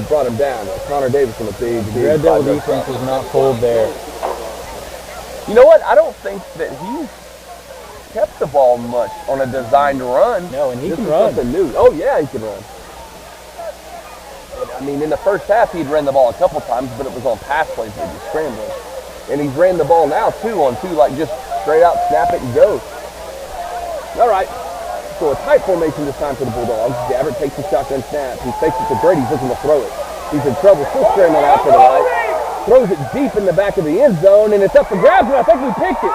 brought him down. Connor Davis on a big Red Devil defense was not pulled there. You know what? I don't think that he's kept the ball much on a designed run. No, and he this can is run. Something new. Oh yeah, he can run. I mean, in the first half, he'd ran the ball a couple times, but it was on pass plays that he'd scrambling. And he's ran the ball now, too, on two, like just straight out, snap it and go. All right. So a tight formation this time for the Bulldogs. Gabbert takes the shotgun snap. He fakes it to Brady. He's looking to throw it. He's in trouble, still scrambling out to the right. Throws it deep in the back of the end zone, and it's up for grabs, and I think we picked it.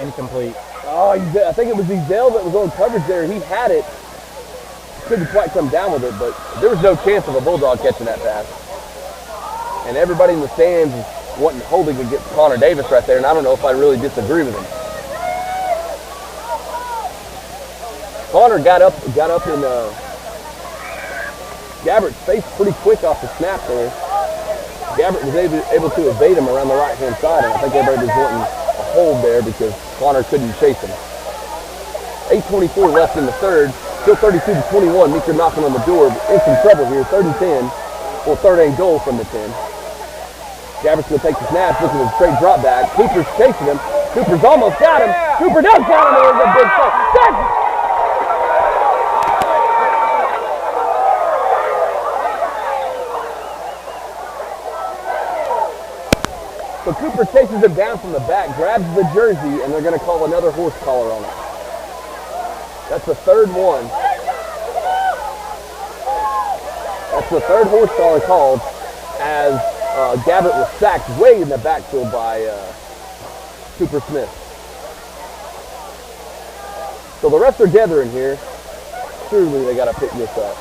Incomplete. Oh, I think it was Ezell that was on coverage there. He had it. Couldn't quite come down with it, but there was no chance of a Bulldog catching that pass. And everybody in the stands is holding against Connor Davis right there, and I don't know if I really disagree with him. Connor got up in Gabbert's face pretty quick off the snap there. Gabbert was able to evade him around the right-hand side, and I think everybody was wanting a hold there because Connor couldn't chase him. 8:24 left in the third. Still 32-21. Meeker knocking on the door. In some trouble here. 3rd and 10. Or 3rd and goal from the 10. Gabbert's going to take the snap. Looking at a straight drop back. Cooper's chasing him. Cooper's almost got him. Cooper does got him. There's a big play. So Cooper chases him down from the back, grabs the jersey, and they're going to call another horse collar on it. That's the 3rd one. That's the 3rd horse collar called as Gabbert was sacked way in the backfield by Cooper Smith. So the refs are gathering here. Surely they got to pick this up.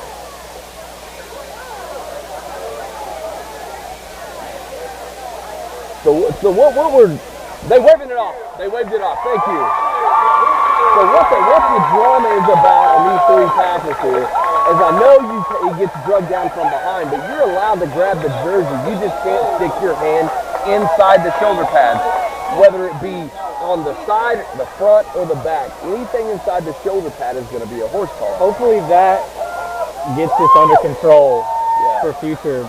So what were they waving it off? They waved it off. Thank you. So what the drama is about on these 3 tackles here is I know he gets drugged down from behind, but you're allowed to grab the jersey. You just can't stick your hand inside the shoulder pads, whether it be on the side, the front, or the back. Anything inside the shoulder pad is going to be a horse collar. Hopefully that gets this under control for future.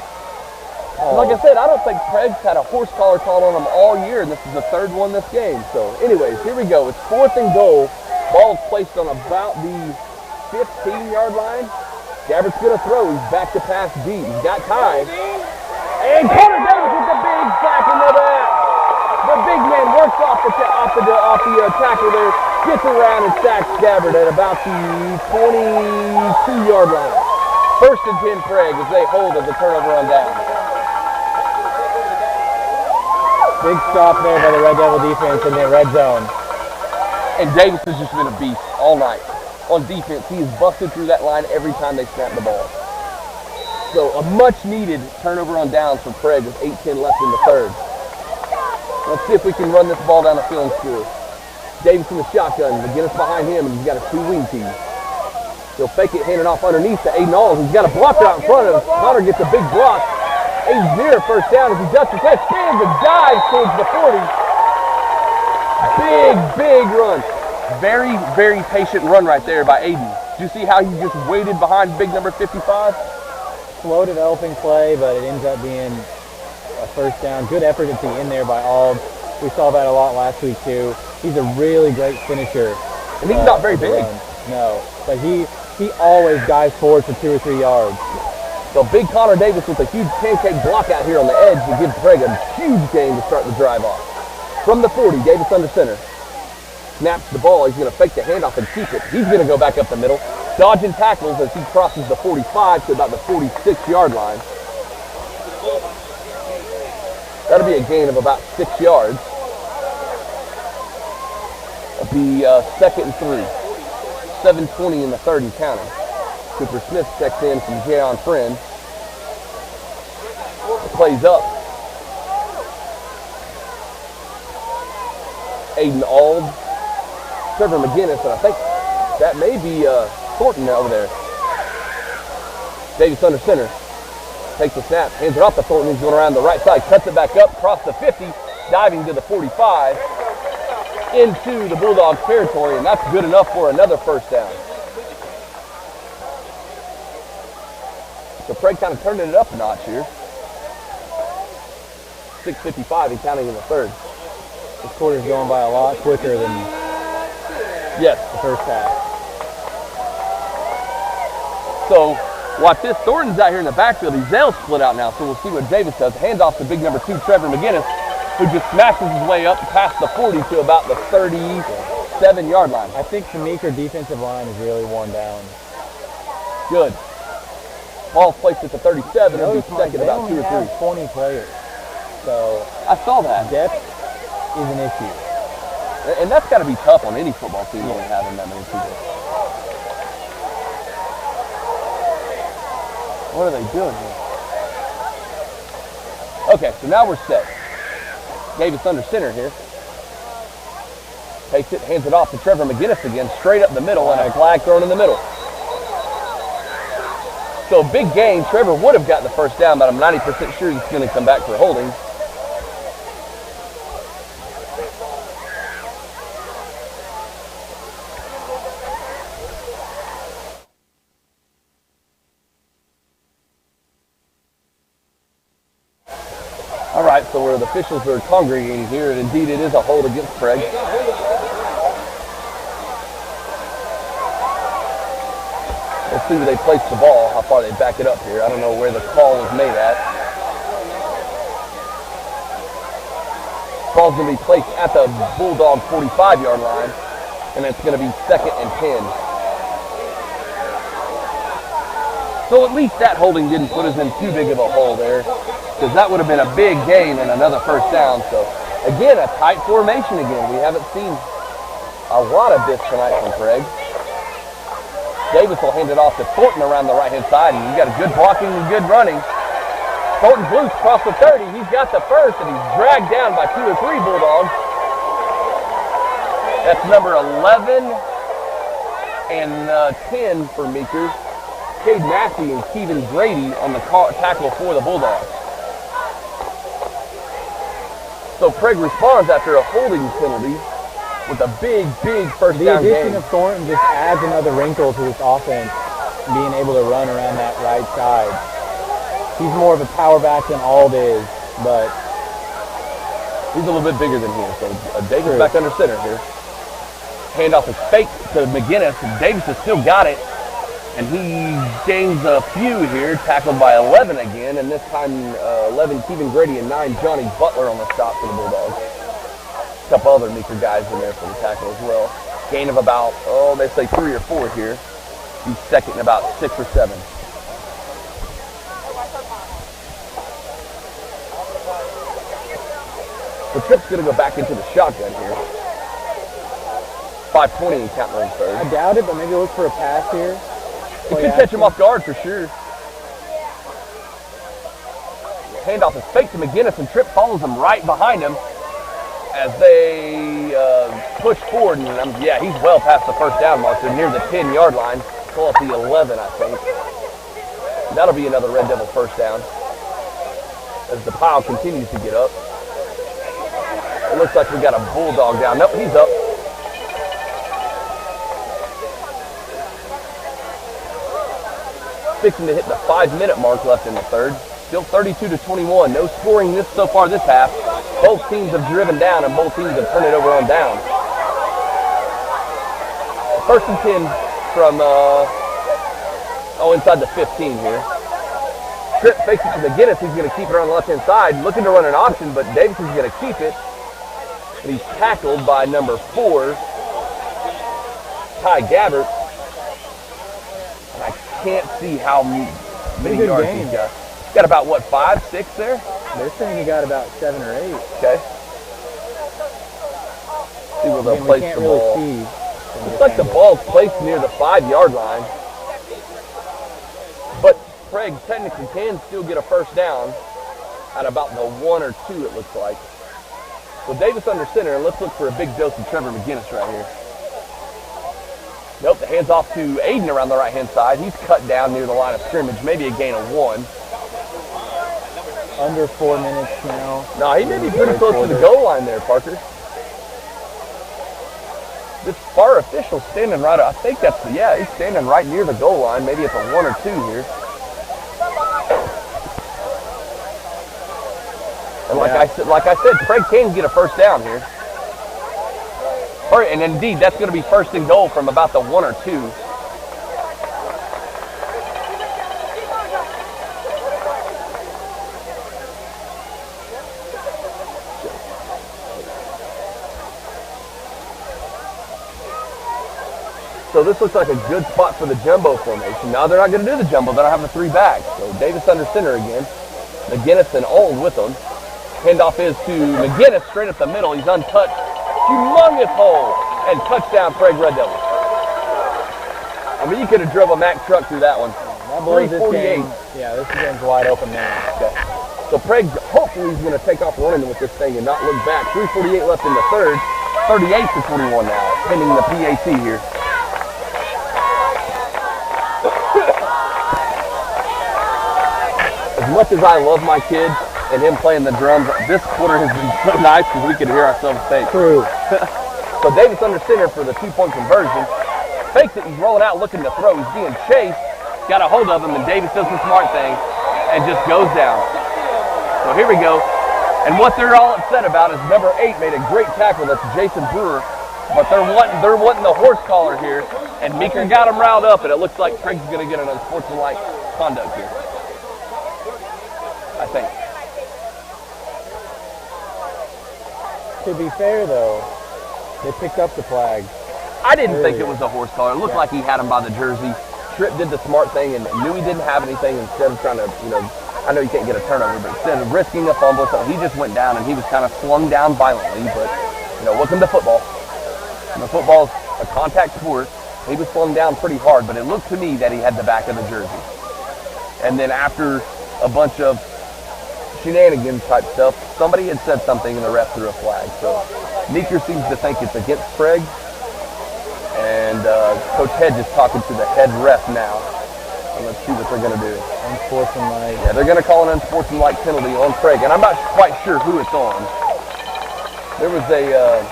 Like I said, I don't think Prague's had a horse collar called on him all year, and this is the 3rd one this game. So anyways, here we go. It's 4th and goal. Ball is placed on about the 15-yard line. Gabbert's going to throw. He's back to pass deep. He's got time. And Connor Davis with the big sack into that. The big man works off the tackle there, gets around and sacks Gabbert at about the 22-yard line. 1st and 10 Prague as they hold as the turnover on down. Big stop there by the Red Devil defense in the red zone. And Davis has just been a beast all night. On defense, he is busted through that line every time they snap the ball. So a much-needed turnover on downs for Prague with 8:10 left in the 3rd. Let's see if we can run this ball down the field and score. Davis in the shotgun. McGinnis behind him, and he's got a 2-wing tee. He'll fake it, hand it off underneath to Aiden Alls. He's got a blocker out in front of him. Connor gets a big block. Aiden's near 1st down as he ducks his head, spins and dives towards the 40. Big run. Very, very patient run right there by Aiden. Do you see how he just waited behind big number 55? Slow developing play, but it ends up being a 1st down. Good effort at the end there by Alb. We saw that a lot last week too. He's a really great finisher. And he's not very big. No, but he always dives forward for 2 or 3 yards. So big Connor Davis with a huge pancake block out here on the edge to give Prague a huge gain to start the drive off. From the 40, Davis under center. Snaps the ball. He's going to fake the handoff and keep it. He's going to go back up the middle, dodging tackles as he crosses the 45 to about the 46-yard line. That'll be a gain of about 6 yards. It'll be 2nd and 3. 7:20 in the 3rd and counting. Cooper Smith checks in from Jayon Friend. Plays up. Aiden Ald, Trevor McGinnis, and I think that may be Thornton over there. Davis under center. takes the snap, hands it off to Thornton. He's going around the right side, cuts it back up, across the 50, diving to the 45, into the Bulldogs territory, and that's good enough for another first down. So Prague kind of turning it up a notch here. 6:55 and counting in the third. This quarter's going by a lot quicker than the first half. So watch this. Thornton's out here in the backfield. They'll split out now, so we'll see what Davis does. Hands off to big number 2, Trevor McGinnis, who just smashes his way up past the 40 to about the 37-yard line. I think the Meeker defensive line is really worn down. Good. Ball's placed at the 37. It'll be second about 2 or 3. 20 players. So I saw that. Depth is an issue. And that's got to be tough on any football team only having that many people. What are they doing here? Okay, so now we're set. Davis under center here. Takes it, hands it off to Trevor McGinnis again, straight up the middle, and a flag thrown in the middle. So big gain. Trevor would have gotten the first down, but I'm 90% sure he's going to come back for holding. All right, so where the officials are congregating here, and indeed it is a hold against Prague. We'll see where they place the ball, how far they back it up here. I don't know where the call was made at. Ball's going to be placed at the Bulldog 45-yard line, and it's going to be 2nd and 10. So at least that holding didn't put us in too big of a hole there, because that would have been a big gain and another first down. So again, a tight formation again. We haven't seen a lot of this tonight from Prague. Davis will hand it off to Thornton around the right-hand side, and you've got a good blocking and good running. Thornton's loose across the 30. He's got the first, and he's dragged down by 2 or 3 Bulldogs. That's number 11 and 10 for Meeker. Cade Massey and Kevin Grady on the tackle for the Bulldogs. So Prague responds after a holding penalty with a big first down The game. addition of Thornton just adds another wrinkle to this offense, being able to run around that right side. He's more of a power back than Ald is, but he's a little bit bigger than he is. So Davis back under center here. Handoff is fake to McGinnis, and Davis has still got it. And he gains a few here, tackled by 11 again, and this time 11 Kevin Grady and 9 Johnny Butler on the stop for the Bulldogs. A couple other Meeker guys in there for the tackle as well. Gain of about, they say 3 or 4 here. He's second in about 6 or 7. The Tripp's going to go back into the shotgun here. 5:20 and counting on third. I doubt it, but maybe look for a pass here. It could catch him off guard for sure. Handoff is fake to McGinnis, and Tripp follows him right behind him as they push forward. And he's well past the first down mark. They're near the 10-yard line. Call it the 11, I think. That'll be another Red Devil first down as the pile continues to get up. It looks like we got a Bulldog down. Nope, he's up. Fixing to hit the 5-minute mark left in the third. Still 32-21. No scoring so far this half. Both teams have driven down, and both teams have turned it over on down. 1st and 10 from inside the 15 here. Tripp fakes it to McGinnis. He's going to keep it on the left-hand side, looking to run an option, but Davis is going to keep it. And he's tackled by number 4, Ty Gabbert. Can't see how many yards he's got. He's got about, 5, 6 there? They're saying he got about 7 or 8. Okay. See where they'll place the ball. Looks like the ball's placed near the 5-yard line. But Prague technically can still get a first down at about the 1 or 2, it looks like. So Davis under center, and let's look for a big dose of Trevor McGinnis right here. Nope, the hands off to Aiden around the right-hand side. He's cut down near the line of scrimmage, maybe a gain of 1. under 4 minutes now. No, he may be pretty close to the goal line there, Parker. This far official standing right, I think that's he's standing right near the goal line. Maybe it's a 1 or 2 here. And like I said, Prague can get a first down here. And indeed, that's going to be first and goal from about the 1 or 2. So this looks like a good spot for the jumbo formation. Now they're not going to do the jumbo. They're going to have the 3 backs. So Davis under center again. McGinnis and Old with them. Handoff is to McGinnis straight up the middle. He's untouched. Humongous hole. And touchdown, Prague Red Devils. I mean, you could have drove a Mack truck through that one. 348. Yeah, this game's wide open now. Okay. So Prague, hopefully he's going to take off running with this thing and not look back. 3:48 left in the third. 38-21 now, pending the PAT here. As much as I love my kid and him playing the drums, this quarter has been so nice because we could hear ourselves think. True. So Davis under center for the 2-point conversion. Fakes it, he's rolling out looking to throw. He's being chased, got a hold of him, and Davis does the smart thing and just goes down. So here we go. And what they're all upset about is number 8 made a great tackle. That's Jason Brewer. But they're wanting the horse collar here. And Meeker got him riled up, and it looks like Craig's going to get an unsportsmanlike conduct here. I think. To be fair, though, they picked up the flag. I didn't think it was a horse collar. It looked like he had him by the jersey. Tripp did the smart thing and knew he didn't have anything. Instead of trying to, I know you can't get a turnover, but instead of risking a fumble, so he just went down and he was kind of slung down violently. But, welcome to football. Football's a contact sport. He was slung down pretty hard, but it looked to me that he had the back of the jersey. And then after a bunch of shenanigans type stuff, somebody had said something and the ref threw a flag. So Meeker seems to think it's against Prague. And Coach Hedge is talking to the head ref now. And let's see what they're going to do. Unsportsmanlike. Yeah, they're going to call an unsportsmanlike penalty on Prague. And I'm not quite sure who it's on. There was a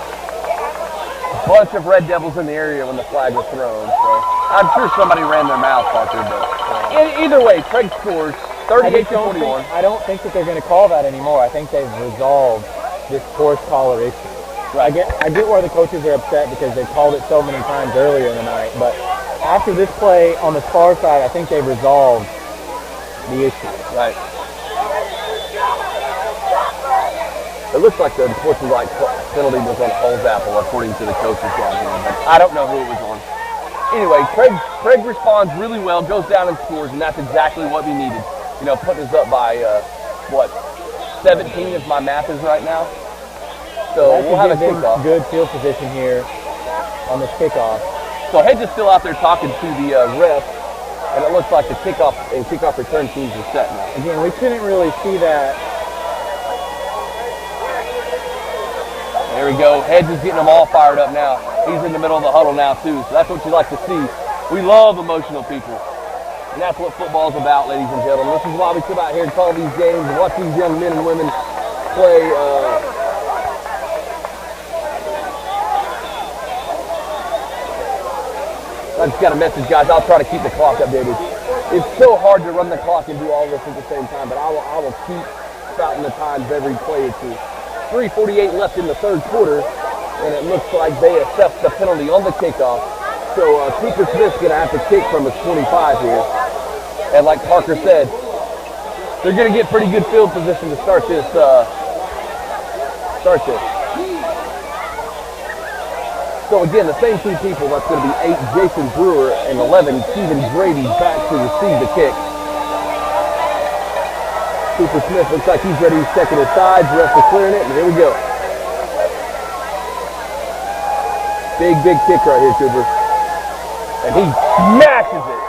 bunch of Red Devils in the area when the flag was thrown. So I'm sure somebody ran their mouth, Parker. But either way, Prague scores 38-41. I don't think that they're going to call that anymore. I think they've resolved this horse collar issue. I get why the coaches are upset because they've called it so many times earlier in the night, but after this play on the far side, I think they've resolved the issue. Right. It looks like the unsportsmanlike penalty was on Hull's apple, according to the coaches down here, but I don't know who it was on. Anyway, Craig responds really well, goes down and scores, and that's exactly what we needed. Putting us up by, 17 if my math is right now. So we'll have a kickoff. Good field position here on this kickoff. So Hedge is still out there talking to the ref, and it looks like the kickoff and kickoff return teams are set now. Again, we couldn't really see that. There we go. Hedge is getting them all fired up now. He's in the middle of the huddle now too, so that's what you like to see. We love emotional people. And that's what football's about, ladies and gentlemen. This is why we come out here and call these games and watch these young men and women play. I just got a message, guys. I'll try to keep the clock updated. It's so hard to run the clock and do all this at the same time, but I will keep spouting the times every play or two. 3:48 left in the third quarter, and it looks like they accept the penalty on the kickoff. So Cooper Smith's going to have to kick from his 25 here. And like Parker said, they're going to get pretty good field position to start this. So again, the same two people, that's going to be 8, Jason Brewer, and 11, Stephen Grady, back to receive the kick. Cooper Smith looks like he's ready, checking his sides, ref is clearing it, and here we go. Big kick right here, Cooper. And he smashes it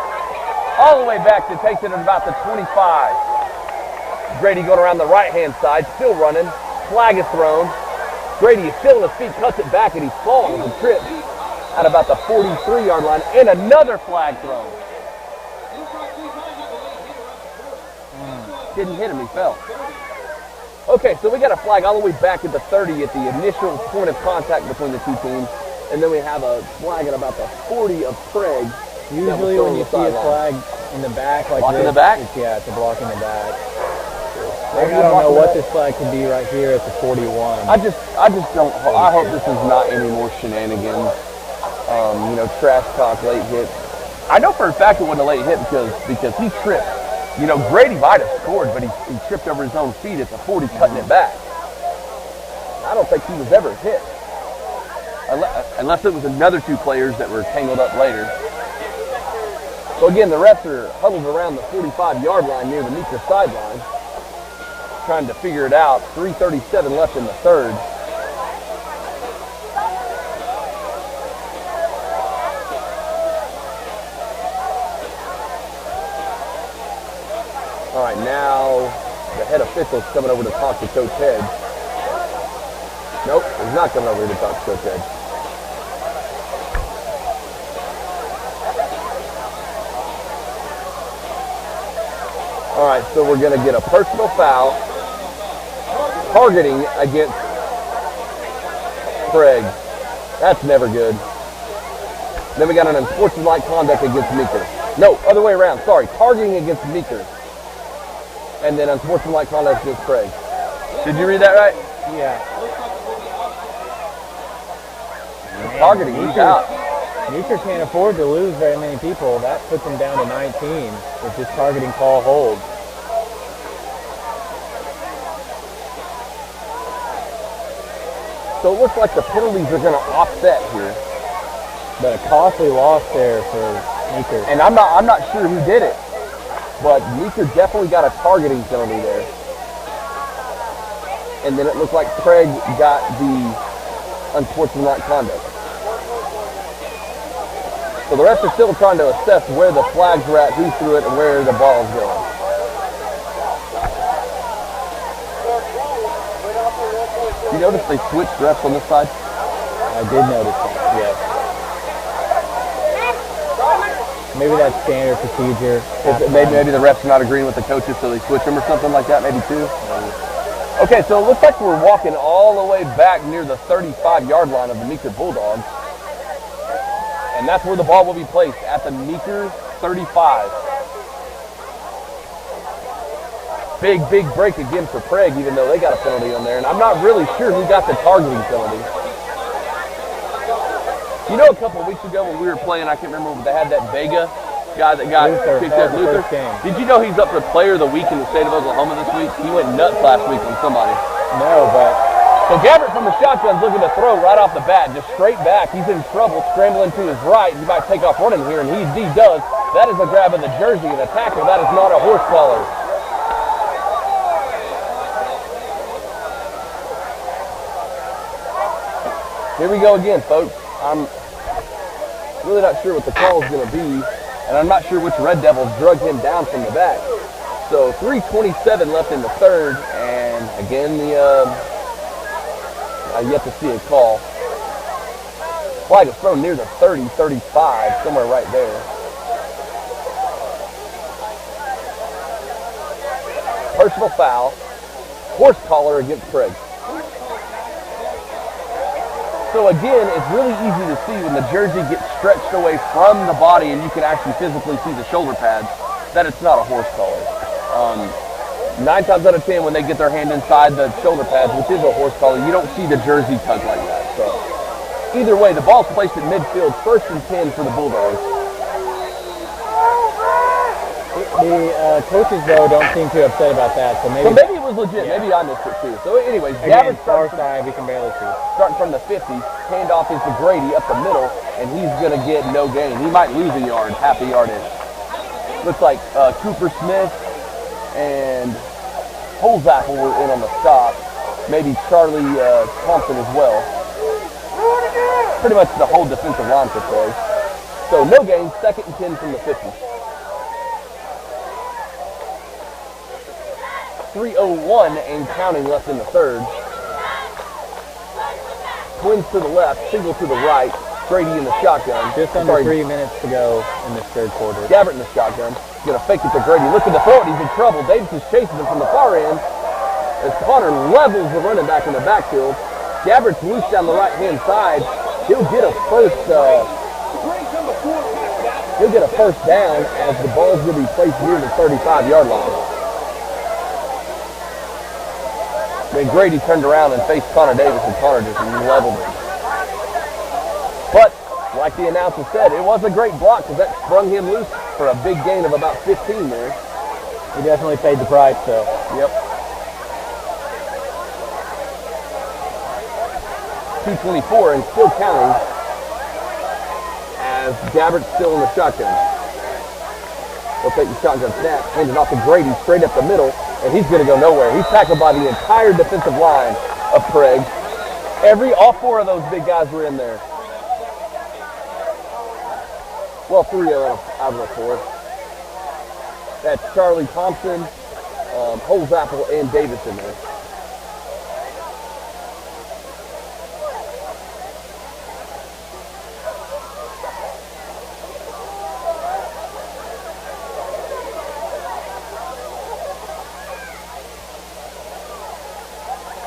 all the way back to takes it at about the 25. Grady going around the right-hand side, still running. Flag is thrown. Grady is still on his feet, cuts it back, and he falls and trips at about the 43-yard line, and another flag thrown. didn't hit him, he fell. Okay, so we got a flag all the way back at the 30 at the initial point of contact between the two teams. And then we have a flag at about the 40 of Prague. Usually when you see a flag in the back like block this, in the back? It's a block in the back. I don't know what this flag could be right here at the 41. I just don't, I hope this is not any more shenanigans. Trash talk, late hit. I know for a fact it wasn't a late hit because he tripped. Grady might have scored, but he tripped over his own feet at the 40, cutting it back. I don't think he was ever hit. Unless it was another two players that were tangled up later. So again, the refs are huddled around the 45-yard line near the Meeker sideline, trying to figure it out. 3:37 left in the third. All right, now the head official's coming over to talk to Coach Head. Nope, he's not coming over here to talk to Coach Head. All right, so we're going to get a personal foul targeting against Prague. That's never good. Then we got an unsportsmanlike conduct against Meeker. No, other way around. Sorry, targeting against Meeker. And then unsportsmanlike conduct against Prague. Did you read that right? Yeah. Targeting, he's out. Meeker can't afford to lose very many people. That puts him down to 19 if this targeting call holds. So it looks like the penalties are going to offset here. But a costly loss there for Meeker. And I'm not sure who did it, but Meeker definitely got a targeting penalty there. And then it looked like Craig got the unsportsmanlike conduct. So the refs are still trying to assess where the flags were at, who threw it, and where the ball's going. You notice they switched refs on this side? I did notice that, yes. Maybe that's standard procedure. Maybe the refs are not agreeing with the coaches, so they switch them or something like that, maybe too. Okay, so it looks like we're walking all the way back near the 35-yard line of the Meeker Bulldogs. And that's where the ball will be placed, at the Meeker 35. Big break again for Prague, even though they got a penalty on there. And I'm not really sure who got the targeting penalty. You know, a couple of weeks ago when we were playing, I can't remember, but they had that Vega guy that got kicked out, Luther. Did you know he's up for Player of the Week in the state of Oklahoma this week? He went nuts last week on somebody. No, but... So Gabbert from the shotgun's looking to throw right off the bat, just straight back. He's in trouble, scrambling to his right. He might take off running here, and he does. That is a grab of the jersey of the tackle. That is not a horse collar. Here we go again, folks. I'm really not sure what the call is going to be, and I'm not sure which Red Devils drug him down from the back. So 3:27 left in the third, and again, I've yet to see a call. Flag is thrown near the 30, 35, somewhere right there. Personal foul, horse collar against Craig. So again, it's really easy to see when the jersey gets stretched away from the body and you can actually physically see the shoulder pads that it's not a horse collar. 9 times out of 10 when they get their hand inside the shoulder pads, which is a horse collar, you don't see the jersey tug like that. So either way, the ball's placed at midfield, 1st and 10 for the Bulldogs. The coaches, though, don't seem too upset about that. So maybe it was legit. Yeah. Maybe I missed it, too. So anyways, Gabbert far side, we can barely see. Starting from the 50, handoff is to Grady up the middle, and he's going to get no gain. He might lose a yard, half a yard in. Looks like Cooper Smith and Holzapfel were in on the stop. Maybe Charlie Thompson as well. Pretty much the whole defensive line for Troy. So no gain, 2nd and 10 from the 50. 3:01 and counting left in the third. Twins to the left, single to the right. Grady in the shotgun. Just under 3 minutes to go in this third quarter. Gabbert in the shotgun. going to fake it to Grady. Looking to throw it. He's in trouble. Davis is chasing him from the far end. As Connor levels the running back in the backfield. Gabbert's loose down the right-hand side. He'll get a first down as the ball's going to be placed near the 35-yard line. Then Grady turned around and faced Connor Davis, and Connor just leveled him. But, like the announcer said, it was a great block because that sprung him loose for a big gain of about 15 there. He definitely paid the price, though. Yep. 2:24 and still counting as Gabbert's still in the shotgun. He'll take the shotgun snap, hand it off to Grady straight up the middle, and he's going to go nowhere. He's tackled by the entire defensive line of Prague. All four of those big guys were in there. Well, three out of the four. That's Charlie Thompson, Holzapfel, and Davis in there.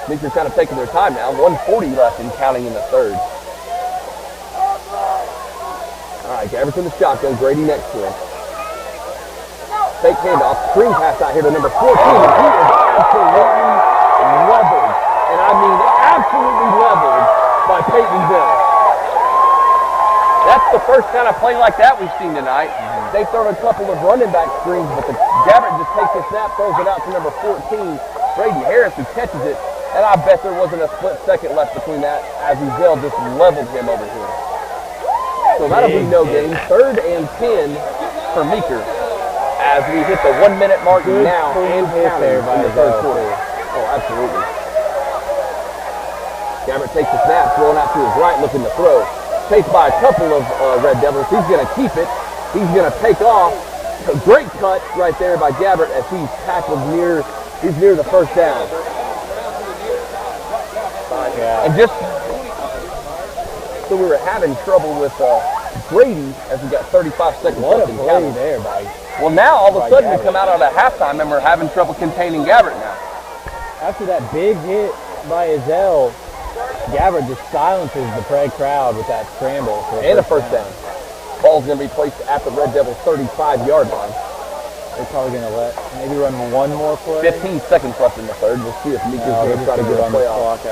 Meeker's kind of taking their time now. 1:40 left and counting in the third. All right, Gabbert's in the shotgun. Grady next to him. Fake handoff. Screen pass out here to number 14. And he is absolutely leveled. And I mean absolutely leveled by Peyton Bill. That's the first kind of play like that we've seen tonight. They've thrown a couple of running back screens, but Gabbert just takes the snap, throws it out to number 14, Brady Harris, who catches it. And I bet there wasn't a split second left between that as Ezell just leveled him over here. So that'll be no gain. 3rd and 10 for Meeker as we hit the 1 minute mark now and counting in the third quarter. Oh, absolutely. Gabbert takes the snap, throwing out to his right, looking to throw. Chased by a couple of Red Devils. He's going to keep it. He's going to take off. A great cut right there by Gabbert as he's tackled near the first down. And just so we were having trouble with Grady as we got 35 seconds left in counting. There, buddy. Well, now all of a sudden we come out of halftime and we're having trouble containing Gabbert now. After that big hit by Ezell, Gabbert just silences the Prague crowd with that scramble. And a first down. Ball's going to be placed at the Red Devils' 35-yard line. They're probably going to maybe run one more play. 15 seconds left in the third. We'll see if Meeker's going to try to get a play off.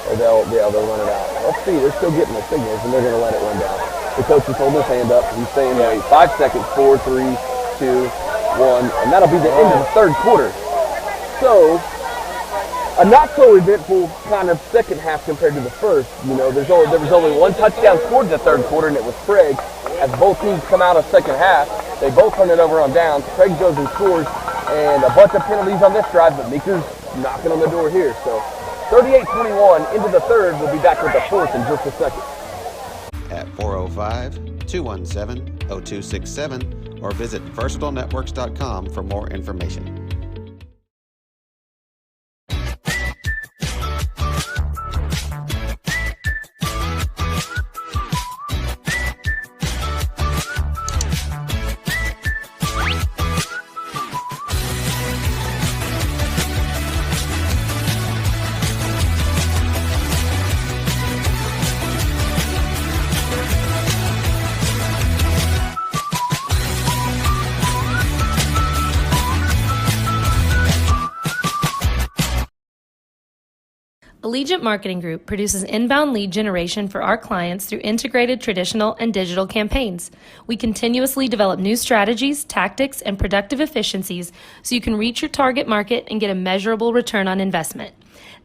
Or they'll run it out. Let's see. They're still getting the signals, and they're going to let it run down. The coach is holding his hand up. He's saying, wait, 5 seconds, 4, 3, 2, 1, and that'll be the end of the third quarter. So, a not so eventful kind of second half compared to the first. You know, there was only one touchdown scored in the third quarter, and it was Prague. As both teams come out of second half, they both turn it over on downs. Prague goes and scores, and a bunch of penalties on this drive, but Meeker's knocking on the door here. So 38-21 into the third. We'll be back with the fourth in just a second. At 405-217-0267 or visit versatilenetworks.com for more information. Allegiant Marketing Group produces inbound lead generation for our clients through integrated traditional and digital campaigns. We continuously develop new strategies, tactics, and productive efficiencies so you can reach your target market and get a measurable return on investment.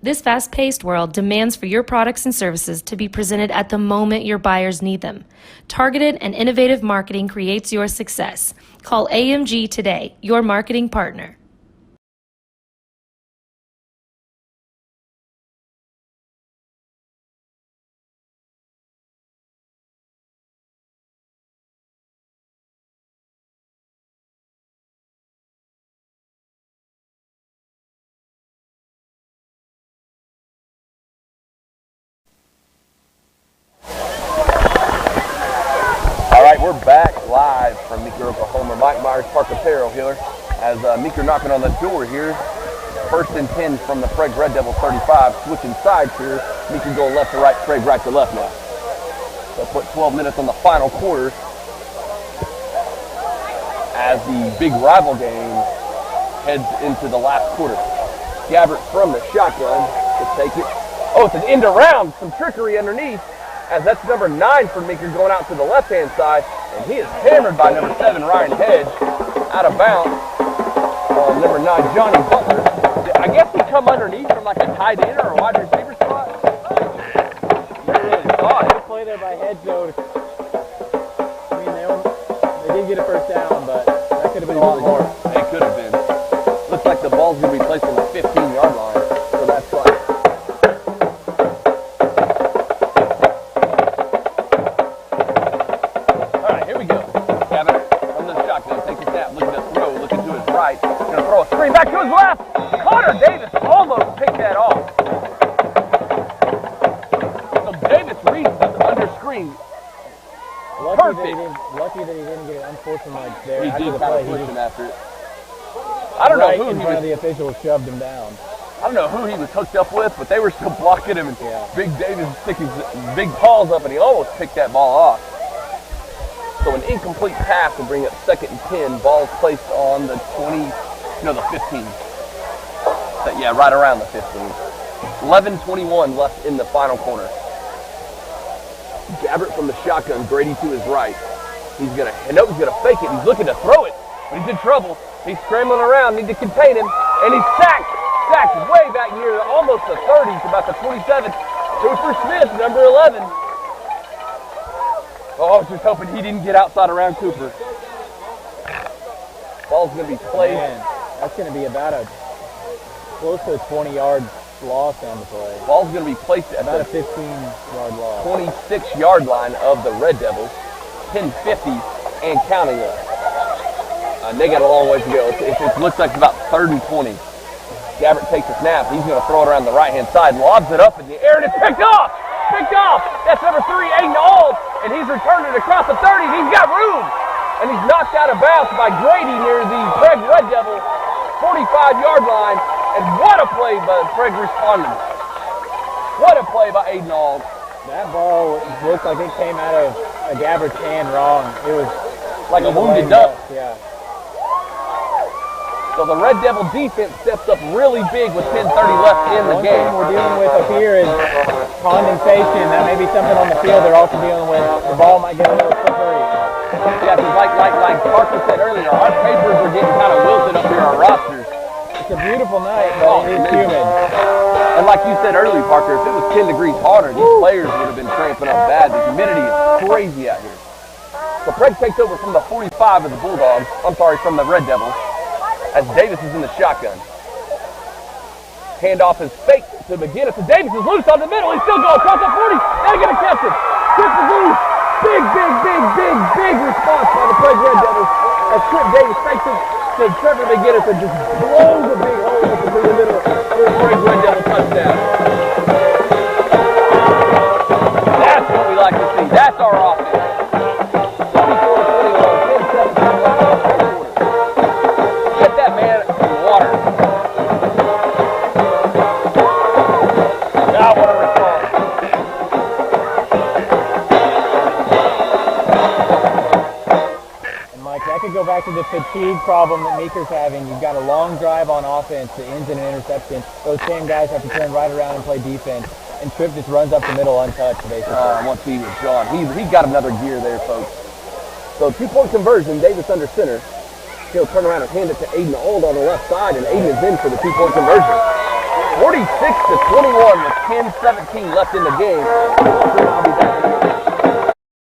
This fast-paced world demands for your products and services to be presented at the moment your buyers need them. Targeted and innovative marketing creates your success. Call AMG today, your marketing partner. We're back live from Meeker, Oklahoma. Homer, Mike Myers, Parker Terrell here. As Meeker knocking on the door here. 1st and 10 from the Prague Red Devils 35. Switching sides here. Meeker going left to right, Prague right to left now. They'll put 12 minutes on the final quarter as the big rival game heads into the last quarter. Gabbert from the shotgun to take it. Oh, it's an end around, some trickery underneath, as that's number 9 for Meeker going out to the left-hand side, and he is hammered by number 7, Ryan Hedge, out of bounds on number 9, Johnny Butler. I guess he come underneath from like a tight end or a wide receiver spot. Good play there by Hedge, though. I mean, they did get a first down, but that could have been a lot more. It could have been. Looks like the ball's going to be placed on the 15-yard line, so that's fine. All right, here we go. Gavin from the shotgun, takes a snap, looking to throw, looking to his right. Going to throw a screen back to his left. Connor Davis almost picked that off. So Davis reads this under screen. Perfect. Lucky that he didn't get it unfortunate like there. He after did the kind play. of push him after it. I I don't know who in he front was. of the officials shoved him down. I don't know who he was hooked up with, but they were still blocking him. And Yeah. Big Davis sticking his big paws up, and he almost picked that ball off. So an incomplete pass will bring up 2nd and 10. Ball's placed on the 15. Yeah, right around the 15. 11:21 left in the final quarter. Gabbert from the shotgun, Grady to his right. He's gonna fake it. He's looking to throw it, but he's in trouble. He's scrambling around, need to contain him, and he's sacked way back near almost the 30s, about the 27. Cooper Smith, number 11. Oh, I was just hoping he didn't get outside around Cooper. Ball's gonna be placed. Man, that's going to be about a close to a 20-yard loss on the play. Ball's gonna be placed at About a the 15-yard loss. 26-yard line of the Red Devils. 10:50 and counting up. They got a long way to go. It looks like it's about 3rd and 20. Gabbert takes a snap. He's going to throw it around the right-hand side, lobs it up in the air, and it's picked off! Picked off! That's number 3, Aiden Auld, and he's returned it across the 30. He's got room! And he's knocked out of bounds by Grady near the Prague Red Devil 45-yard line. And what a play by Prague responding. What a play by Aiden Auld. That ball looked like it came out of Gabbert's hand wrong. It was Like a wounded duck. Yeah. So the Red Devil defense steps up really big with 10:30 left in the One game. thing we're dealing with up here is condensation. That may be something on the field they're also dealing with. The ball might get a little slippery. Yeah, because like Parker said earlier, our papers are getting kind of wilted up here, our rosters. It's a beautiful night, but it is humid. And like you said earlier, Parker, if it was 10 degrees hotter, these players would have been cramping up bad. The humidity is crazy out here. So Prague takes over from the 45 of the Bulldogs. From the Red Devils. As Davis is in the shotgun. Handoff is fake to McGinnis. And Davis is loose on the middle. He's still going across the 40. They're going to catch him. Chris is loose. Big response by the Prague Red Devils. As Trip Davis fakes it to Trevor McGinnis and just blows a big hole into the middle for the Prague Red Devil touchdown. That's what we like to see. That's our offense. 24-21, 10-17 left in the third quarter. Get that man some water. Now what a response. And Mike, that could go back to the fatigue problem that Meeker's having. You've got a long drive on offense that ends in an interception. Those same guys have to turn right around and play defense. And Tripp just runs up the middle untouched, basically. Once he was gone. He got another gear there, folks. So 2-point conversion, Davis under center. He'll turn around and hand it to Aiden Auld on the left side, and Aiden is in for the 2-point conversion. 46-21 with 10-17 left in the game. I'll be back in a minute.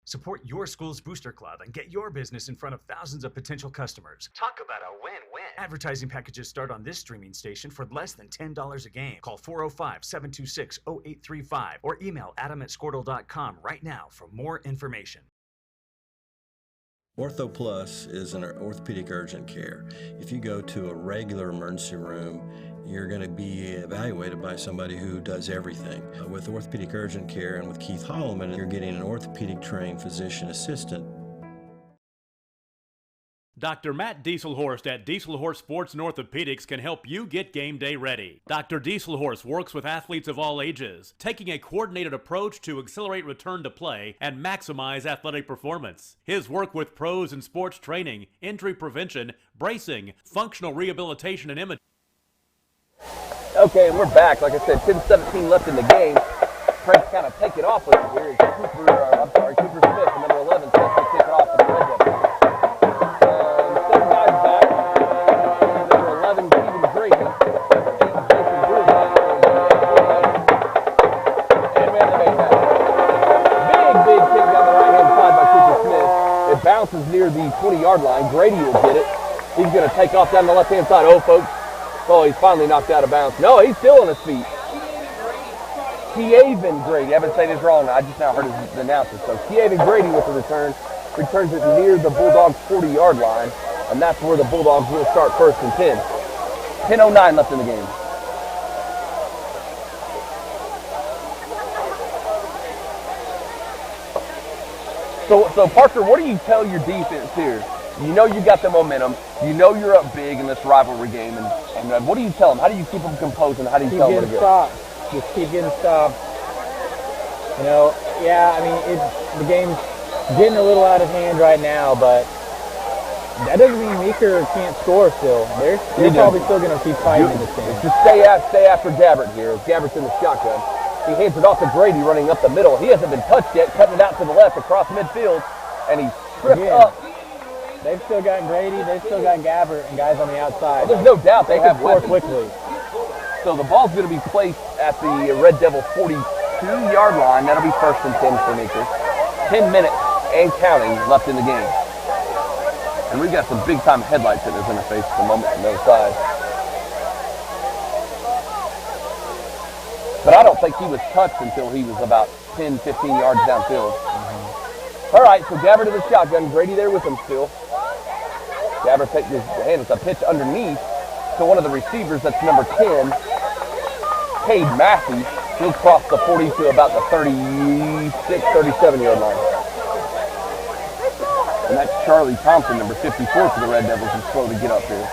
Support your school's booster club and get your business in front of thousands of potential customers. Talk about a win-win. Advertising packages start on this streaming station for less than $10 a game. Call 405-726-0835 or email adam@squirtle.com right now for more information. Ortho Plus is an orthopedic urgent care. If you go to a regular emergency room, you're going to be evaluated by somebody who does everything. With orthopedic urgent care and with Keith Holloman, you're getting an orthopedic trained physician assistant. Dr. Matt Dieselhorst at Dieselhorst Sports and Orthopedics can help you get game day ready. Dr. Dieselhorst works with athletes of all ages, taking a coordinated approach to accelerate return to play and maximize athletic performance. His work with pros in sports training, injury prevention, bracing, functional rehabilitation, and imaging. Okay, and we're back. Like I said, 10-17 left in the game. Craig's kind of taking off with it here. Cooper Smith, number 11, supposed to kick it off for the Red Devils. Same guys back. Number 11, Keegan Grady. 8, Jason Bruce. And man, they made that. Big kick down the right-hand side by Cooper Smith. It bounces near the 20-yard line. Grady will get it. He's going to take off down the left-hand side. Oh, folks. Oh, he's finally knocked out of bounds. No, he's still on his feet. Keaven Grady. I haven't said this wrong. I just now heard his announcer. So Keaven Grady with the return. Returns it near the Bulldogs' 40-yard line. And that's where the Bulldogs will start first and 10. 10:09 left in the game. So Parker, what do you tell your defense here? You know you got the momentum. You know you're up big in this rivalry game. And what do you tell them? How do you keep them composed, and how do you tell them to go? Just keep getting stopped. You know, yeah, I mean, the game's getting a little out of hand right now, but that doesn't mean Meeker can't score still. They're probably still going to keep fighting in this game. Just stay after Gabbert here. Gabbert's in the shotgun. He hands it off to Grady running up the middle. He hasn't been touched yet, cutting it out to the left across midfield, and he's tripped up. They've still got Grady, they've still got Gabbert and guys on the outside. Well, there's no doubt they have score weapons. Quickly. So the ball's going to be placed at the Red Devil 42-yard line. That'll be first and 10 for Meeker. 10 minutes and counting left in the game. And we've got some big-time headlights in this interface at the moment on the other side. But I don't think he was touched until he was about 10, 15 yards downfield. All right, so Gabbert to the shotgun. Grady there with him still. Gabbert takes his hand. It's a pitch underneath to one of the receivers. That's number 10, Cade Massey. He'll cross the 40 to about the 36, 37-yard line. And that's Charlie Thompson, number 54 for the Red Devils, who's slow to get up here.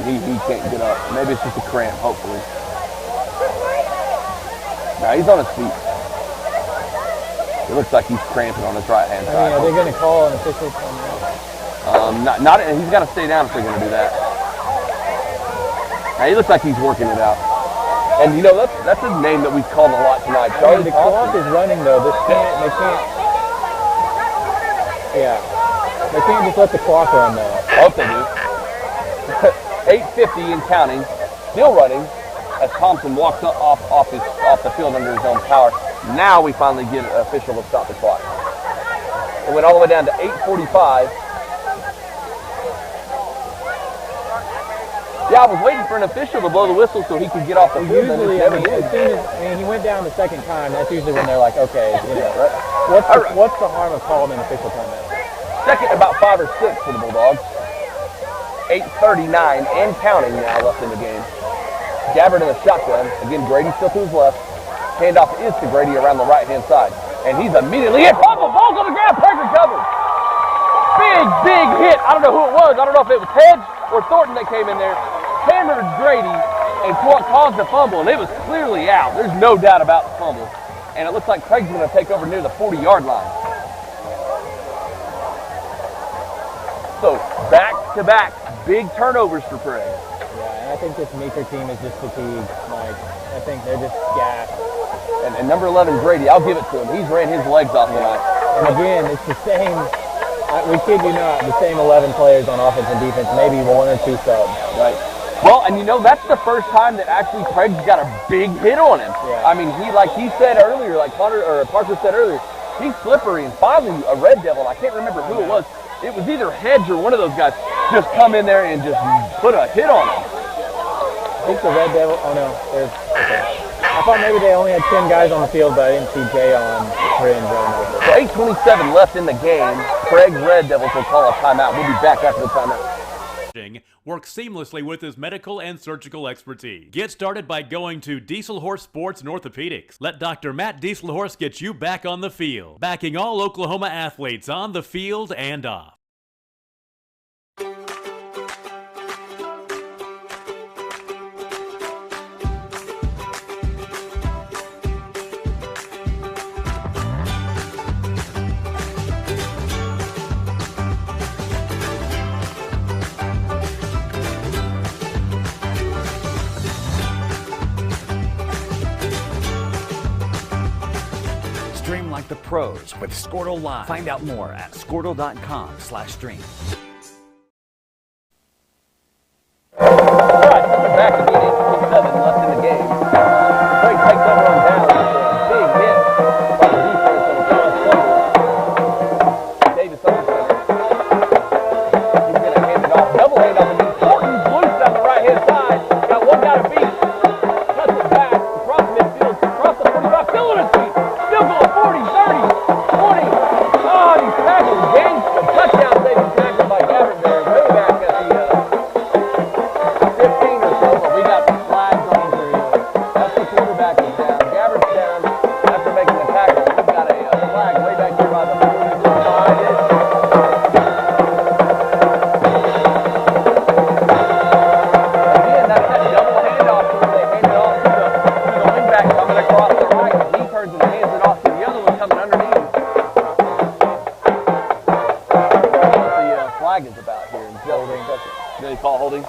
He can't get up. Maybe it's just a cramp, hopefully. Now he's on his feet. It looks like he's cramping on his right-hand side. Are they going to call an official timeout? He's got to stay down if they're going to do that. Now he looks like he's working it out. And you know, that's a name that we've called a lot tonight. Charlie the Thompson. clock is running though. They can't just let the clock run though. I hope they do. 8:50 and counting, still running as Thompson walks off the field under his own power. Now we finally get an official to stop the clock. It went all the way down to 8:45. Yeah, I was waiting for an official to blow the whistle so he could get off the field. Usually, he went down the second time. That's usually when they're like, okay, you know, what's the harm of calling an official timeout? Second, about 5 or 6 for the Bulldogs. 8:39 and counting now left in the game. Gabbert in the shotgun. Again, Grady still to his left. Handoff is to Grady around the right-hand side. And he's immediately hit. Ball's on the ground. Prague recovered. Big hit. I don't know who it was. I don't know if it was Hedge or Thornton that came in there. Hammered Grady and caused the fumble. And it was clearly out. There's no doubt about the fumble. And it looks like Craig's going to take over near the 40-yard line. So, back-to-back big turnovers for Prague. Yeah, and I think this Meeker team is just fatigued. Like, I think they're just gassed. And number 11, Grady, I'll give it to him. He's ran his legs off tonight. And again, it's the same, we kid you not, the same 11 players on offense and defense, maybe 1 or 2 subs. Right. Well, and you know, that's the first time that actually Craig's got a big hit on him. Yeah. I mean, he said earlier, like Parker said earlier, he's slippery, and finally a Red Devil, I can't remember who it was. It was either Hedge or one of those guys just come in there and just put a hit on him. I think the Red Devil, okay. I thought maybe they only had 10 guys on the field, but I didn't see Jay on fringe running over. So 8:27 left in the game. Prague's Red Devils will call a timeout. We'll be back after the timeout. works seamlessly with his medical and surgical expertise. Get started by going to Dieselhorse Sports and Orthopedics. Let Dr. Matt Dieselhorse get you back on the field, backing all Oklahoma athletes on the field and off. Stream like the pros with Squirtle Live. Find out more at squirtle.com/stream. All right, coming back to 8:57 left in the game. Prague takes that run down with a big hit by the defense on the front shoulder. Davis on the center. He's going to hand it off. Double hand off. Thornton's loose down the right-hand side. Got one guy to beat. Cuts it back. Across midfield. Across the 45. Still on his feet. Still going 40, 30, 20. Oh, and he's tackled. Gains a touchdown saving tackle by Gabbard there. Way back at the 15 or so, but we got flags on the that's the quarterback is down. Gabbard's down after making the tackle. We've got a flag way back here by the 45-ish. Again, that's that double handoff where they hand it off to the wingback coming across the right. He turns and hands it off to the other one coming underneath. What the flag is about here. Holding. Did they call holding?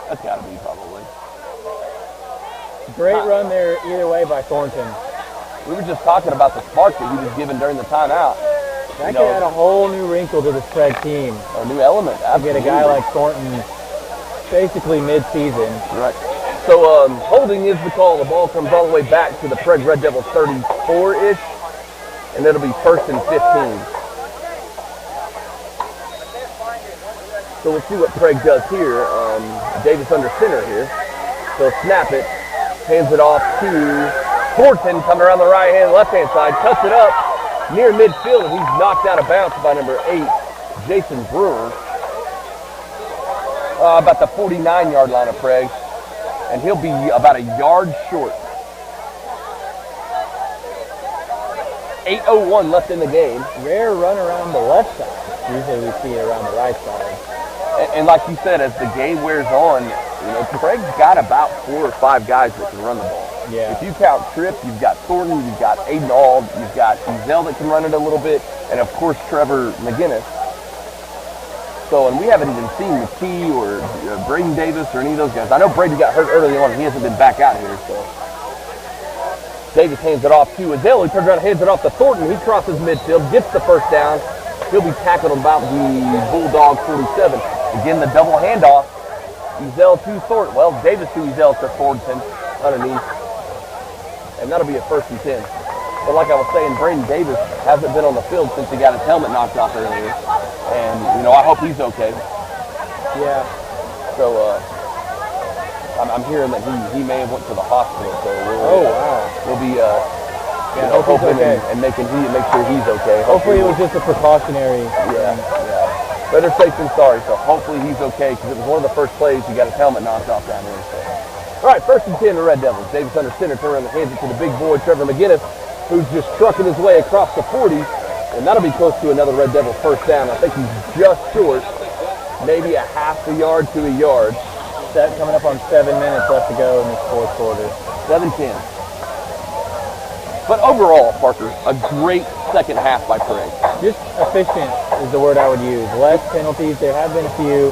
That's got to be probably. Great run there either way by Thornton. We were just talking about the spark that he was given during the timeout. That could add a whole new wrinkle to the Prague team. A new element, absolutely. To get a guy like Thornton basically mid-season. Right. So holding is the call. The ball comes all the way back to the Prague Red Devils 34-ish, and it'll be 1st and 15. So we'll see what Prague does here. Davis under center here. He'll snap it, hands it off to Thornton, coming around the right-hand, left-hand side, cuts it up near midfield, and he's knocked out of bounds by number 8, Jason Brewer. About the 49-yard line of Prague, and he'll be about a yard short. 8:01 left in the game. Rare run around the left side. Usually we see it around the right side. And like you said, as the game wears on, you know, Prague's got about 4 or 5 guys that can run the ball. Yeah. If you count Tripp, you've got Thornton, you've got Aiden Auld, you've got Ezel that can run it a little bit, and of course Trevor McGinnis. So, and we haven't even seen McKee or Braden Davis or any of those guys. I know Braden got hurt early on, and he hasn't been back out here, so. Davis hands it off to Ezel. He turns around and hands it off to Thornton. He crosses midfield, gets the first down. He'll be tackled about the Bulldog 47. Again, the double handoff. Ezel to Thornton. Well, Davis to Ezel to Thornton underneath. And that'll be a 1st and 10. But like I was saying, Braden Davis hasn't been on the field since he got his helmet knocked off earlier. And, you know, I hope he's okay. Yeah. So, I'm hearing that he may have went to the hospital. So we'll be hoping and make sure he's okay. Hopefully it was just a precautionary. Yeah. Better safe than sorry. So hopefully he's okay, because it was one of the first plays he got his helmet knocked off down here. So. All right, 1st and 10, the Red Devils. Davis under center, turn around and hands it to the big boy, Trevor McGinnis, who's just trucking his way across the 40, and that'll be close to another Red Devil 1st down. I think he's just short, maybe a half a yard to a yard. Set coming up on 7 minutes left to go in this 4th quarter. 7-10. But overall, Parker, a great second half by Prague. Just efficient is the word I would use. Less penalties. There have been a few.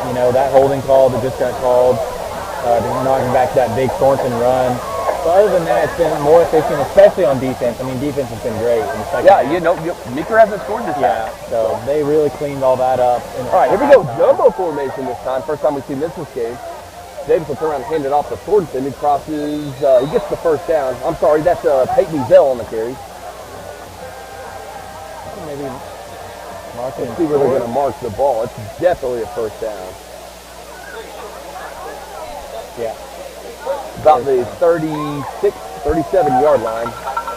You know, that holding call that just got called, knocking back that big Thornton run. But other than that, it's been more efficient, especially on defense. I mean, defense has been great in the second half. You know, Meeker hasn't scored this half. So they really cleaned all that up. All right, here we go. Jumbo formation this time. First time we've seen this game. Davis will turn around and hand it off to Thornton. He crosses, he gets the 1st down. I'm sorry, that's Peyton Ezel on the carry. Maybe let's see where they're going to mark the ball. It's definitely a 1st down. Yeah. About the 36, 37-yard line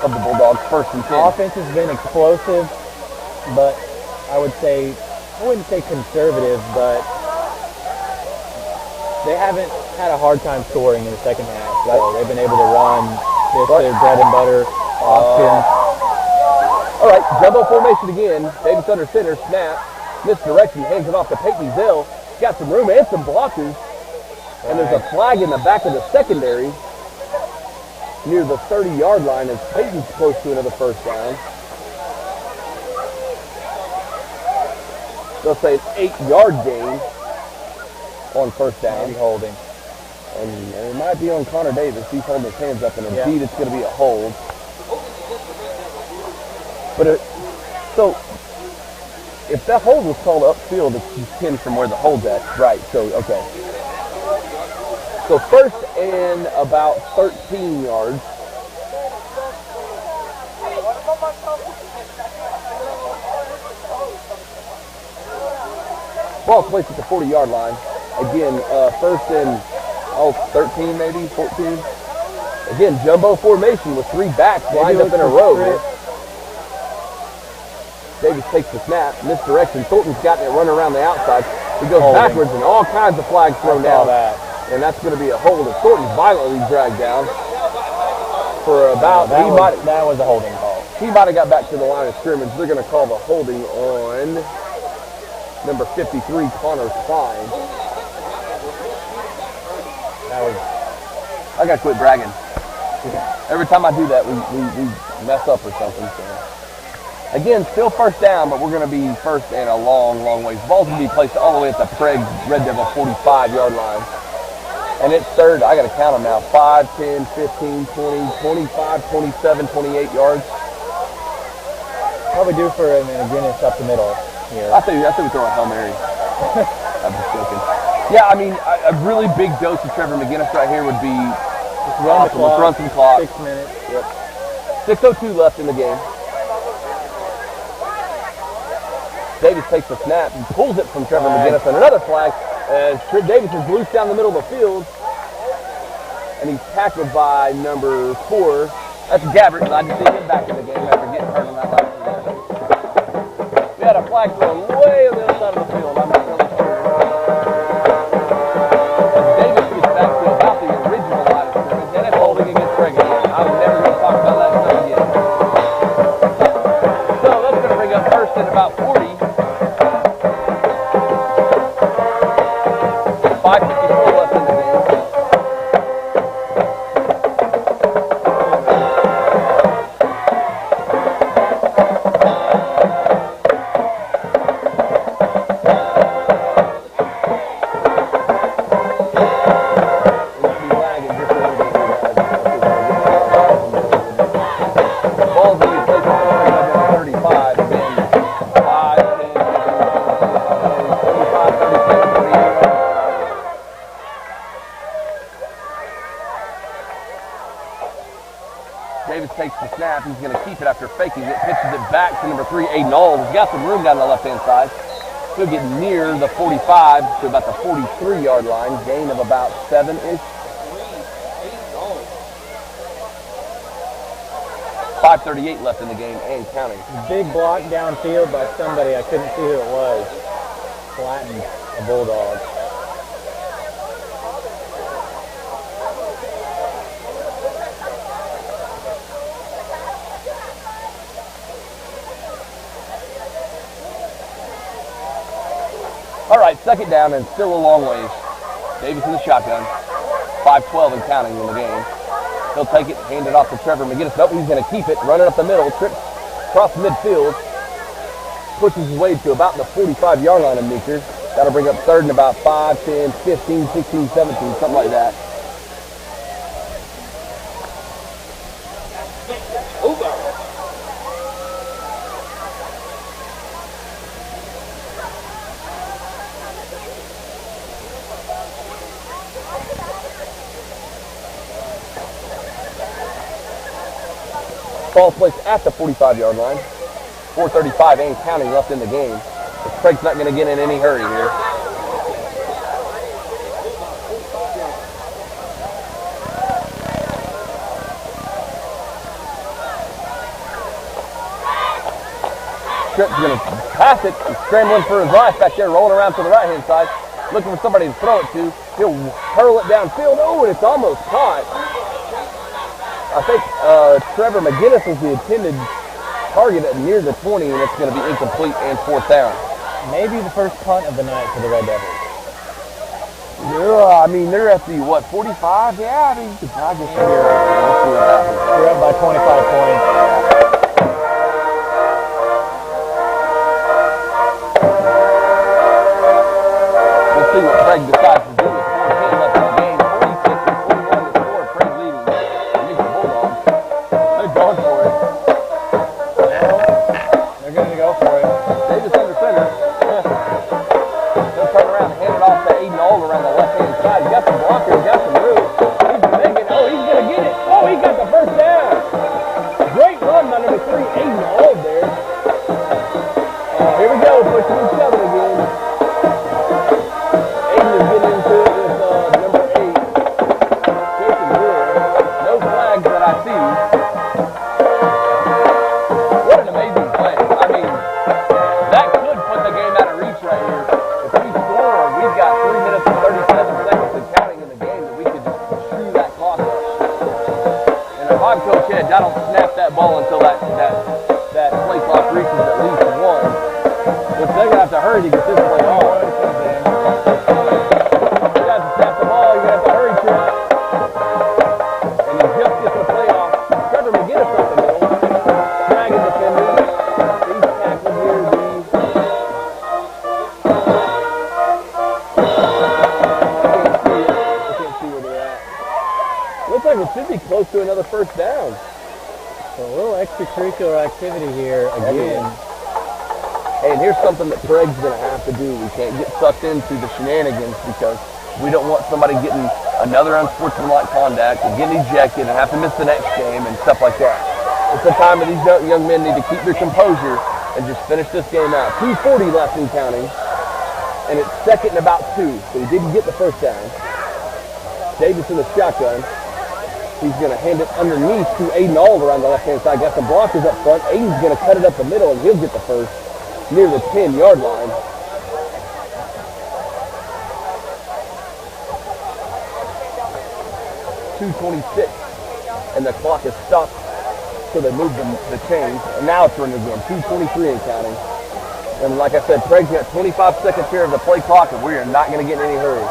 of the Bulldogs, 1st and 10. Offense has been explosive, but I would say I wouldn't say conservative, but they haven't had a hard time scoring in the second half. So they've been able to run their bread and butter options. All right, jumbo formation again. Davis under center, snap, misdirection, hands it off to Peyton Zell. Got some room and some blockers. And there's a flag in the back of the secondary near the 30-yard line as Peyton's close to another first down. They'll say an 8-yard gain on first down. Maybe holding. And it might be on Connor Davis. He's holding his hands up, and indeed it's going to be a hold. But so if that hold was called upfield, it's 10 from where the hold's at. Right, so, okay. So first and about 13 yards. Ball placed at the 40-yard line. Again, first and 13 maybe, 14. Again, jumbo formation with 3 backs lined up in a row here. Davis takes the snap, misdirection. Thornton's gotten it running around the outside. He goes backwards and all kinds of flags thrown down. And that's going to be a hold as Thornton's violently dragged down for about, that was a holding call. He might have got back to the line of scrimmage. They're going to call the holding on number 53, Connor Klein. I got to quit bragging. Every time I do that, we mess up or something. So. Again, still first down, but we're going to be first and a long, long ways. The ball's going to be placed all the way at the Prague Red Devil 45-yard line. And it's third, I got to count them now, 5, 10, 15, 20, 25, 27, 28 yards. Probably due for an McGinnis up the middle here. I think we throw a Hail Mary. I'm just joking. Yeah, I mean, a really big dose of Trevor McGinnis right here would be just run the clock. Let's run some clock. 6 minutes. Yep. 6:02 left in the game. Davis takes the snap and pulls it from Trevor McGinnis on another flag as Davis is loose down the middle of the field. And he's tackled by number 4. That's Gabbert. Glad to see him back in the game after getting hurt on that last one. We had a flag thrown way on the other side of the field. I'm not really sure. As Davis gets back to about the original line of scrimmage, and it's holding against Prague again. I'm never going to talk about that stuff again. So that's going to bring up first and about 40. 5:54 left in the game. He's going to keep it after faking it, pitches it back to number 3, Aiden Auld. He's got some room down the left-hand side. He'll get near the 45 to about the 43-yard line, gain of about 7-ish. 5:38 left in the game and counting. Big block downfield by somebody. I couldn't see who it was. Flattened a Bulldog. All right, second down and still a long ways. Davis in the shotgun. 5:12 and counting in the game. He'll take it, hand it off to Trevor McGinnis. Nope, he's going to keep it, running up the middle, trips across midfield, pushes his way to about the 45-yard line of Meeker. That'll bring up third and about 5, 10, 15, 16, 17, something like that. Ball placed at the 45-yard line. 4:35 and counting left in the game. But Craig's not going to get in any hurry here. Tripp's going to pass it. He's scrambling for his life back there, rolling around to the right-hand side, looking for somebody to throw it to. He'll hurl it downfield. Oh, and it's almost caught. I think Trevor McGinnis was the intended target at near the 20, and it's going to be incomplete and 4th down. Maybe the first punt of the night for the Red Devils. Yeah, I mean, they're at the, 45? Yeah, I mean, you could probably get here. Let's see what happens. We're up by 25 points. We'll see what Prague decides to do with 4:10 left in the game. 46-41 to score. Prague leading the Meeker Bulldogs. They're going for it. They're going to go for it. Davis under center. They'll turn around and hand it off to Aiden All around the left-hand side. He's got some blocker. He's got some room. He's making. Oh, he's going to get it. Oh, he got the first down. Great run by number 3, Aiden All there. Here we go. Pushing and shoving again. Aiden is getting into it with number 8, Jason Brewer. No flags that I see. What an amazing play. I mean, that could put the game out of reach right here. If we score, we've got 3 minutes and 37 seconds and counting in the game that we could just chew that clock up. And if I'm Coach Edge, I don't snap that ball until that play clock reaches at least 1. But they're going to have to hurry to get this play off. You got to snap the ball, you're going to have to hurry to it. And he just gets the play off. Trevor McGinnis up the middle. Dragon defender. He's tackled here. I can't see where they're at. Looks like it should be close to another first down. So a little extracurricular activity here again. Hey, and here's something that Prague's going to have to do. We can't get sucked into the shenanigans because we don't want somebody getting another unsportsmanlike conduct and getting ejected and have to miss the next game and stuff like that. It's the time that these young men need to keep their composure and just finish this game out. 2:40 left in counting, and it's 2nd and about 2, so he didn't get the first down. Davis in the shotgun. He's going to hand it underneath to Aiden All around the left-hand side. Got some blockers up front. Aiden's going to cut it up the middle, and he'll get the first near the 10-yard line. .226, and the clock is stopped, so they moved the chains, and now it's running again. 2:23 and counting. And like I said, Prague's got 25 seconds here of the play clock, and we are not going to get in any hurry.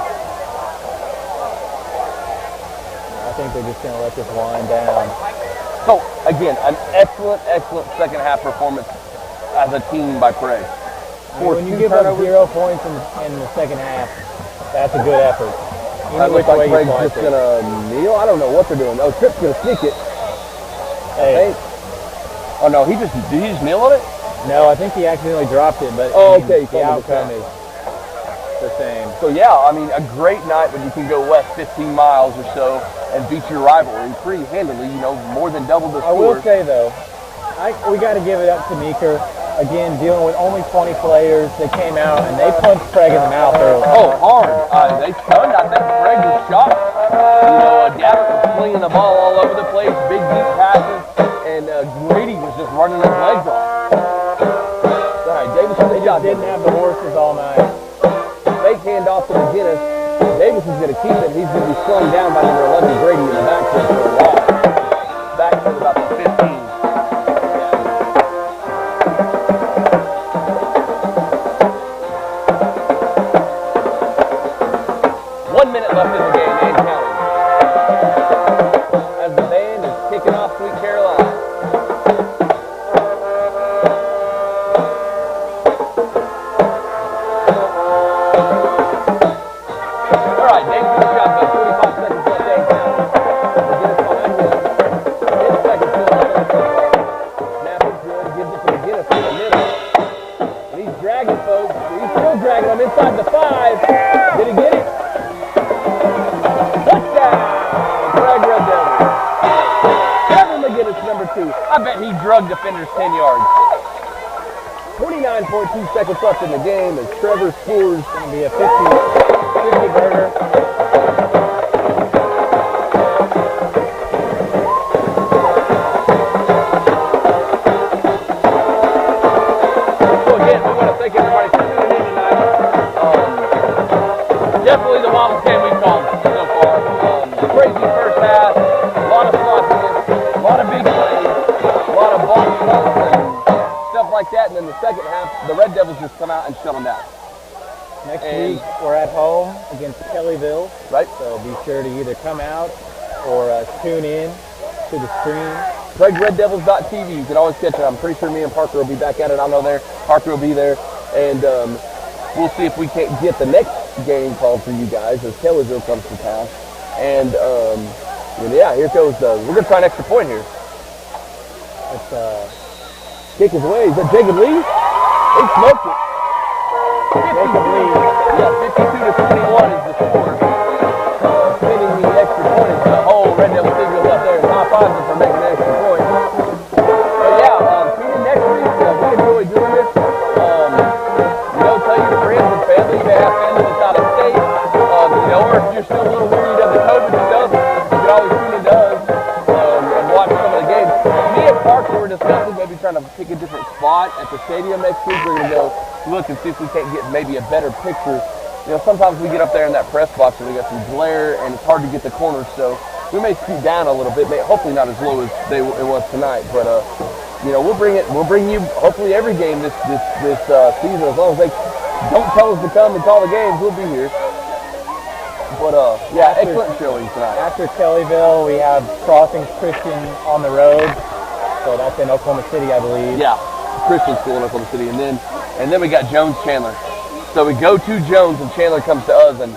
I think they're just going to let this wind down. So, again, an excellent second half performance as a team by Prague. When you give up 0 points in the second half, that's a good effort. That looks like Prague's just going to kneel. I don't know what they're doing. Oh, Tripp's going to sneak it. Hey. Oh, no, did he just kneel on it? No, I think he accidentally dropped it, but okay, the outcome is the same. So, yeah, I mean, a great night when you can go west 15 miles or so and beat your rivalry pretty handily, more than double the score. I will say, though, we got to give it up to Meeker. Again, dealing with only 20 players, they came out and they punched Prague in the mouth early. Oh, hard. They stunned. I think Prague was shocked. Gabbert was slinging the ball all over the place, big deep passes, and Grady was just running his legs off. All right, Davis didn't have the horses all night. Fake handoff to McGinnis. Davis is going to keep it. He's going to be slung down by number 11, Grady, in the backfield for a while. Backfield about the 15. 1 minute left in the game and counting. As the band is kicking off Sweet Carolina. All right, Davis in the shotgun, 45 seconds left and counting. McGinnis behind him. 10 seconds still left on the clock. Snap is good. Gives it to McGinnis in the middle. And he's dragging, folks. He's still dragging them inside the 5. Did he get it? Number 2. I bet he drugged defenders 10 yards. 29.2 seconds left in the game as Trevor scores. It's going to be a 50-burger. So again, we second half, the Red Devils just come out and shut them down. Next week, we're at home against Kellyville. Right. So be sure to either come out or tune in to the stream. PragueRedDevils.tv. You can always catch it. I'm pretty sure me and Parker will be back at it. I'll know there. Parker will be there. And we'll see if we can't get the next game called for you guys as Kellyville comes to town. And yeah, here goes we're going to try an extra point here. It's kick his way. Is that Jacob Lee? He smoked it. Jacob Lee. Yeah, 52-21 is the score. Spinning the extra point is the whole Red Devil Signal up there and high-fives them for making the extra point. But yeah, tune in next week. We enjoy doing this. Tell your friends and family. You may have family that's out of state. Or if you're still a little worried of the COVID stuff, you can always tune into us and watch some of the games. Me and Parker were discussing maybe trying to pick a different spot at the stadium next week. We're going to go look and see if we can't get maybe a better picture. Sometimes we get up there in that press box and we got some glare and it's hard to get the corners, so we may scoot down a little bit. Hopefully not as low as it was tonight, but we'll bring you hopefully every game this season, as long as they don't tell us to come and call the games, we'll be here. But yeah, excellent showing tonight. After Kellyville, we have Crossings Christian on the road, so that's in Oklahoma City, I believe. Yeah, Christian school in Oklahoma City, and then we got Jones Chandler. So we go to Jones and Chandler comes to us, and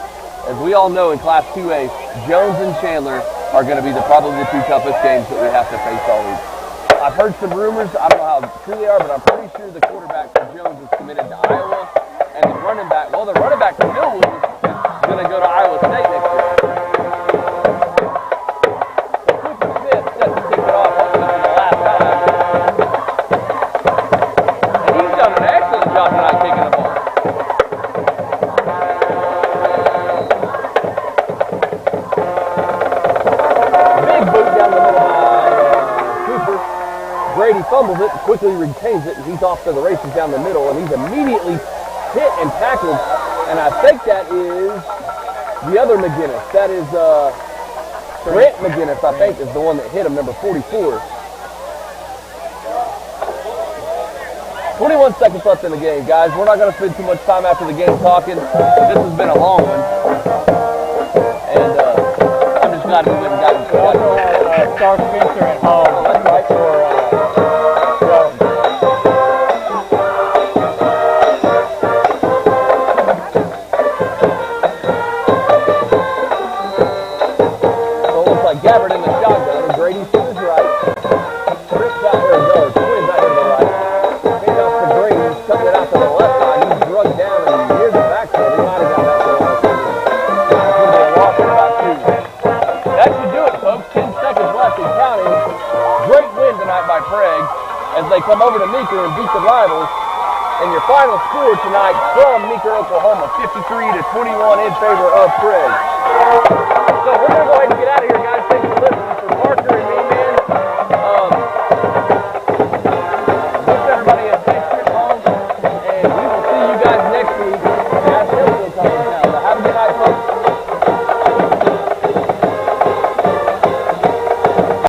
as we all know in Class 2A, Jones and Chandler are going to be probably the two toughest games that we have to face all week. I've heard some rumors. I don't know how true they are, but I'm pretty sure the quarterback for Jones is committed to Iowa, and the running back for Millwood is going to go to Iowa State next year. So Quincy Smith set to kick it off hopefully for the last time. And he's done an excellent job tonight kicking the ball. Big boot down the middle by Cooper. Brady fumbles it, quickly retains it, and he's off to the races down the middle, and he's immediately hit and tackled, and I think that is the other McGinnis. That is Brent McGinnis, I think, is the one that hit him, number 44. 21 seconds left in the game, guys. We're not going to spend too much time after the game talking. This has been a long one. And I'm just glad we went and got him. We also have Star Spencer at home. Oh, that's right. For Jones. So it looks like Gabbard in the shotgun, and Grady's to his right. Trips out here, no, twins out here to the right. Hands off to Grady, he's cutting it out to the left side. He's drugged down, and here's the backfield. He might have got that one. It's going to be a loss of about 2. That should do it, folks. 10 seconds left and counting. Great win tonight by Prague as they come over to Meeker and beat the rivals. And your final score tonight from Meeker, Oklahoma, 53-21 in favor of Prague. So we're going to go ahead and get out of here, guys. Thank